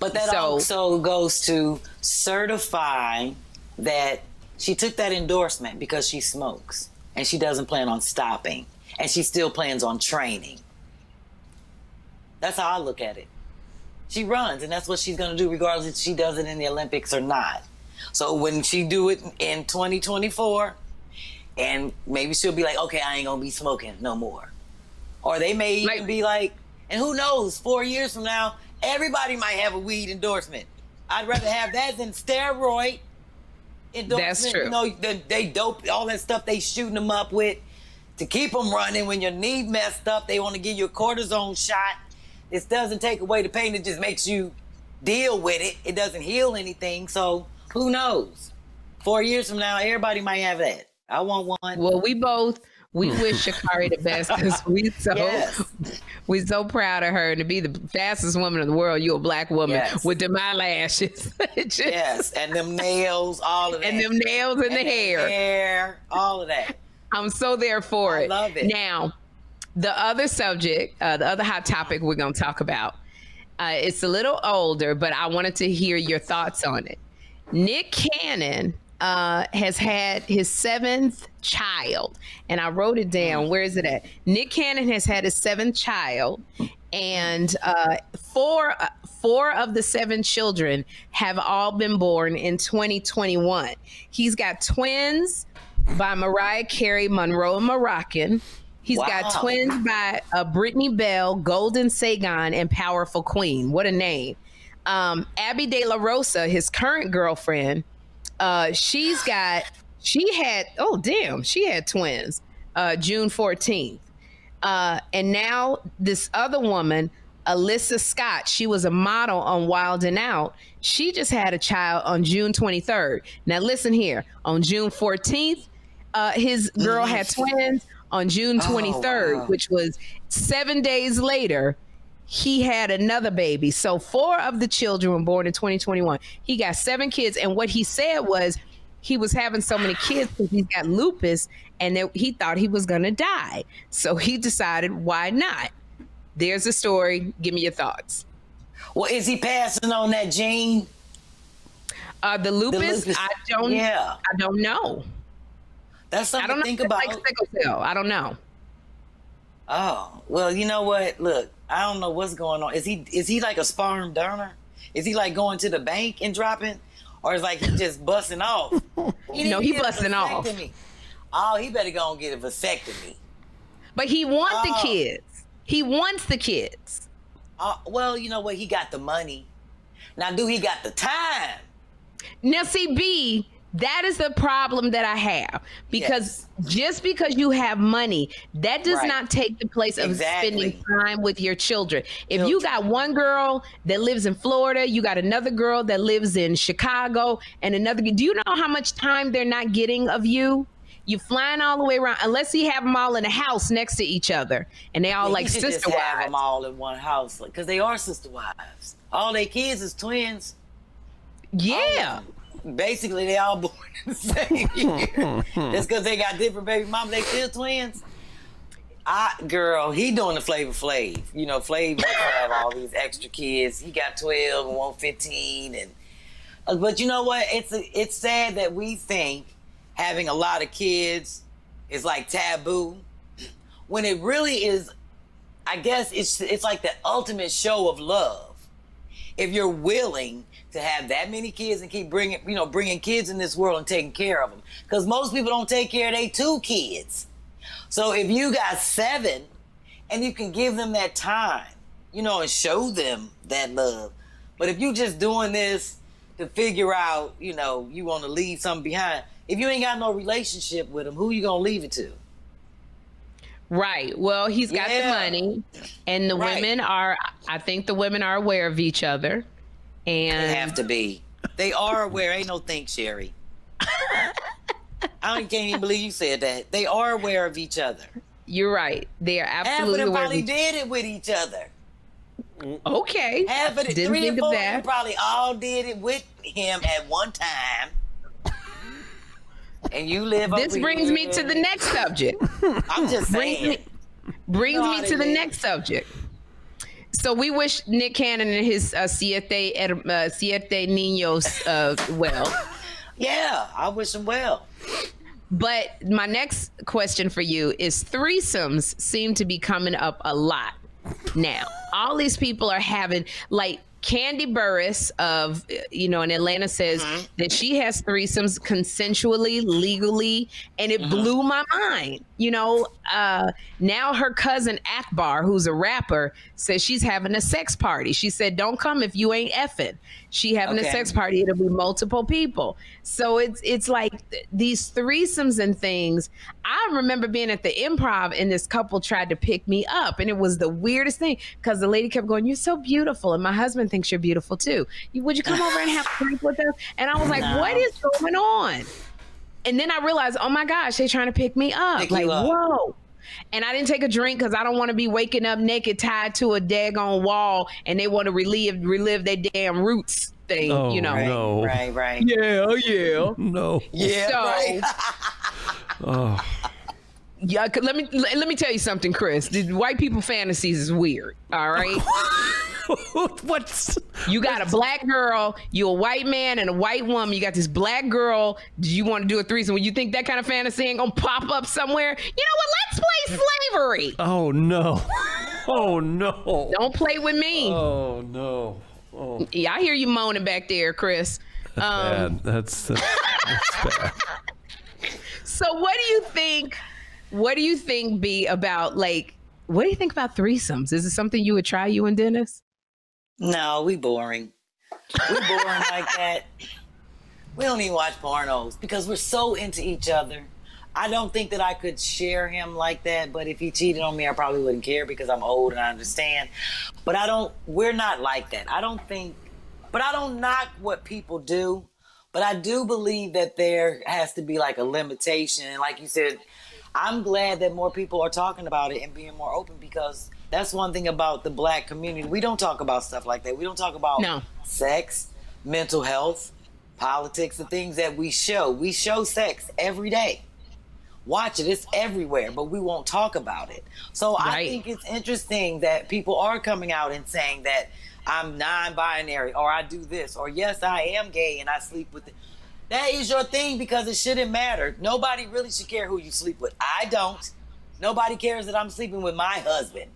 But that also goes to certify that she took that endorsement because she smokes and she doesn't plan on stopping and she still plans on training. That's how I look at it. She runs, and that's what she's going to do regardless if she does it in the Olympics or not. So when she do it in 2024, and maybe she'll be like, okay, I ain't going to be smoking no more. Or they may even be like, and who knows, 4 years from now, everybody might have a weed endorsement. I'd rather have that than steroid endorsement. That's true. You know, they dope, all that stuff they shooting them up with to keep them running. When your knee messed up, they want to give you a cortisone shot. It doesn't take away the pain. It just makes you deal with it. It doesn't heal anything. So who knows? 4 years from now, everybody might have that. I want one. Well, we wish Sha'Carri the best because we so proud of her, and to be the fastest woman in the world. You're a black woman with them eyelashes. Yes, and them nails, all of that. And them nails and the hair, all of that. I'm so there for it. I love it. Now, the other subject, the other hot topic we're going to talk about, it's a little older, but I wanted to hear your thoughts on it. Nick Cannon has had his 7th child, and I wrote it down. Where is it at? Nick Cannon has had his 7th child, and four of the 7 children have all been born in 2021. He's got twins by Mariah Carey, Monroe and Moroccan. He's got twins by Brittany Bell, Golden Sagan, and Powerful Queen. What a name. Abby De La Rosa, his current girlfriend, she had twins, June 14th. And now this other woman, Alyssa Scott, she was a model on Wild 'N Out. She just had a child on June 23rd. Now listen here, on June 14th, his girl had twins. On June 23rd, which was 7 days later, he had another baby. So 4 of the children were born in 2021. He got 7 kids. And what he said was he was having so many kids because he's got lupus and he thought he was going to die. So he decided, why not? There's a story. Give me your thoughts. Well, is he passing on that gene? The lupus? I don't know. That's something to think about. Like sickle cell. I don't know. Oh, well, you know what? Look, I don't know what's going on. Is he like a sperm donor? Is he like going to the bank and dropping? Or is like he just busting off? He busting off. Oh, he better go and get a vasectomy. But he wants the kids. He wants the kids. Well, you know what? He got the money. Now, do he got the time? Now, see, B, that is the problem that I have. Because just because you have money, that does not take the place of spending time with your children. If you got one girl that lives in Florida, you got another girl that lives in Chicago, and another, do you know how much time they're not getting of you? You flying all the way around, unless he have them all in a house next to each other, and they all like sister wives. Have them all in one house, because they are sister wives. All their kids is twins. Yeah. Basically, they all born in the same year. Just because they got different baby mamas, they still twins. Girl, he doing the Flavor Flav. You know, Flav must have all these extra kids. He got 12 and 115, and but you know what? It's sad that we think having a lot of kids is like taboo, when it really is. I guess it's like the ultimate show of love. If you're willing to have that many kids and keep bringing kids in this world and taking care of them, because most people don't take care of their 2 kids. So if you got 7 and you can give them that time, and show them that love. But if you just doing this to figure out, you want to leave something behind, if you ain't got no relationship with them, who you gonna leave it to? Right. Well, he's got the money, and the women are. I think the women are aware of each other, and they have to be. They are aware. Ain't no think, Sherry. I can't even believe you said that. They are aware of each other. You're right. They are absolutely aware. Half of them aware. Probably did it with each other. Okay. Half of it, Didn't 3 think or 4 of of them that. probably all did it with him at one time. And you live over This brings me to the next subject. I'm just saying. Brings me to the next subject. So we wish Nick Cannon and his siete niños well. Yeah, I wish him well. But my next question for you is, threesomes seem to be coming up a lot now. All these people are having, like, Candy Burris of, in Atlanta says that she has threesomes consensually, legally, and it blew my mind. Now her cousin Akbar, who's a rapper, says she's having a sex party. She said, don't come if you ain't effing. She having a sex party. It'll be multiple people. So it's like these threesomes and things. I remember being at the Improv and this couple tried to pick me up, and it was the weirdest thing because the lady kept going, "You're so beautiful," and my husband thinks you're beautiful too. Would you come over and have a drink with us? And I was like, what is going on? And then I realized, oh my gosh, they're trying to pick me up. Whoa. And I didn't take a drink because I don't want to be waking up naked, tied to a daggone wall, and they want to relive their damn roots thing, No. Right. Yeah, No. Yeah, so, right. Oh. Yeah, let me tell you something, Chris. The white people fantasies is weird. All right. You got a black girl, you a white man and a white woman. You got this black girl. Do you want to do a threesome? Well, you think that kind of fantasy ain't gonna pop up somewhere? You know what? Let's play slavery. Oh no. Oh no. Don't play with me. Oh no. Oh. Yeah, I hear you moaning back there, Chris. Bad. That's bad. So what do you think? What do you think, B, about, like, what do you think about threesomes? Is it something you would try, you and Dennis? No, we boring. We boring like that. We don't even watch pornos because we're so into each other. I don't think that I could share him like that, but if he cheated on me, I probably wouldn't care because I'm old and I understand. But we're not like that. I don't knock what people do, but I do believe that there has to be like a limitation. And like you said, I'm glad that more people are talking about it and being more open, because that's one thing about the black community. We don't talk about stuff like that. We don't talk about sex, mental health, politics, the things that we show. We show sex every day. watch it. It's everywhere, but we won't talk about it. So I think it's interesting that people are coming out and saying that I'm non-binary, or I do this, or yes, I am gay and I sleep with it. That is your thing, because it shouldn't matter. Nobody really should care who you sleep with. I don't. Nobody cares that I'm sleeping with my husband.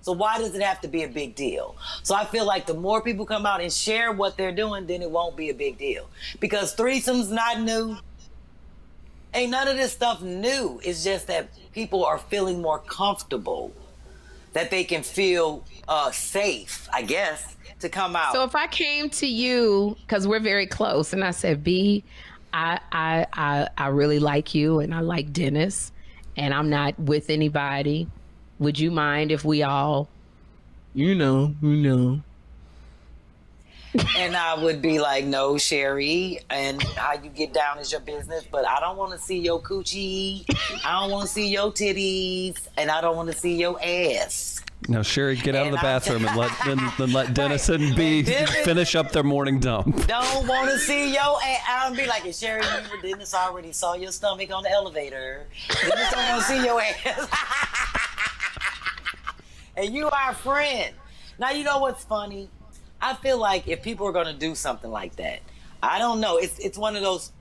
So why does it have to be a big deal? So I feel like the more people come out and share what they're doing, then it won't be a big deal. Because threesome's not new. Ain't none of this stuff new. It's just that people are feeling more comfortable, that they can feel safe, I guess, to come out. So if I came to you, because we're very close, and I said, B, I really like you, and I like Dennis, and I'm not with anybody. Would you mind if we all, you know? And I would be like, no, Sherry, and how you get down is your business, but I don't want to see your coochie, I don't want to see your titties, and I don't want to see your ass. Now, Sherry, get out of the bathroom and let Dennis and B finish up their morning dump. Don't want to see your ass. I'll be like, Sherry, remember Dennis already saw your stomach on the elevator. Dennis don't want to see your ass. And you are a friend. Now, you know what's funny? I feel like if people are going to do something like that, I don't know. It's one of those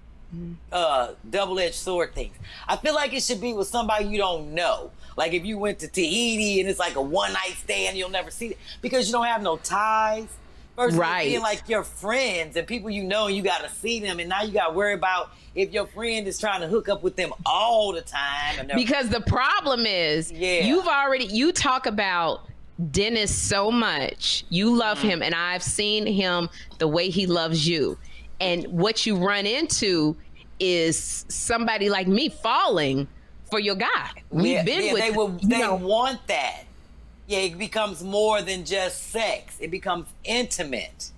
double-edged sword things. I feel like it should be with somebody you don't know. Like if you went to Tahiti and it's like a one-night stand, you'll never see it because you don't have no ties. Versus being like your friends and people you know, and you got to see them, and now you got to worry about if your friend is trying to hook up with them all the time. Because the problem is, you talk about Dennis so much. You love him, and I've seen him the way he loves you. And what you run into is somebody like me falling for your guy. We've been with they want that. Yeah, it becomes more than just sex. It becomes intimate.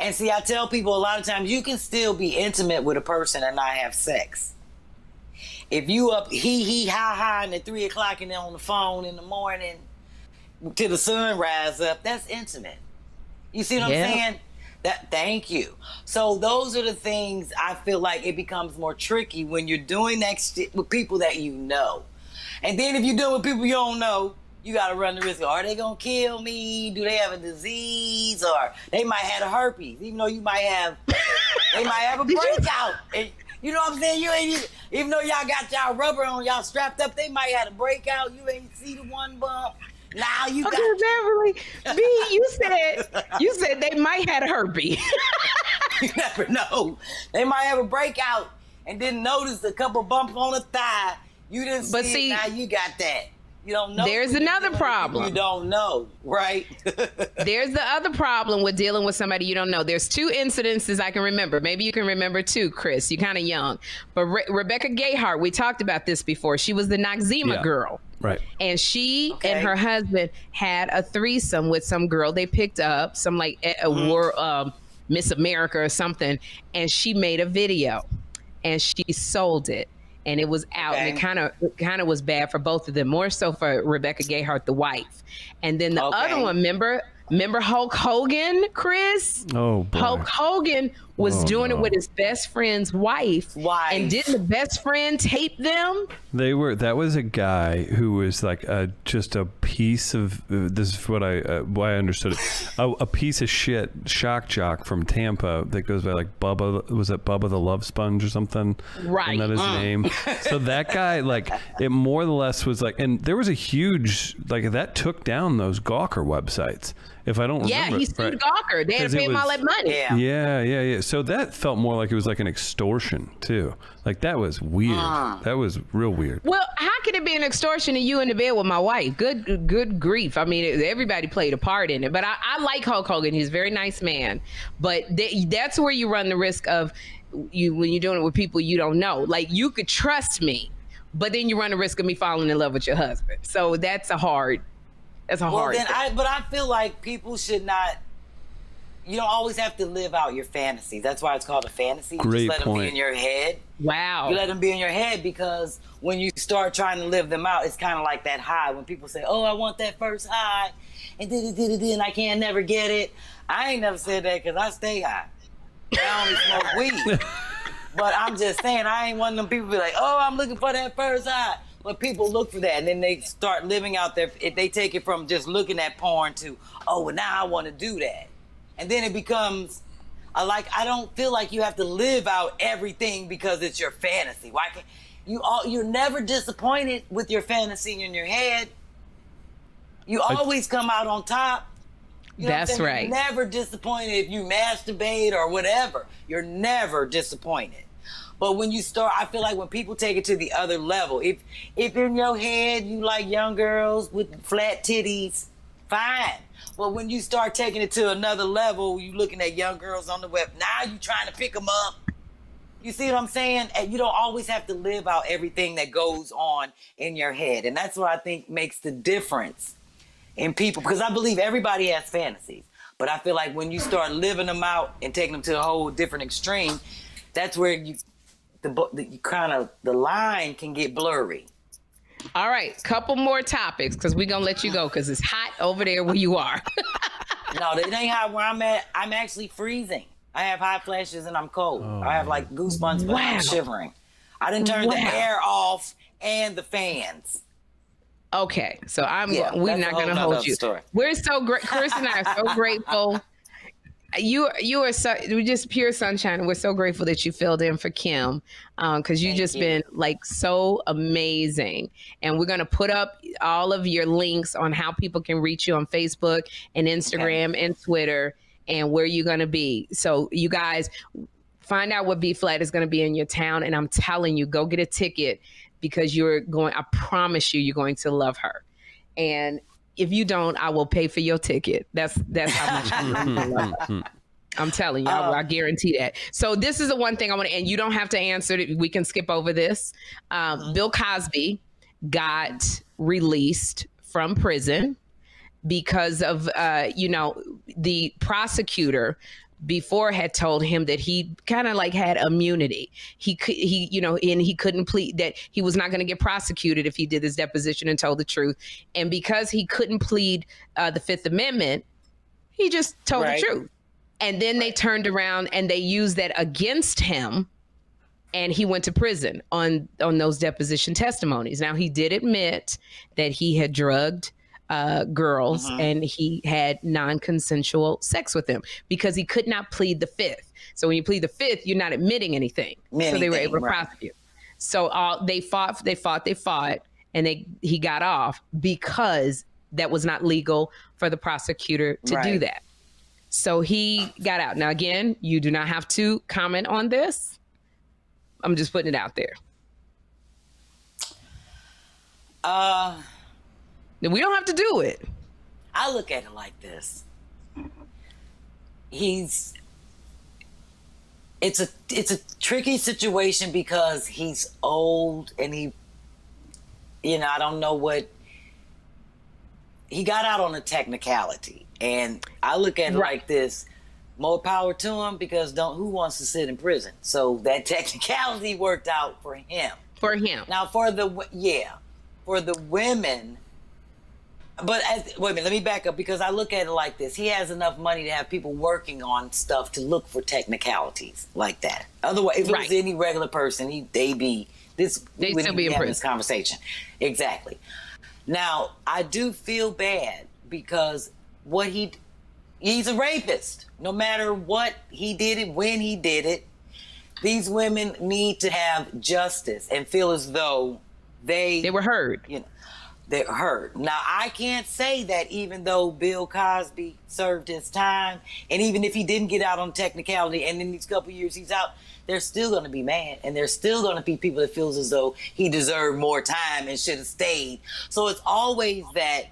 And see, I tell people a lot of times you can still be intimate with a person and not have sex. If you up ha and at 3 o'clock and then on the phone in the morning till the sun rise up, that's intimate. You see what I'm saying? Thank you. So those are the things I feel like it becomes more tricky when you're doing that shit with people that you know. And then if you're doing with people you don't know, you got to run the risk. Are they going to kill me? Do they have a disease? Or they might have a herpes, even though you might have, they might have a breakout. And, you know what I'm saying? Even though y'all got y'all rubber on, y'all strapped up, they might have a breakout. You ain't see the one bump. Now you got Beverly. B, you said they might have a herpes. You never know. They might have a breakout and didn't notice a couple bumps on the thigh. You didn't see it. Now you got that. You don't know. There's another problem. You don't know, right? There's the other problem with dealing with somebody you don't know. There's 2 incidences I can remember. Maybe you can remember 2, Chris. You're kind of young. But Rebecca Gayheart, we talked about this before. She was the Noxzema girl. Right. And she and her husband had a threesome with some girl they picked up, some like Miss America or something. And she made a video and she sold it. And it was out, and it kind of was bad for both of them, more so for Rebecca Gayheart, the wife. And then the other one, remember Hulk Hogan, Chris? Oh, boy. Hulk Hogan was doing it with his best friend's wife. And didn't the best friend tape them? That was a guy who was like just a piece of, this is what why I understood it, a piece of shit shock jock from Tampa that goes by like Bubba, was it Bubba the Love Sponge or something? Right. Isn't that his name? So that guy, like, it more or less was like, and there was a huge, like, that took down those Gawker websites. If I don't remember. Yeah, he sued Gawker. They had to pay him all that money. Yeah. So that felt more like it was like an extortion too. Like that was weird. That was real weird. Well, how could it be an extortion and you in the bed with my wife? Good grief. I mean, everybody played a part in it. But I like Hulk Hogan. He's a very nice man. But that's where you run the risk of when you're doing it with people you don't know. Like you could trust me, but then you run the risk of me falling in love with your husband. So that's a hard. But I feel like people should not. You don't always have to live out your fantasies. That's why it's called a fantasy. Great just let them be in your head. Wow. You let them be in your head because when you start trying to live them out, it's kind of like that high. When people say, "Oh, I want that first high," and I can't never get it. I ain't never said that because I stay high. I only smoke weed. But I'm just saying, I ain't one of them people be like, oh, I'm looking for that first eye. But people look for that, and then they start living out there. If they take it from just looking at porn to, oh, well, now I want to do that. And then it becomes, I don't feel like you have to live out everything because it's your fantasy. Why can't you're never disappointed with your fantasy in your head. You always come out on top. You know That's right. You're never disappointed if you masturbate or whatever. You're never disappointed. But when you start, I feel like when people take it to the other level, if in your head you like young girls with flat titties, fine. But when you start taking it to another level, you looking at young girls on the web, now you trying to pick them up. You see what I'm saying? And you don't always have to live out everything that goes on in your head. And that's what I think makes the difference in people, because I believe everybody has fantasies. But I feel like when you start living them out and taking them to a whole different extreme, that's where the line can get blurry. All right, couple more topics, because we're gonna let you go because it's hot over there where you are. No, it ain't hot where I'm at. I'm actually freezing. I have hot flashes and I'm cold. I have like goosebumps, but I'm shivering. I didn't turn the air off and the fans. Okay, so we're not gonna hold you. Story. We're so great. Chris and I are so grateful. You are just pure sunshine. We're so grateful that you filled in for Kim, because you just been like so amazing. And we're gonna put up all of your links on how people can reach you on Facebook and Instagram and Twitter, and where you're gonna be. So you guys find out what B Flat is gonna be in your town, and I'm telling you, go get a ticket, because I promise you're going to love her. And if you don't, I will pay for your ticket. That's how much I love her. I'm telling you, I guarantee that. So this is the one thing I want to, and you don't have to answer it. We can skip over this. Bill Cosby got released from prison because of, the prosecutor before had told him that he kind of like had immunity. He couldn't plead, that he was not going to get prosecuted if he did his deposition and told the truth. And because he couldn't plead the Fifth Amendment, he just told the truth. And then they turned around and they used that against him, and he went to prison on those deposition testimonies. Now, he did admit that he had drugged girls and he had non-consensual sex with them, because he could not plead the Fifth. So when you plead the Fifth, you're not admitting anything. So they were able to prosecute. So they fought, and he got off because that was not legal for the prosecutor to do that. So he got out. Now, again, you do not have to comment on this. I'm just putting it out there. We don't have to do it. I look at it like this. It's a tricky situation because he's old and I don't know what, he got out on a technicality. And I look at it like this, more power to him, because who wants to sit in prison? So that technicality worked out for him. Now for the women, wait a minute, let me back up, because I look at it like this. He has enough money to have people working on stuff to look for technicalities like that. Otherwise, if it was any regular person, they'd still be in prison. This conversation. Exactly. Now, I do feel bad because he's a rapist. No matter what he did it, when he did it, these women need to have justice and feel as though they were heard. They're heard. Now, I can't say that even though Bill Cosby served his time, and even if he didn't get out on technicality, and in these couple years he's out, they're still going to be mad, and there's still going to be people that feels as though he deserved more time and should have stayed. So it's always that,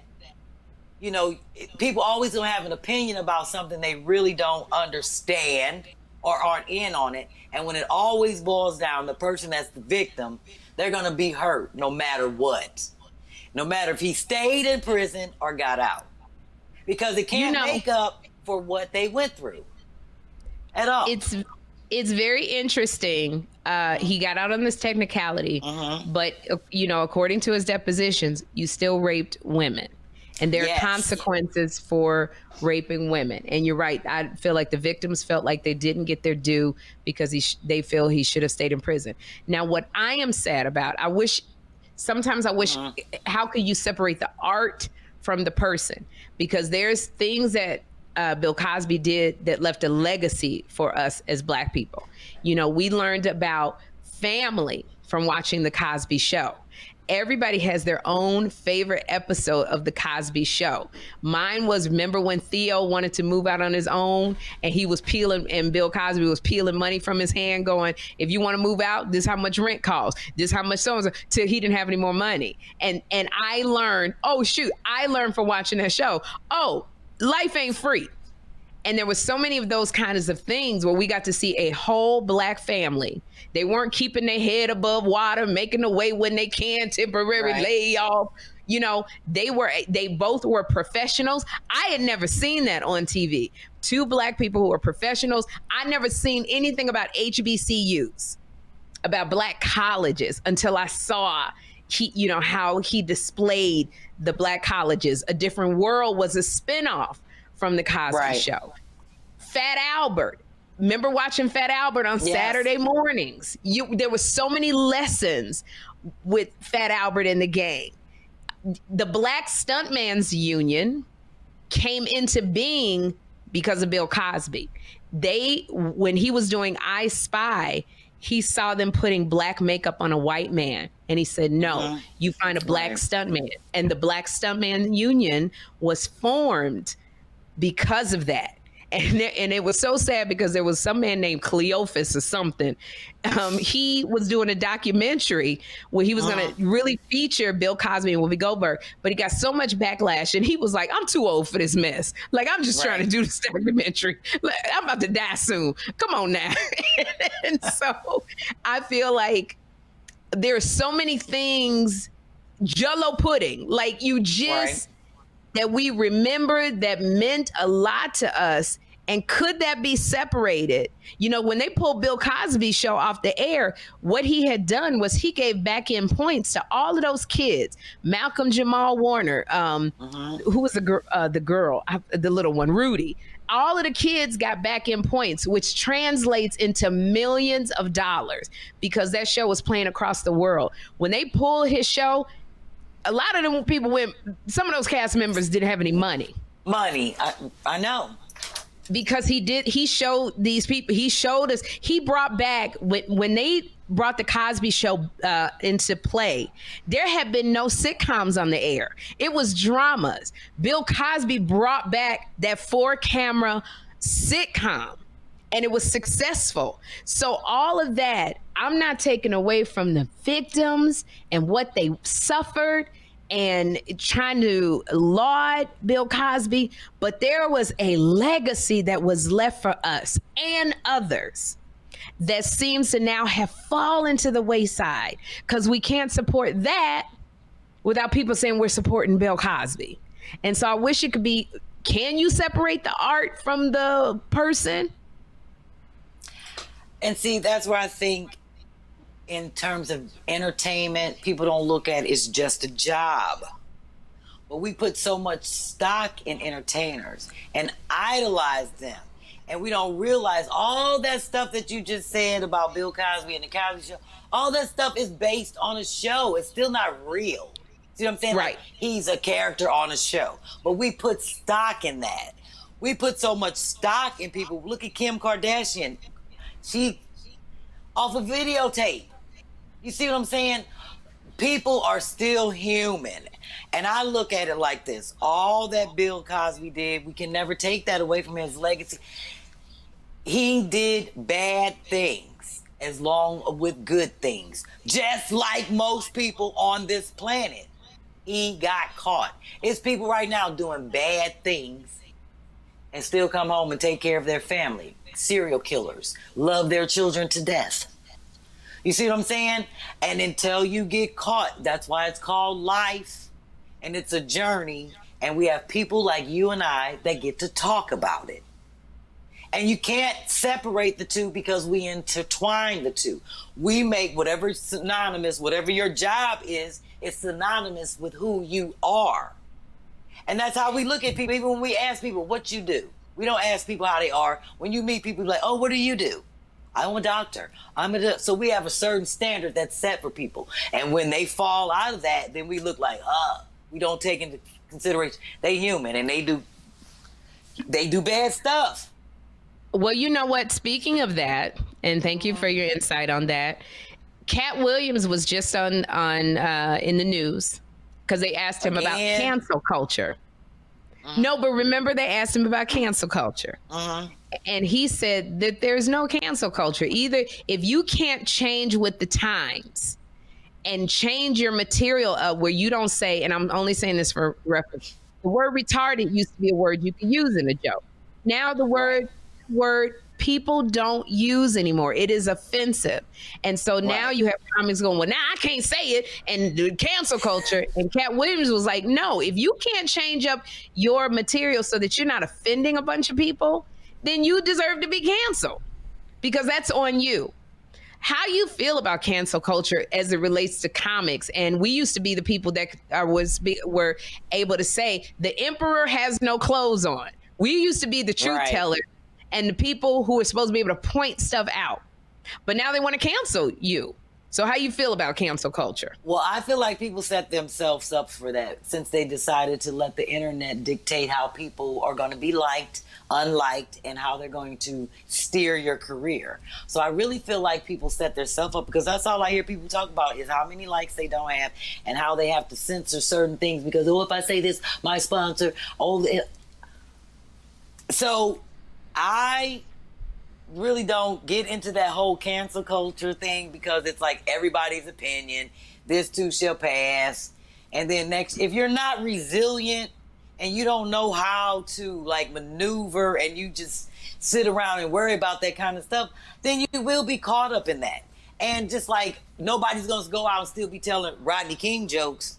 people always going to have an opinion about something they really don't understand or aren't in on it. And when it always boils down, the person that's the victim, they're going to be hurt no matter what. No matter if he stayed in prison or got out. Because it can't make up for what they went through at all. It's very interesting. He got out on this technicality, but according to his depositions, you still raped women. And there Yes. are consequences for raping women. And you're right. I feel like the victims felt like they didn't get their due because they feel he should have stayed in prison. Now, what I am sad about, sometimes I wish, how could you separate the art from the person? Because there's things that Bill Cosby did that left a legacy for us as Black people. You know, we learned about family from watching The Cosby Show. Everybody has their own favorite episode of The Cosby Show. Mine was, remember when Theo wanted to move out on his own and he was peeling, and Bill Cosby was peeling money from his hand going, if you want to move out, this is how much rent costs, this is how much so-and-so, till he didn't have any more money. And I learned, I learned from watching that show, life ain't free. And there was so many of those kinds of things where we got to see a whole Black family. They weren't keeping their head above water, making away when they can, temporary layoff. You know, they both were professionals. I had never seen that on TV. Two Black people who were professionals. I never seen anything about HBCUs, about Black colleges, until I saw how he displayed the Black colleges. A Different World was a spinoff from The Cosby Show. Fat Albert. Remember watching Fat Albert on Saturday mornings? There were so many lessons with Fat Albert and the gang. The Black Stuntman's Union came into being because of Bill Cosby. When he was doing I Spy, he saw them putting black makeup on a white man. And he said, no, you find a Black stuntman. And the Black Stuntman Union was formed because of that. And it was so sad because there was some man named Cleophas or something. He was doing a documentary where he was going to really feature Bill Cosby and Whoopi Goldberg, but he got so much backlash and he was like, I'm too old for this mess. Like, I'm just trying to do this documentary. Like, I'm about to die soon. Come on now. And so I feel like there are so many things, Jell-O pudding, like you just... that we remembered that meant a lot to us. And could that be separated? You know, when they pulled Bill Cosby's show off the air, what he had done was he gave back end points to all of those kids. Malcolm Jamal Warner, who was the girl, the little one, Rudy. All of the kids got back end points, which translates into millions of dollars because that show was playing across the world. When they pulled his show, a lot of them people some of those cast members didn't have any money. I know. Because he showed these people, he brought back, when they brought the Cosby Show into play, there had been no sitcoms on the air. It was dramas. Bill Cosby brought back that 4-camera sitcom. And it was successful. So all of that, I'm not taking away from the victims and what they suffered and trying to laud Bill Cosby, but there was a legacy that was left for us and others that seems to now have fallen to the wayside because we can't support that without people saying we're supporting Bill Cosby. And so I wish it could be, can you separate the art from the person? And see, that's where I think in terms of entertainment, people don't look at it's just a job. But we put so much stock in entertainers and idolize them. And we don't realize all that stuff that you just said about Bill Cosby and the Cosby Show, all that stuff is based on a show. It's still not real. See what I'm saying? Right. Like, he's a character on a show. But we put stock in that. We put so much stock in people. Look at Kim Kardashian. She off a videotape. You see what I'm saying? People are still human. And I look at it like this. All that Bill Cosby did, we can never take that away from his legacy. He did bad things as long with good things. Just like most people on this planet. He got caught. It's people right now doing bad things and still come home and take care of their family. Serial killers love their children to death. You see what I'm saying? And until you get caught, that's why it's called life. And it's a journey. And we have people like you and I that get to talk about it. And you can't separate the two because we intertwine the two. We make whatever synonymous, whatever your job is, it's synonymous with who you are. And that's how we look at people. Even when we ask people what you do, we don't ask people how they are. When you meet people, like, oh, what do you do? I'm a doctor. So we have a certain standard that's set for people. And when they fall out of that, then we look like, we don't take into consideration they human and they do bad stuff. Well, you know what? Speaking of that, and thank you for your insight on that. Cat Williams was just on in the news because they asked him about cancel culture. No, but remember they asked him about cancel culture. And he said that there's no cancel culture. Either if you can't change with the times and change your material up where you don't say, and I'm only saying this for reference, the word retarded used to be a word you could use in a joke. Now the word people don't use anymore. It is offensive. And so now you have comics going, well, now I can't say it. And the cancel culture. And Cat Williams was like, no, if you can't change up your material so that you're not offending a bunch of people, then you deserve to be canceled because that's on you. How you feel about cancel culture as it relates to comics? And we used to be the people that were able to say the emperor has no clothes on. We used to be the truth teller and the people who are supposed to be able to point stuff out. But now they want to cancel you. So how you feel about cancel culture? Well, I feel like people set themselves up for that since they decided to let the internet dictate how people are going to be liked, unliked, and how they're going to steer your career. So I really feel like people set themselves up because that's all I hear people talk about is how many likes they don't have and how they have to censor certain things because, oh, if I say this, my sponsor, So I really don't get into that whole cancel culture thing because it's like everybody's opinion. This too shall pass. And then next, if you're not resilient and you don't know how to like maneuver and you just sit around and worry about that kind of stuff, then you will be caught up in that. And just like nobody's going to go out and still be telling Rodney King jokes.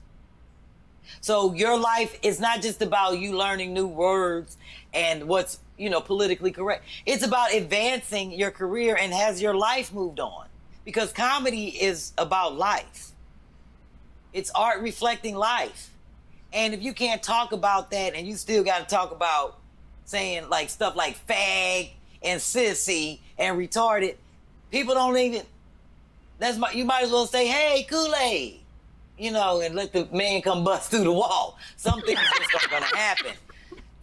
So your life is not just about you learning new words and what's, politically correct. It's about advancing your career and has your life moved on? Because comedy is about life. It's art reflecting life. And if you can't talk about that and you still got to talk about saying like stuff like fag and sissy and retarded, people don't even, you might as well say, hey, Kool-Aid, and let the man come bust through the wall. Something's just not going to happen.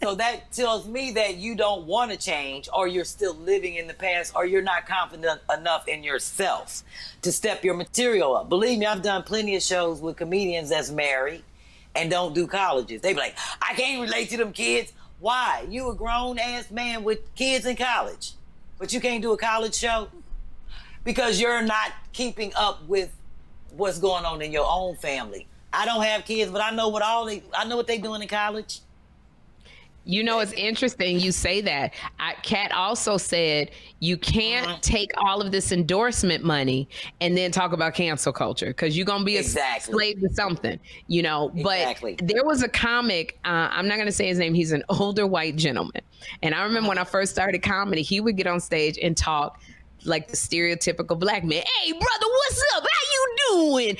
So that tells me that you don't want to change or you're still living in the past or you're not confident enough in yourself to step your material up. Believe me, I've done plenty of shows with comedians that's married and don't do colleges. They be like, I can't relate to them kids. Why? You a grown-ass man with kids in college, but you can't do a college show? Because you're not keeping up with what's going on in your own family. I don't have kids, but I know what they doing in college. It's interesting you say that. Kat also said you can't take all of this endorsement money and then talk about cancel culture because you're going to be a slave to something, But there was a comic, I'm not going to say his name. He's an older white gentleman. And I remember when I first started comedy, he would get on stage and talk like the stereotypical black man. Hey, brother, what's up? How you doing?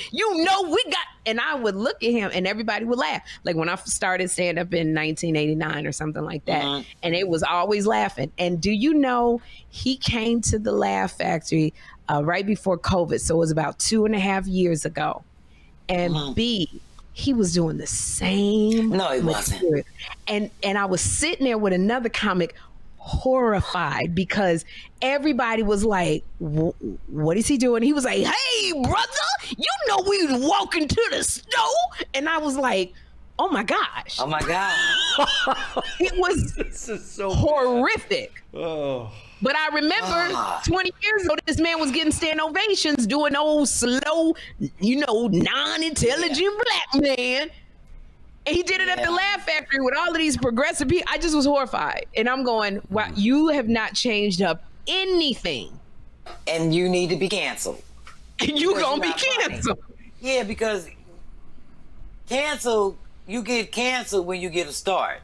We got... And I would look at him and everybody would laugh. Like when I started stand up in 1989 or something like that. And it was always laughing. And do you know, he came to the Laugh Factory right before COVID. So it was about 2.5 years ago. And he was doing the same. No, he wasn't. And I was sitting there with another comic horrified because everybody was like, what is he doing? He was like, hey, brother, we was walking to the store. And I was like, oh my gosh. Oh my God. It was so horrific. Oh. But I remember 20 years ago, this man was getting stand ovations doing old slow, non-intelligent black man. And he did it at the Laugh Factory with all of these progressive people. I just was horrified. And I'm going, wow, you have not changed up anything. And you need to be canceled. And you gonna be canceled. Yeah, because you get canceled when you get a start.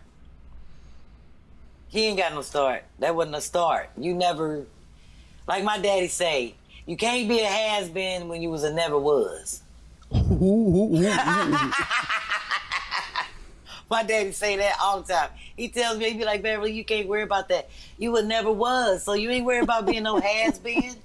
He ain't got no start. That wasn't a start. You never, like my daddy say, you can't be a has-been when you was a never was. My daddy say that all the time. He tells me, he be like, Beverly, you can't worry about that. You would never was, so you ain't worried about being no has-been.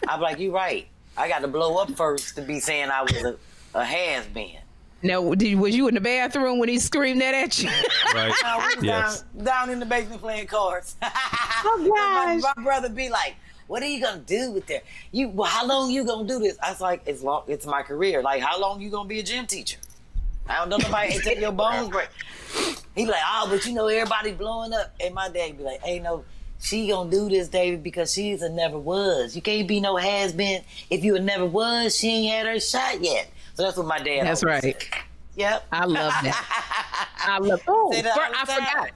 I'm like, you right. I got to blow up first to be saying I was a has-been. No, was you in the bathroom when he screamed that at you? Right. We was down in the basement playing cards. Oh, gosh. My brother be like, what are you gonna do with that? How long you gonna do this? I was like, it's my career. Like, how long you gonna be a gym teacher? I don't know nobody ain't take your bones break. He be like, oh, but you know everybody blowing up. And my dad be like, hey, no, she gonna do this, David, because she's a never was. You can't be no has been. If you a never was, she ain't had her shot yet. So that's what my dad. That's right. Said. Yep. I love that. I love. Oh, I forgot.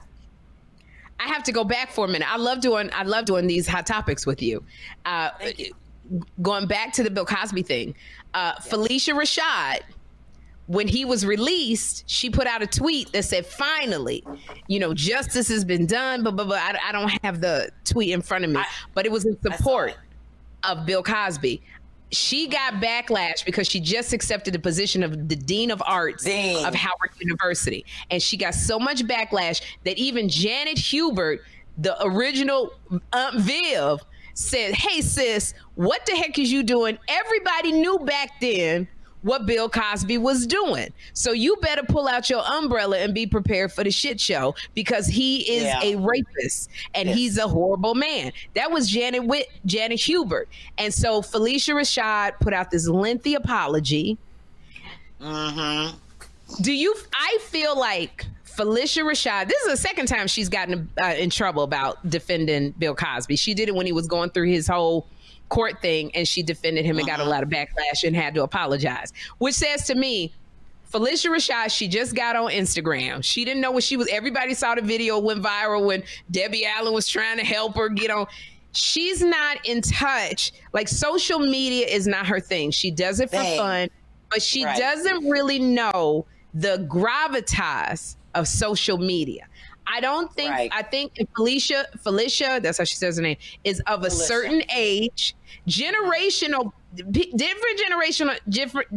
I have to go back for a minute. I love doing these hot topics with you. Going back to the Bill Cosby thing, Felicia Rashad, when he was released, she put out a tweet that said, finally, justice has been done, but I don't have the tweet in front of me, but it was in support of Bill Cosby. She got backlash because she just accepted the position of the Dean of Arts of Howard University. And she got so much backlash that even Janet Hubert, the original Aunt Viv, said, hey, sis, what the heck is you doing? Everybody knew back then what Bill Cosby was doing. So you better pull out your umbrella and be prepared for the shit show, because he is a rapist and he's a horrible man. That was Janet Hubert. And so Felicia Rashad put out this lengthy apology. I feel like Felicia Rashad, this is the second time she's gotten in trouble about defending Bill Cosby. She did it when he was going through his whole court thing, and she defended him and got a lot of backlash and had to apologize, which says to me, Felicia Rashad, she just got on Instagram. She didn't know what she was. Everybody saw the video, went viral when Debbie Allen was trying to help her get on. She's not in touch. Like, social media is not her thing. She does it for fun, but she doesn't really know the gravitas of social media. I don't think, I think Felicia, that's how she says her name, is of a certain age. Different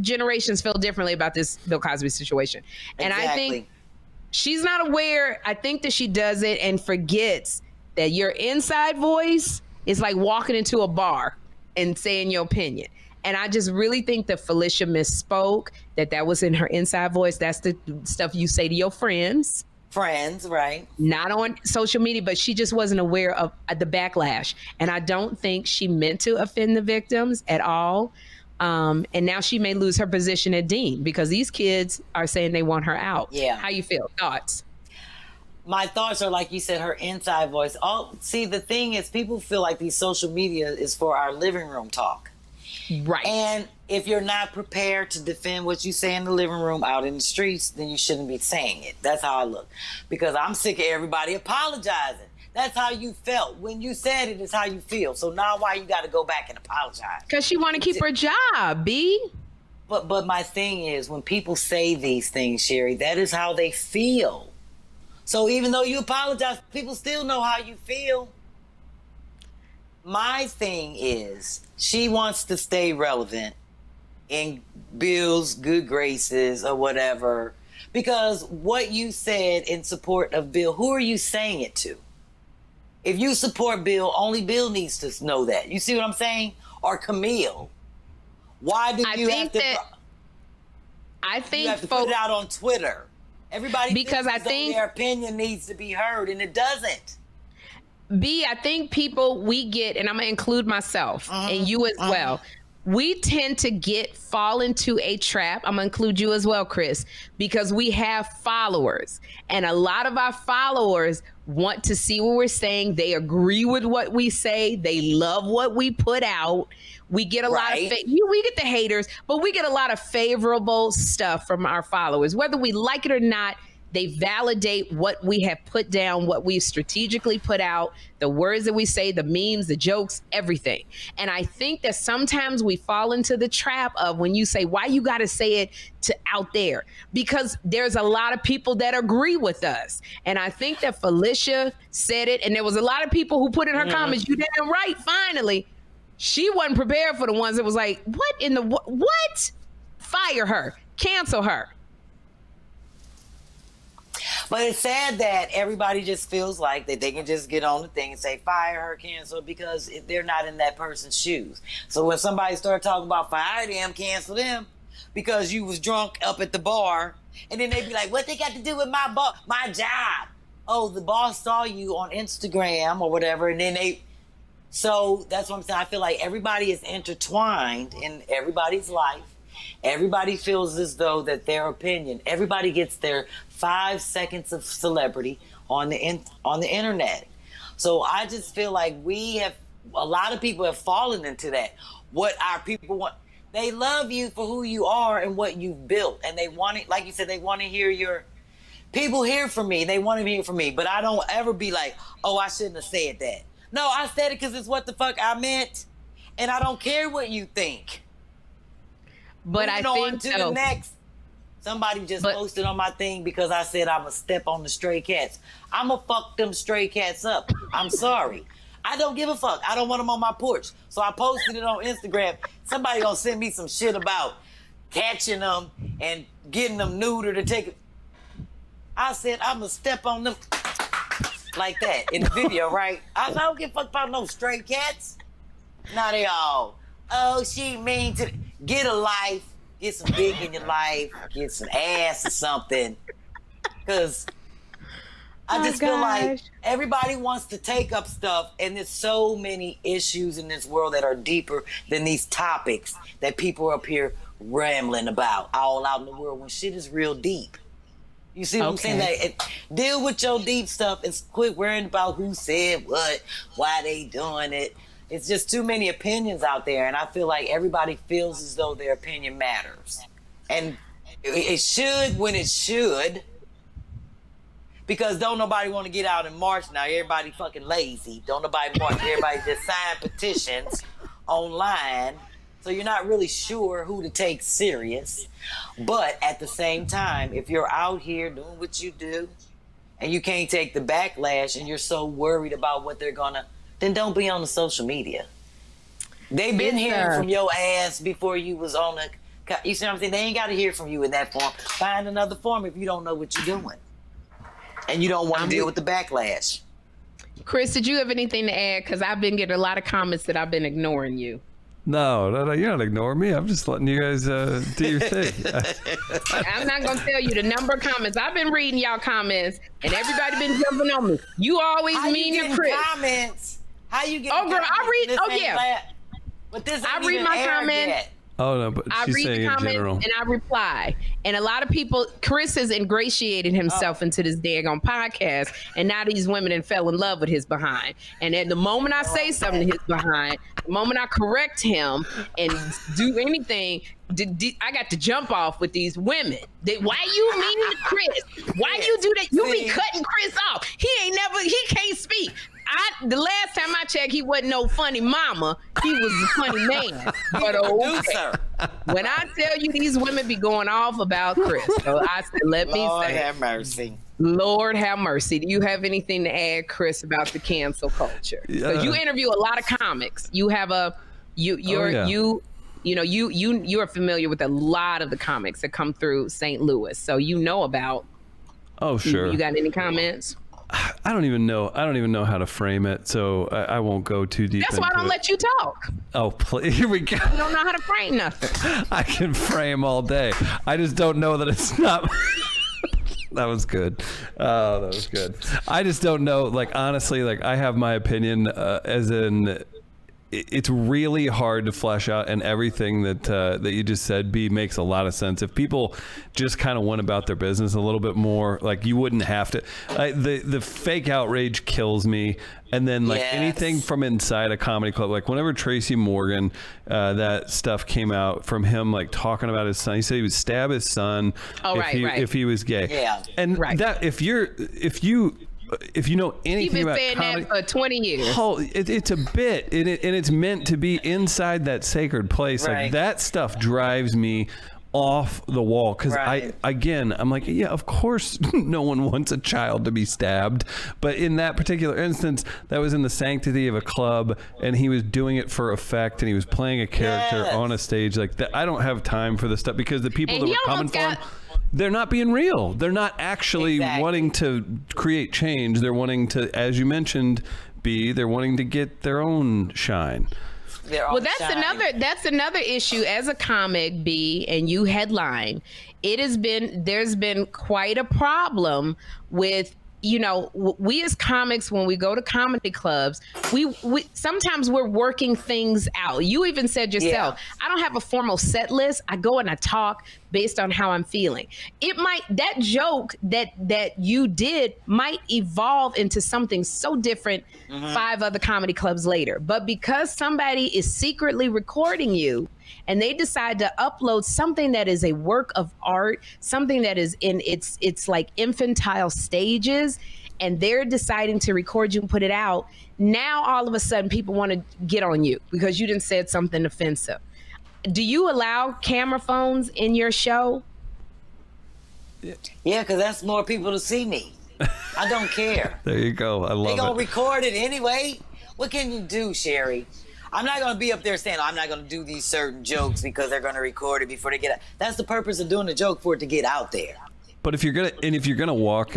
generations feel differently about this Bill Cosby situation. And I think she's not aware. I think that she does it and forgets that your inside voice is like walking into a bar and saying your opinion. And I just really think that Felicia misspoke, that was in her inside voice. That's the stuff you say to your friends. Right. Not on social media, but she just wasn't aware of the backlash. And I don't think she meant to offend the victims at all. And now she may lose her position at Dean because these kids are saying they want her out. Yeah. How you feel? Thoughts? My thoughts are, like you said, her inside voice. See, the thing is, people feel like these social media is for our living room talk. Right. And if you're not prepared to defend what you say in the living room out in the streets, then you shouldn't be saying it. That's how I look. Because I'm sick of everybody apologizing. That's how you felt. When you said it is how you feel. So now why you got to go back and apologize? Because she want to keep her job, B. But my thing is, when people say these things, Sherry, that is how they feel. So even though you apologize, people still know how you feel. My thing is, she wants to stay relevant in Bill's good graces or whatever, because what you said in support of Bill, who are you saying it to? If you support Bill, only Bill needs to know that. You see what I'm saying? Or Camille. Why do you have to? I think you have to put it out on Twitter. Everybody, because I think their opinion needs to be heard, and it doesn't. B, I think people, we get, and I'm going to include myself and you as well, we tend to fall into a trap. I'm going to include you as well, Chris, because we have followers. And a lot of our followers want to see what we're saying. They agree with what we say. They love what we put out. We get a lot of, we get the haters, but we get a lot of favorable stuff from our followers. Whether we like it or not, they validate what we have put down, what we've strategically put out, the words that we say, the memes, the jokes, everything. And I think that sometimes we fall into the trap of when you say, why you got to say it to out there? Because there's a lot of people that agree with us. And I think that Felicia said it, and there was a lot of people who put in her comments, you did it right, finally. She wasn't prepared for the ones that was like, what in the, what? Fire her, cancel her. But it's sad that everybody just feels like that they can just get on the thing and say, fire her, cancel, because they're not in that person's shoes. So when somebody starts talking about fire them, cancel them, because you was drunk up at the bar, and then they be like, what they got to do with my job? Oh, the boss saw you on Instagram or whatever, and then so that's what I'm saying. I feel like everybody is intertwined in everybody's life. Everybody feels as though that their opinion, everybody gets their 5 seconds of celebrity on the internet. So I just feel like a lot of people have fallen into that. What our people want, they love you for who you are and what you've built. And they want it, like you said, they want to hear people hear from me. They want to hear from me. But I don't ever be like, oh, I shouldn't have said that. No, I said it because it's what the fuck I meant. And I don't care what you think. But I think the next. Somebody just posted on my thing because I said I'm a step on the stray cats. I'm a fuck them stray cats up. I'm sorry. I don't give a fuck. I don't want them on my porch. So I posted it on Instagram. Somebody gonna send me some shit about catching them and getting them neutered to take it. I said I'm a step on them like that in the video, right? I don't give a fuck about no stray cats. Now they all, oh, she mean to get a life, get some dick in your life, get some ass or something. Because I just feel like everybody wants to take up stuff, and there's so many issues in this world that are deeper than these topics that people are up here rambling about all out in the world when shit is real deep. You see what I'm saying? Like, deal with your deep stuff and quit worrying about who said what, why they doing it. It's just too many opinions out there, and I feel like everybody feels as though their opinion matters. And it should when it should, because don't nobody want to get out and march now. Everybody fucking lazy. Don't nobody march. Everybody just sign petitions online. So you're not really sure who to take serious. But at the same time, if you're out here doing what you do and you can't take the backlash and you're so worried about what they're gonna, then don't be on the social media. They've been hearing from your ass before you was on the, you see what I'm saying? They ain't got to hear from you in that form. Find another form if you don't know what you're doing. And you don't want to deal with the backlash. Chris, did you have anything to add? Because I've been getting a lot of comments that I've been ignoring you. No, you're not ignoring me. I'm just letting you guys do your thing. I'm not going to tell you the number of comments. I've been reading y'all comments, and everybody been jumping on me. You always mean to Chris. Comments? How you get? Oh, girl, I read. Oh, yeah. But this I read my comments. Yet. Oh, no, but I she's read saying the in comments general. and I reply. And a lot of people, Chris has ingratiated himself into this daggone podcast, and now these women and fell in love with his behind. And at the moment I say something to his behind, the moment I correct him and do anything, I got to jump off with these women. Why you mean to Chris? Why you do that? You be cutting Chris off. He can't speak. The last time I checked, he wasn't no funny mama. He was a funny man. But okay. When I tell you these women be going off about Chris, so I said, let me say, Lord have mercy. Lord have mercy. Do you have anything to add, Chris, about the cancel culture? Because you interview a lot of comics. You have you're familiar with a lot of the comics that come through St. Louis, so you know about. Oh, sure. You got any comments? I don't even know how to frame it, so I won't go too deep. That's why I don't let you talk. Oh, please. Here we go. You don't know how to frame nothing. I can frame all day. I just don't know that it's not. That was good. Oh, that was good. I just don't know. Like, honestly, like, I have my opinion as in it's really hard to flesh out, and everything that you just said, B, makes a lot of sense. If people just kind of went about their business a little bit more, like, you wouldn't have to. The fake outrage kills me. And then, like, anything from inside a comedy club, like whenever Tracy Morgan, that stuff came out from him, like, talking about his son, he said he would stab his son if he was gay. Yeah. And that if you know anything about saying comedy, that for 20 years. Oh, it's a bit, and it's meant to be inside that sacred place. Like, that stuff drives me off the wall, because I'm like, yeah, of course no one wants a child to be stabbed, but in that particular instance, that was in the sanctity of a club, and he was doing it for effect, and he was playing a character on a stage like that. I don't have time for this stuff, because the people that were coming for him, they're not being real. They're not actually wanting to create change. They're wanting to, as you mentioned, they're wanting to get their own shine. Well, that's another issue as a comic, B, and you headline. There's been quite a problem with, you know, we as comics, when we go to comedy clubs, we sometimes we're working things out. You even said yourself, I don't have a formal set list. I go and I talk based on how I'm feeling. That joke that you did might evolve into something so different 5 other comedy clubs later. But because somebody is secretly recording you and they decide to upload something that is a work of art, something that is in it's like infantile stages, and they're deciding to record you and put it out, now all of a sudden people want to get on you because you didn't said something offensive. Do you allow camera phones in your show? Yeah, because that's more people to see me. I don't care. There you go. I love it. They gonna record it anyway. What can you do, Sherry? I'm not gonna be up there saying, I'm not gonna do these certain jokes because they're gonna record it before they get out. That's the purpose of doing the joke, for it to get out there. But if you're gonna walk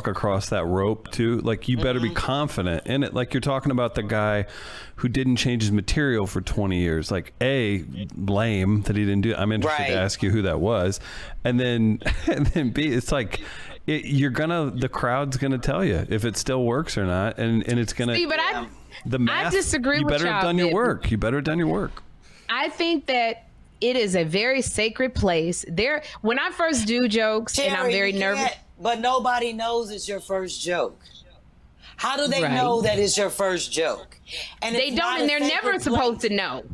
across that rope too, like, you better be confident in it. Like, you're talking about the guy who didn't change his material for 20 years. Like, lame that he didn't do it. I'm interested to ask you who that was, and then B, it's like, the crowd's gonna tell you if it still works or not, and it's gonna. See, but I disagree with y'all. You better have done your work. You better have done your work. I think that it is a very sacred place. When I first do jokes, Jerry, and I'm very nervous. But nobody knows it's your first joke. How do they know that it's your first joke? And they don't, and they're never supposed to know.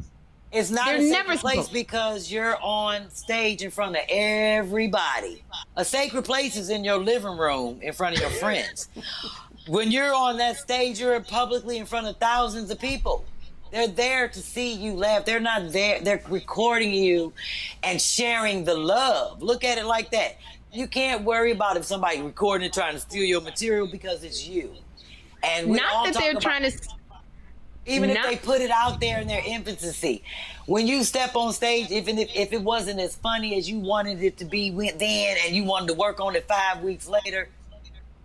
It's not a sacred place because you're on stage in front of everybody. A sacred place is in your living room in front of your friends. When you're on that stage, you're publicly in front of thousands of people. They're there to see you laugh. They're not there. They're recording you and sharing the love. Look at it like that. You can't worry about if somebody recording and trying to steal your material because it's you. And we not that they're trying to. Even if they put it out there in their infancy, when you step on stage, even if it wasn't as funny as you wanted it to be then, and you wanted to work on it 5 weeks later,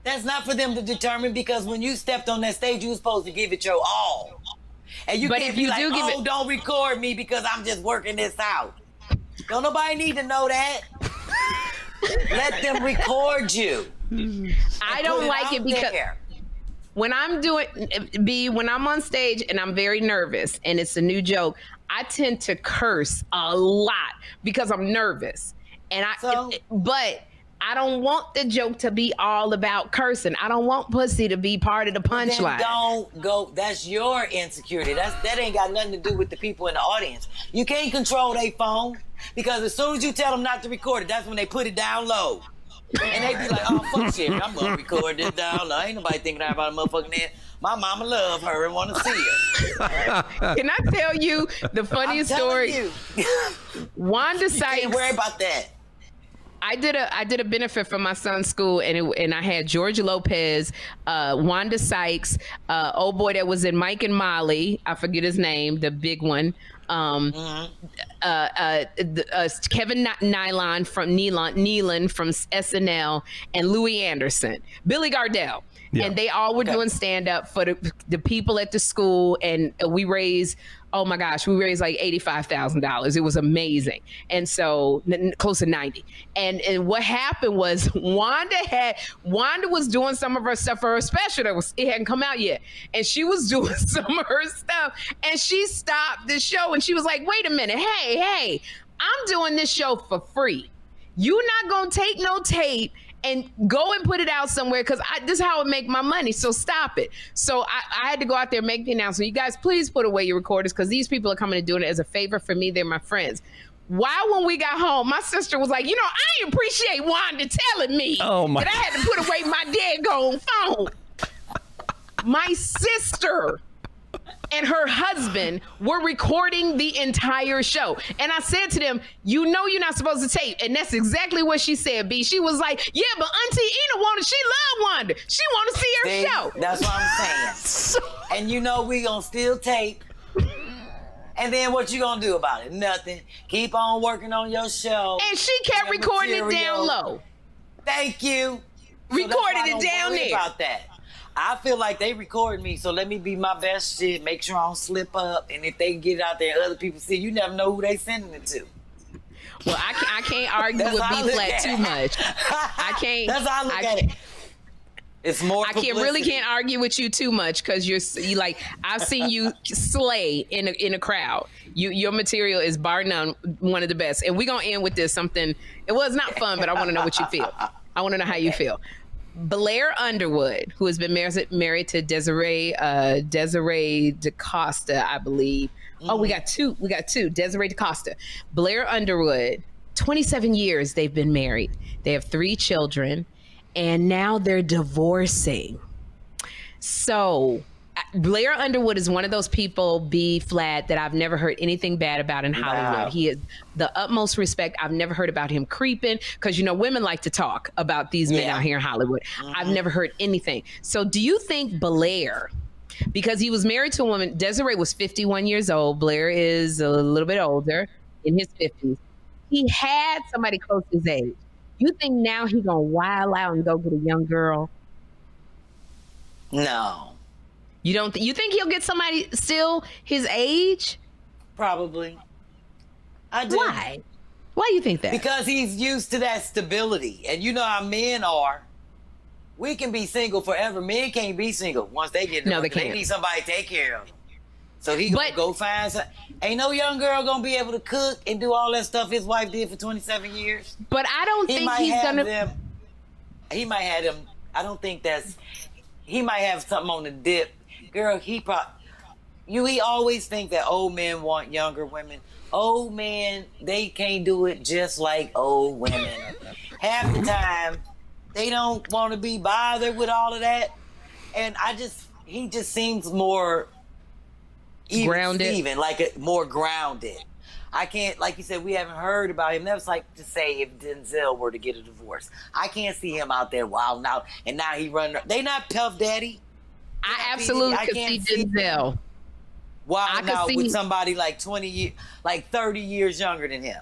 that's not for them to determine, because when you stepped on that stage, you were supposed to give it your all. And you can't be like, don't record me because I'm just working this out. Don't nobody need to know that. Let them record you. I don't like it because when I'm on stage and I'm very nervous and it's a new joke, I tend to curse a lot because I'm nervous. But I don't want the joke to be all about cursing. I don't want pussy to be part of the punchline. Don't go. That's your insecurity. That ain't got nothing to do with the people in the audience. You can't control their phone, because as soon as you tell them not to record it, that's when they put it down low. And they be like, oh, fuck shit, I'm going to record this down low. Ain't nobody thinking about a motherfucking that. My mama love her and want to see her. Can I tell you the funniest story? Wanda Sykes. Can't worry about that. I did a benefit for my son's school, and I had George Lopez, Wanda Sykes, old boy that was in Mike and Molly, I forget his name, the big one, Kevin Nealon from SNL, and Louis Anderson, Billy Gardell. Yeah. And they all were doing stand-up for the people at the school, and we raised like $85,000. It was amazing. And so close to 90. And what happened was Wanda was doing some of her stuff for her special. It hadn't come out yet. And she was doing some of her stuff, and she stopped the show and she was like, wait a minute. Hey, I'm doing this show for free. You're not going to take no tape and go and put it out somewhere, because this is how I make my money, so stop it. So I had to go out there and make the announcement. You guys, please put away your recorders, because these people are coming and doing it as a favor for me. They're my friends. Why, when we got home, my sister was like, I appreciate Wanda telling me that I had to put away my daggone phone. My sister and her husband were recording the entire show. And I said to them, you're not supposed to tape. And that's exactly what she said, B. She was like, yeah, but Auntie Ina she loved Wanda. She want to see her show. That's what I'm saying. And we gonna still tape. And then what you gonna do about it? Nothing. Keep on working on your show. And she kept recording it down low. Thank you. Recorded it down there. About that. I feel like they record me, so let me be my best shit. Make sure I don't slip up. And if they get it out there, other people see. You never know who they sending it to. Well, I can't argue with B-Flat too much. I can't. That's how I look at it. It's more. I really can't argue with you too much because you like I've seen you slay in a crowd. Your material is bar none one of the best. And we're gonna end with this something. It was not fun, but I want to know what you feel. I want to know how you feel. Blair Underwood, who has been married to Desiree DaCosta, I believe. Oh, we got two. Desiree DaCosta. Blair Underwood, 27 years they've been married. They have 3 children. And now they're divorcing. So Blair Underwood is one of those people, B-Flat, that I've never heard anything bad about in Hollywood. Wow. He is the utmost respect. I've never heard about him creeping because, women like to talk about these men out here in Hollywood. I've never heard anything. So do you think Blair, because he was married to a woman, Desiree was 51 years old. Blair is a little bit older, in his 50s. He had somebody close to his age. You think now he's gonna wild out and go get a young girl? No. You don't? You think he'll get somebody still his age? Probably. I do. Why? Why do you think that? Because he's used to that stability, and you know how men are. We can be single forever. Men can't be single once they get. No, they can't. They need somebody to take care of them. So he gonna go find some. Ain't no young girl gonna be able to cook and do all that stuff his wife did for 27 years. But I don't think he's gonna. He might have them. I don't think that's. He might have something on the dip, girl. He always think that old men want younger women. Old men, they can't do it just like old women. Half the time, they don't want to be bothered with all of that. And he just seems more. Grounded, more grounded. I can't, like you said, we haven't heard about him. That's like to say if Denzel were to get a divorce. I can't see him out there wilding out, and now he running. They not Puff Daddy. I absolutely could see Denzel wilding out with somebody like 30 years younger than him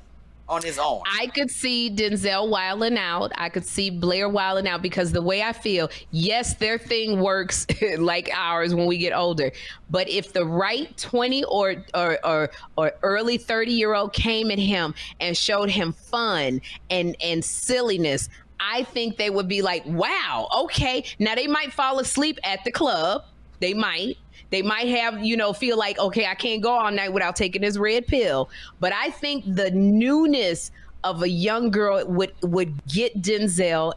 on his own. I could see Denzel wilding out. I could see Blair wilding out because the way I feel, yes, their thing works like ours when we get older. But if the right 20 or early 30-year-old came at him and showed him fun and silliness, I think they would be like, wow, okay. Now they might fall asleep at the club. They might have, feel like, okay, I can't go all night without taking this red pill. But I think the newness of a young girl would get Denzel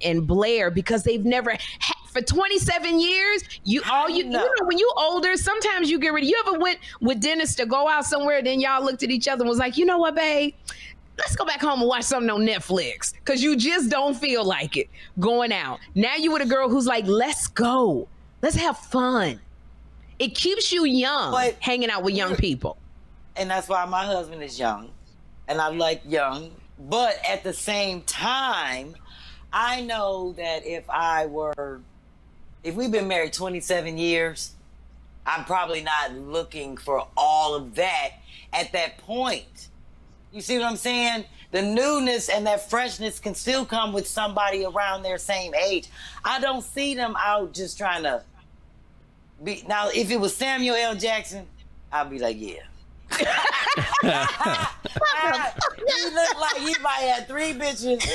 and Blair because they've never had, for 27 years. You know, when you older, sometimes you get ready. You ever went with Dennis to go out somewhere, then y'all looked at each other and was like, you know what, babe? Let's go back home and watch something on Netflix because you just don't feel like it going out. Now you with a girl who's like, let's go. Let's have fun. It keeps you young, hanging out with young people. And that's why my husband is young. And I like young. But at the same time, I know that if we've been married 27 years, I'm probably not looking for all of that at that point. You see what I'm saying? The newness and that freshness can still come with somebody around their same age. I don't see them out just trying to be. Now, if it was Samuel L. Jackson, I'd be like, yeah. He looked like he might have 3 bitches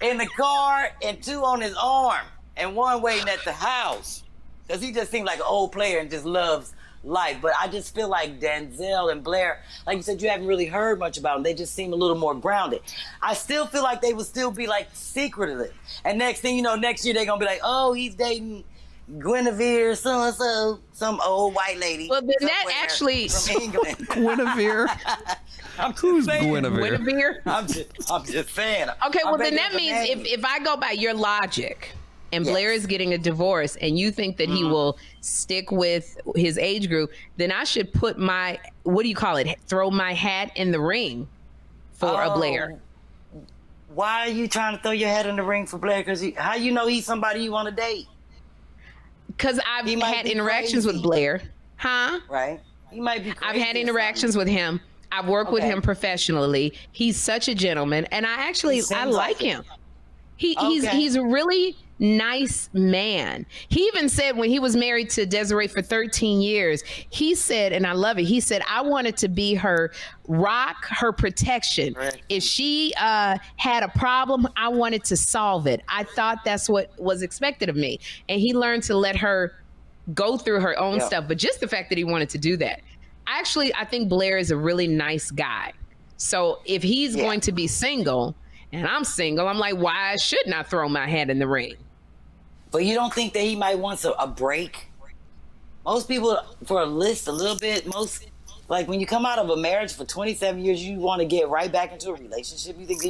in the car and 2 on his arm and 1 waiting at the house. Because he just seemed like an old player and just loves life. But I just feel like Denzel and Blair, like you said, you haven't really heard much about them. They just seem a little more grounded. I still feel like they would still be like secretive. And next thing you know, next year they're going to be like, oh, he's dating Guinevere, so-and-so, some old white lady. Well, then that actually... From England. Guinevere? Who's Guinevere? Guinevere? I'm just saying. Okay, well, then that means if I go by your logic, and Blair is getting a divorce, and you think that he will stick with his age group, then I should put my, what do you call it, throw my hat in the ring for a Blair. Why are you trying to throw your hat in the ring for Blair? Because how you know he's somebody you want to date? Because I've had interactions with Blair. Huh? Right. He might be crazy. I've had interactions with him. I've worked with him professionally. He's such a gentleman, and I like him. He's a really nice man. He even said when he was married to Desiree for 13 years, he said, and I love it, he said, I wanted to be her rock, her protection. If she had a problem, I wanted to solve it. I thought that's what was expected of me. And he learned to let her go through her own stuff. But just the fact that he wanted to do that. Actually, I think Blair is a really nice guy. So if he's going to be single and I'm single, I'm like, why shouldn't I throw my hat in the ring? But you don't think that he might want a break? Most people, for a little bit, like when you come out of a marriage for 27 years, you want to get right back into a relationship. You think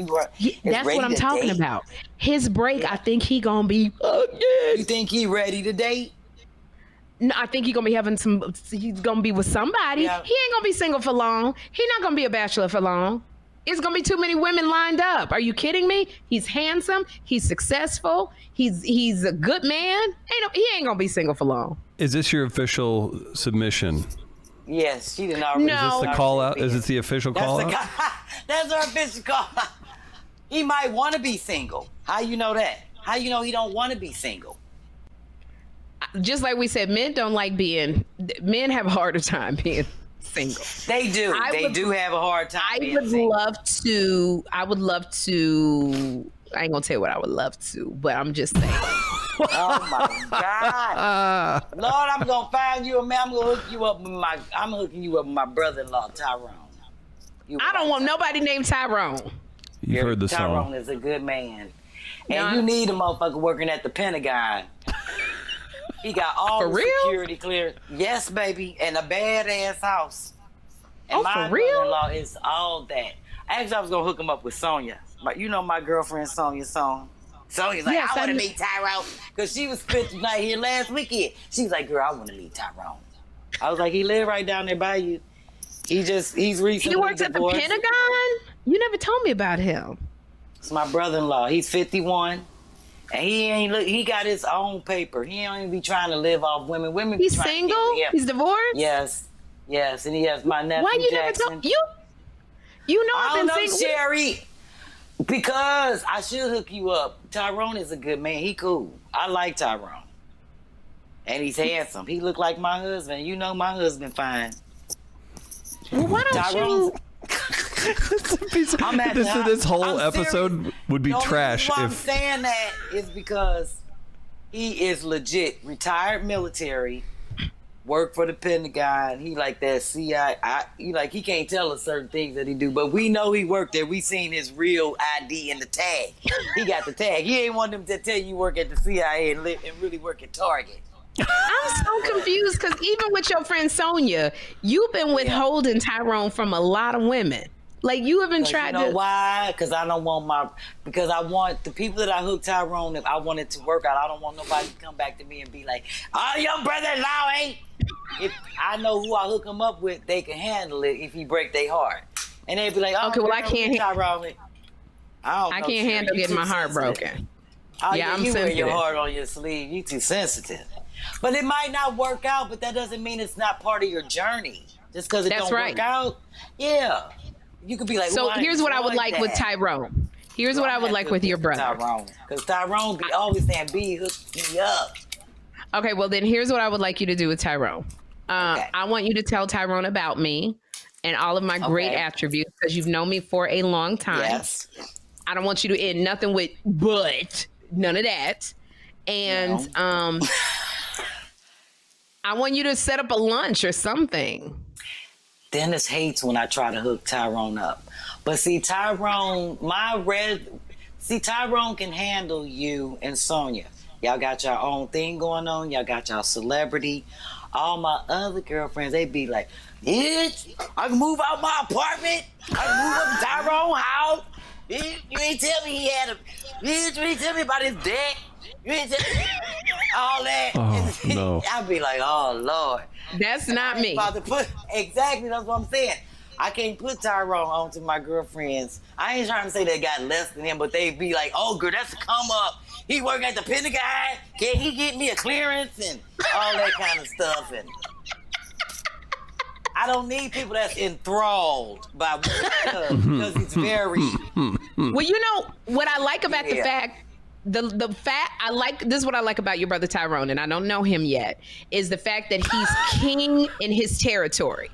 that's what I'm talking about. His break, I think he gonna be. You think he ready to date? No, I think he's gonna be he's gonna be with somebody. He ain't gonna be single for long. He's not gonna be a bachelor for long. It's gonna be too many women lined up. Are you kidding me? He's handsome. He's successful. He's a good man. He ain't gonna be single for long. Is this your official submission? Yes, she didn't already. No. Is this the call out? Is it the official call out? That's our official call out. He might want to be single. How you know that? How you know he don't want to be single? Just like we said, men have a harder time being single. They do. They do have a hard time. I would love to. I ain't gonna tell you what I would love to, but I'm just saying. Oh my God, Lord! I'm gonna find you a man. I'm gonna hook you up with I'm hooking you up with my brother-in-law Tyrone. I don't want nobody named Tyrone. You heard the song. Tyrone is a good man, and you need a motherfucker working at the Pentagon. He got all the security cleared. Yes, baby, and a badass house. And my brother-in-law is all that. Actually, I was gonna hook him up with Sonya, but you know my girlfriend Sonya's like, I want to meet Tyrone, because she was spent the night here last weekend. She was like, girl, I want to meet Tyrone. I was like, he live right down there by you. He's recently He works at the Pentagon? You never told me about him. It's my brother-in-law. He's 51. And he got his own paper. He don't even be trying to live off women. He's single? He's divorced? Yes. And he has my nephew. Why you Jackson. never told you know I've been single. Sherry. Because I should hook you up. Tyrone is a good man. He cool. I like Tyrone. And he's handsome. He look like my husband. You know my husband fine. Well, why don't you... This whole episode would be trash if... I'm saying that is because he is legit. Retired military. Work for the Pentagon. He like that CIA. He can't tell us certain things that he do, but we know he worked there. We seen his real ID in the tag. He got the tag. He ain't want them to tell you work at the CIA and really work at Target. I'm so confused because even with your friend Sonya, you've been withholding Tyrone from a lot of women. Like you haven't tried to. You know why? Because I don't want because I want the people that I hook Tyrone, if I want it to work out, I don't want nobody to come back to me and be like, oh, your brother-in-law ain't. If I know who I hook him up with, they can handle it if he break their heart. And they'd be like, oh, okay, well, I can't. Tyrone. I can't handle getting my heart broken. Oh, yeah, I'm you sensitive. wear your heart on your sleeve. You too sensitive. But it might not work out, but that doesn't mean it's not part of your journey. Just because it don't work out. Yeah. You could be like, so here's what I would like with Tyrone. Here's what I would like with your brother. Tyrone. Because Tyrone be always saying, B, hook me up. Okay, well then here's what I would like you to do with Tyrone. I want you to tell Tyrone about me and all of my great attributes because you've known me for a long time. Yes. I don't want you to end nothing with but, none of that. And I want you to set up a lunch or something. Dennis hates when I try to hook Tyrone up. But see, Tyrone can handle you and Sonya. Y'all got your own thing going on. Y'all got y'all celebrity. All my other girlfriends, they be like, bitch, I can move out my apartment. I can move up to Tyrone's house. You ain't tell me he had a... Bitch, you ain't tell me about his dick. You ain't tell me all that. Oh, no. I'd be like, oh, Lord. That's not me. Exactly, that's what I'm saying. I can't put Tyrone onto my girlfriends. I ain't trying to say they got less than him, but they be like, oh, girl, that's a come up. He work at the Pentagon. Can he get me a clearance and all that kind of stuff? And I don't need people that's enthralled by what he does because he's very. Well, you know what I like about the fact. The fact I like, this is what I like about your brother Tyrone, and I don't know him yet, is the fact that he's king in his territory.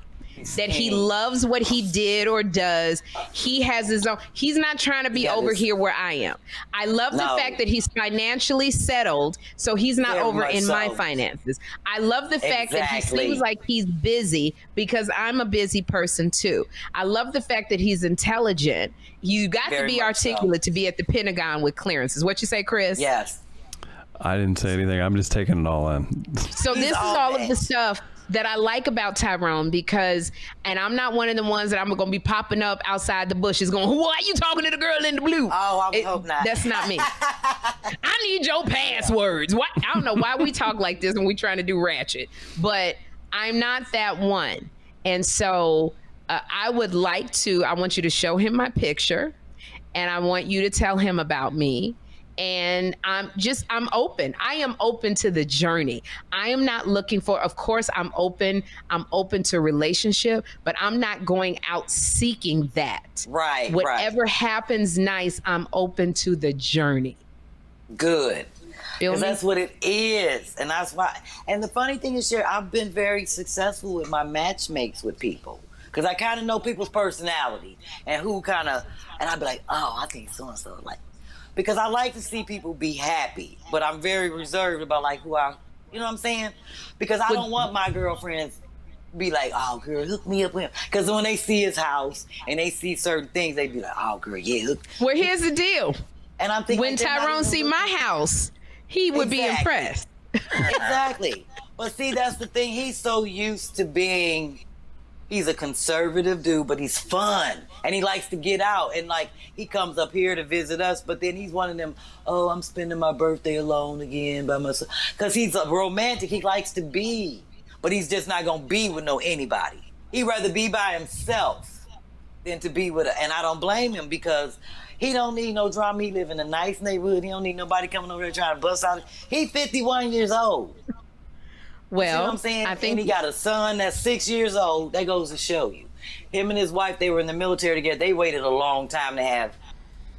That he loves what he did or does. He has his own. He's not trying to be over here where I am. I love the fact that he's financially settled, so he's not over in my finances. I love the fact that he seems like he's busy because I'm a busy person too. I love the fact that he's intelligent. You got to be articulate to be at the Pentagon with clearances. What you say, Chris? Yes. I didn't say anything. I'm just taking it all in. So this is all of the stuff that I like about Tyrone because, and I'm not one of the ones that I'm going to be popping up outside the bushes going, why are you talking to the girl in the blue? Oh, I hope not. That's not me. I need your passwords. Why, I don't know why we talk like this when we're trying to do ratchet, but I'm not that one. And so I would like to, I want you to show him my picture and I want you to tell him about me. And I'm open. I am open to the journey. I am not looking for, of course, I'm open to relationship, but I'm not going out seeking that. Right. Whatever happens, nice, I'm open to the journey. Good. Feel me? That's what it is. And that's why. And the funny thing is, Sherry, I've been very successful with my matchmakes with people. Because I kind of know people's personality and who kind of, and I'd be like, oh, I think so-and-so like. Because I like to see people be happy, but I'm very reserved about like who I, you know what I'm saying? Because I don't want my girlfriends be like, oh girl, hook me up with him. Because when they see his house and they see certain things, they be like, oh girl, yeah. Hook. Well, here's the deal. And I'm thinking when Tyrone see my house, he would be impressed. Exactly. But see, that's the thing. He's so used to being. He's a conservative dude, but he's fun. And he likes to get out. And, like, he comes up here to visit us, but then he's one of them, oh, I'm spending my birthday alone again by myself. Because he's a romantic. He likes to be. But he's just not going to be with anybody. He'd rather be by himself than to be with and I don't blame him because he don't need no drama. He live in a nice neighborhood. He don't need nobody coming over there trying to bust out. He's 51 years old. Well, you know what I'm saying? I think and he got a son that's 6 years old. That goes to show you. Him and his wife, they were in the military together. They waited a long time to have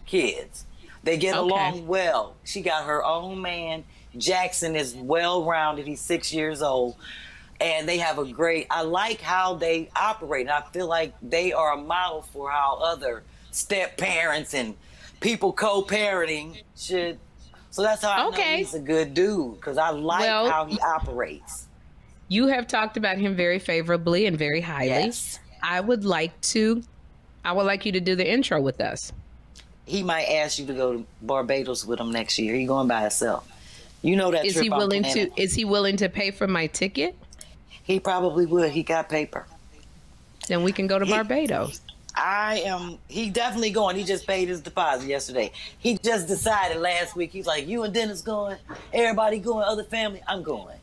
kids. They get along well. She got her own man. Jackson is well-rounded. He's 6 years old. And they have a great, I like how they operate. And I feel like they are a model for how other step-parents and people co-parenting should. So that's how I know he's a good dude, because I like how he operates. You have talked about him very favorably and very highly. Yes. I would like you to do the intro with us. He might ask you to go to Barbados with him next year. He's going by himself. You know that is trip he willing to? Is he willing to pay for my ticket? He probably would. He got paper. Then we can go to Barbados. He definitely going. He just paid his deposit yesterday. He just decided last week. He's like, you and Dennis going, everybody going, other family, I'm going.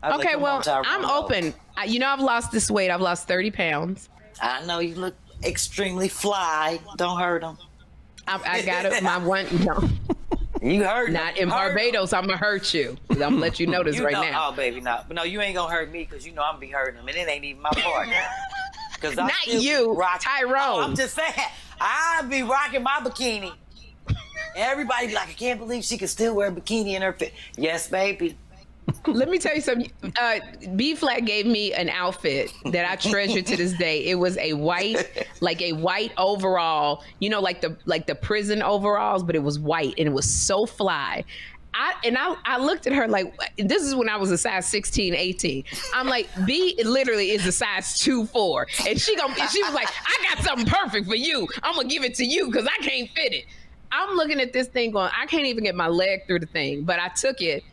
Okay, well, I'm open. You know, I've lost this weight. I've lost 30 pounds. I know you look extremely fly. Don't hurt him. I got it. My one, no. You hurt Not in Barbados. I'm going to hurt you. I'm going to let you know this now. Oh, baby, no. But no, you ain't going to hurt me because you know I'm going to be hurting him. And it ain't even my part. Not you, Tyrone. Oh, I'm just saying, I be rocking my bikini. Everybody be like, I can't believe she can still wear a bikini in her fit. Yes, baby. Let me tell you something. B Flat gave me an outfit that I treasure to this day. It was a white overall, you know, like the prison overalls, but it was white and it was so fly. I looked at her like, this is when I was a size 16, 18. I'm like, B literally is a size 2'4", and she was like, I got something perfect for you. I'm gonna give it to you because I can't fit it. I'm looking at this thing going, I can't even get my leg through the thing, but I took it.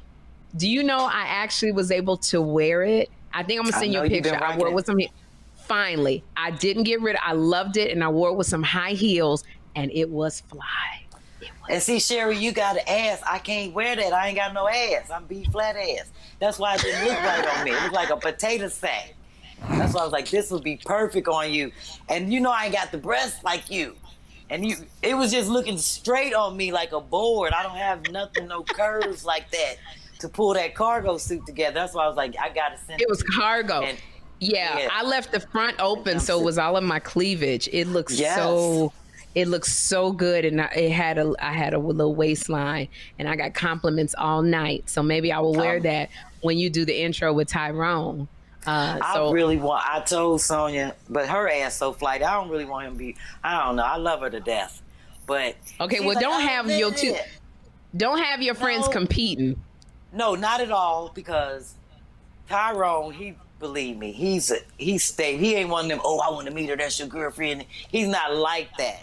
Do you know I actually was able to wear it? I think I'm gonna send you a picture. I wore it with some. Finally, I didn't get rid of. I loved it, and I wore it with some high heels, and it was fly. And see, Sherry, you got an ass. I can't wear that. I ain't got no ass. I'm B flat ass. That's why it didn't look right on me. It looked like a potato sack. That's why I was like, this would be perfect on you. And you know I ain't got the breasts like you. And it was just looking straight on me like a board. I don't have nothing, no curves like that to pull that cargo suit together. That's why I was like, I got to send it. It was cargo. Yeah, I left the front open, so it was all of my cleavage. It looks so good, and I had a little waistline, and I got compliments all night. So maybe I will wear that when you do the intro with Tyrone. I told Sonia, but her ass so flighty. I don't really want him to be. I don't know. I love her to death, but okay. Well, don't have your friends competing. No, not at all. Because Tyrone, believe me, he ain't one of them. Oh, I want to meet her. That's your girlfriend. He's not like that.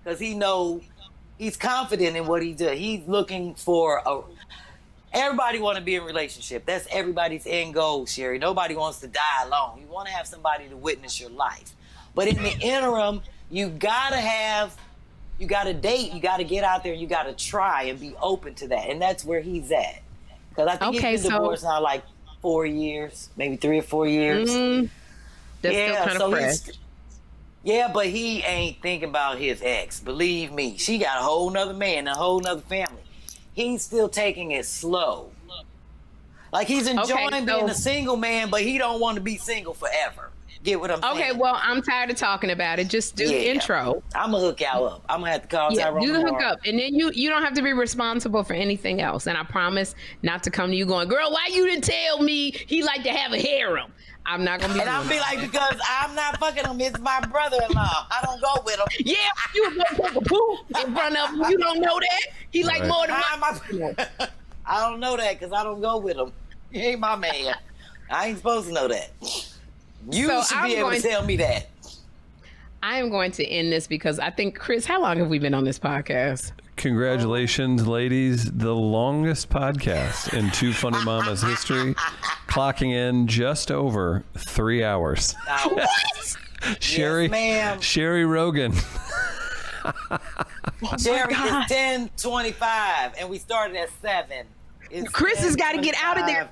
Because he's confident in what he does. He's looking for everybody want to be in a relationship. That's everybody's end goal, Sherry. Nobody wants to die alone. You want to have somebody to witness your life. But in the interim, you gotta date. You gotta get out there. You gotta try and be open to that. And that's where he's at. Because I think he's been divorced now like 4 years, maybe 3 or 4 years. That's still kind of fresh. Yeah, but he ain't thinking about his ex. Believe me, she got a whole nother man, a whole nother family. He's still taking it slow. Like he's enjoying being a single man, but he don't want to be single forever. Get what I'm saying? Okay, well, I'm tired of talking about it. Just do the intro. I'm going to hook y'all up. I'm going to have to call Tyrone. Do the hook up. And then you don't have to be responsible for anything else. And I promise not to come to you going, girl, why you didn't tell me he like to have a harem? I'm not going to be And I'll be like, because I'm not fucking him. It's my brother-in-law. I don't go with him. Yeah, you go take a poop in front of him. You don't know that? He like more than I don't know that because I don't go with him. He ain't my man. I ain't supposed to know that. You should be able to tell me that. I am going to end this because I think, Chris, how long have we been on this podcast? Congratulations, ladies. The longest podcast in Two Funny Mamas history, clocking in just over 3 hours. What? Sherry, yes, Sherry Rogan. Sherry is 10:25, and we started at 7. Chris has got to get out of there.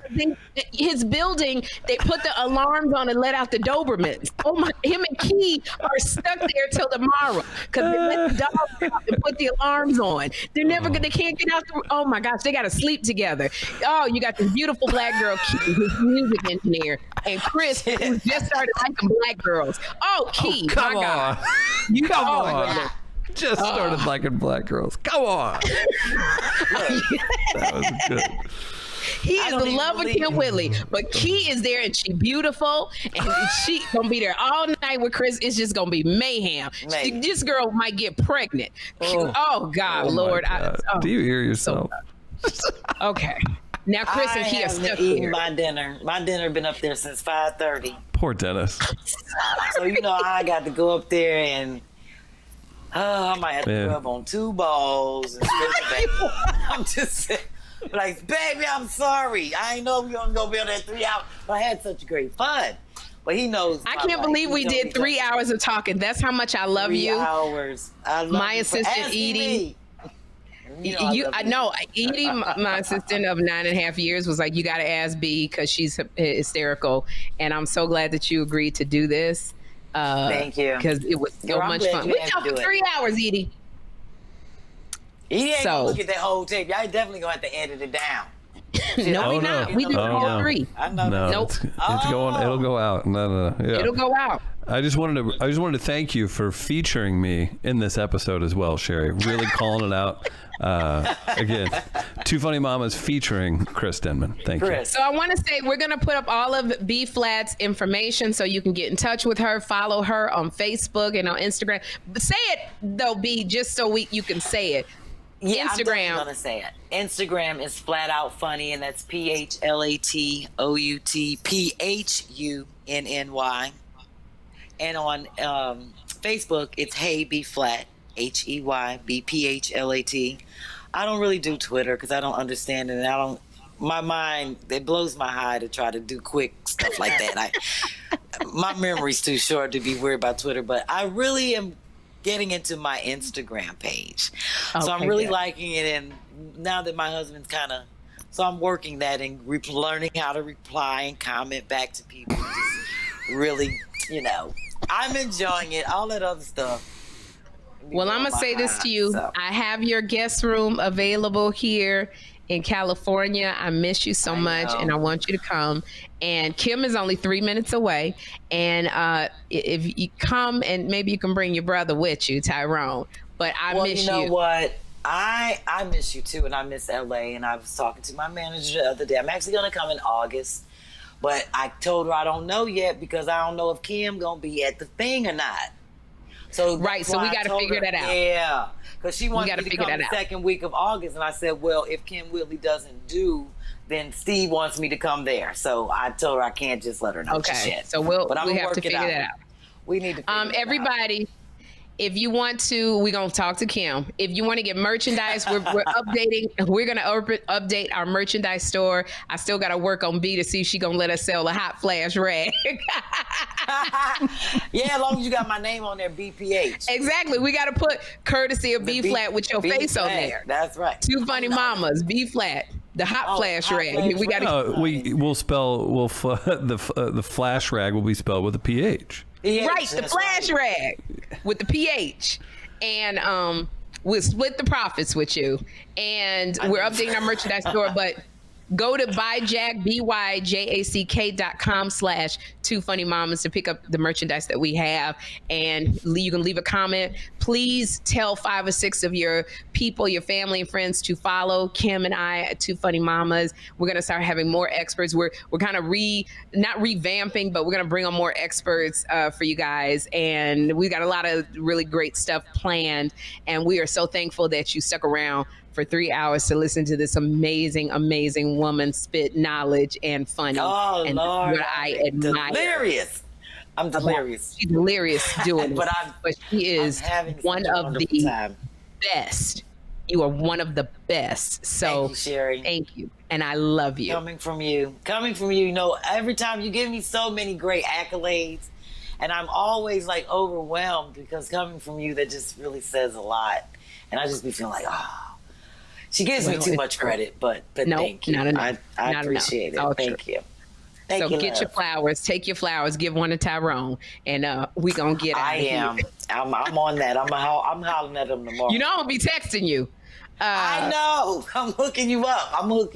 His building, they put the alarms on and let out the Dobermans. Oh my! Him and Key are stuck there till tomorrow because they let the dogs out and put the alarms on. They're never gonna. They can't get out. Oh my gosh! They got to sleep together. Oh, you got this beautiful black girl, Key, who's a music engineer, and Chris, who just started liking black girls. Oh, Key! Come my on! God. You come on! Just started liking black girls. Come on. That was good. He is the love of Kim Whitley, but Key is there and she beautiful and she gonna be there all night with Chris. It's just gonna be mayhem. This girl might get pregnant. Oh God, Lord! God. Do you hear yourself? Okay. Now Chris and Key are stuck here. My dinner been up there since 5:30. Poor Dennis. So I got to go up there and. I might have to rub on 2 balls. And I'm just like, baby, I'm sorry. I ain't know we were going to be on that 3 hours. But I had such great fun. But he knows. I can't believe we did 3 hours of talking. That's how much I love you. 3 hours. I love my assistant, Edie. I know Edie, my assistant of 9.5 years, was like, you got to ask B because she's hysterical. And I'm so glad that you agreed to do this. Thank you. Because it was so much fun. We talked for 3 hours, Edie. Edie ain't gonna look at that whole tape. Y'all definitely gonna have to edit it down. No, we're not. We did all 3. I know. No, nope. It's going. It'll go out. No. Yeah. It'll go out. I just wanted to thank you for featuring me in this episode as well, Sherry. Really calling it out. Again, Two Funny Mamas featuring Chris Denman. Thank you. So I want to say we're going to put up all of B Flat's information so you can get in touch with her, follow her on Facebook and on Instagram. But say it though, B, just so you can say it. Yeah, Instagram. I'm gonna say it. Instagram is Flat Out Funny, and that's PHLATOUTPHUNNY. And on Facebook, it's Hey B Flat, HEYBPHLAT. I don't really do Twitter because I don't understand it. And my mind, it blows my high to try to do quick stuff like that. My memory's too short to be worried about Twitter, but I really am getting into my Instagram page. So I'm really liking it. And now that my husband's so I'm working that and learning how to reply and comment back to people. Just really, I'm enjoying it. All that other stuff. Well, I'm going to say this to you. I have your guest room available here in California. I miss you so much, and I want you to come. And Kim is only 3 minutes away. And if you come, and maybe you can bring your brother with you, Tyrone. But I miss you. You know what? I miss you too, and I miss LA. And I was talking to my manager the other day. I'm actually going to come in August. But I told her I don't know yet because I don't know if Kim going to be at the thing or not. So right, so we got to figure that out. Yeah, because she wanted me to come the second week of August, and I said, well, if Kim Whitley doesn't do, then Steve wants me to come there. So I told her I can't just let her know. Okay, so we have to figure that out. We need to figure everybody, if you want to, we're going to talk to Kim. If you want to get merchandise, we're updating. We're going to update our merchandise store. I still got to work on B to see if she's going to let us sell a hot flash rag. Yeah, as long as you got my name on there, BPH. Exactly. We got to put courtesy of B flat with your face on there. That's right. Two Funny Mamas, B flat. The hot flash rag. We got to. We'll spell. The flash rag will be spelled with a PH. Right, the flash rag with the PH. And we'll split the profits with you. And we're updating our merchandise store, but go to byjack.com/2funnymamas to pick up the merchandise that we have. And you can leave a comment. Please tell 5 or 6 of your people, your family and friends to follow Kim and I at 2 Funny Mamas. We're going to start having more experts. We're kind of not revamping, but we're going to bring on more experts for you guys. And we got a lot of really great stuff planned. And we are so thankful that you stuck around for 3 hours to listen to this amazing, amazing woman spit knowledge and funny. Oh, and Lord, what I admire. Delirious. I'm delirious. She's delirious doing it. But she is one of the best. You are one of the best. So thank you, Sherry. Thank you. And I love you. Coming from you, you know, every time you give me so many great accolades, and I'm always like overwhelmed because coming from you, that just really says a lot. And I just be feeling like, she gives me too much credit, but no, thank you. Not enough. I appreciate it. Thank you. So get your flowers. Take your flowers. Give one to Tyrone, and we gonna get out of here. I'm on that. I'm hollering at him tomorrow. You know I'm gonna be texting you. I know. I'm hooking you up. I'm gonna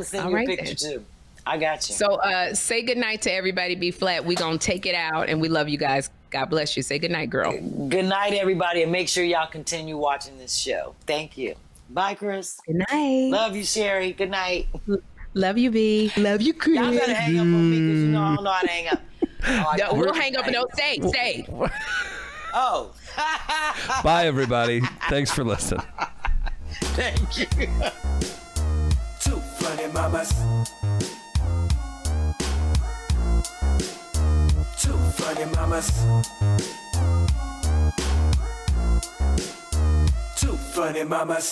send you a picture too. I got you. So say goodnight to everybody. Be flat. We gonna take it out, and we love you guys. God bless you. Say goodnight, girl. Good night, everybody, and make sure y'all continue watching this show. Thank you. Bye, Chris. Good night. Love you, Sherry. Good night. Love you, B. Love you, Chris. Y'all better hang up on me because you know I don't know how to hang up. We'll hang up and don't say. Oh. Bye, everybody. Thanks for listening. Thank you. 2 Funny Mamas. 2 Funny Mamas. 2 Funny Mamas.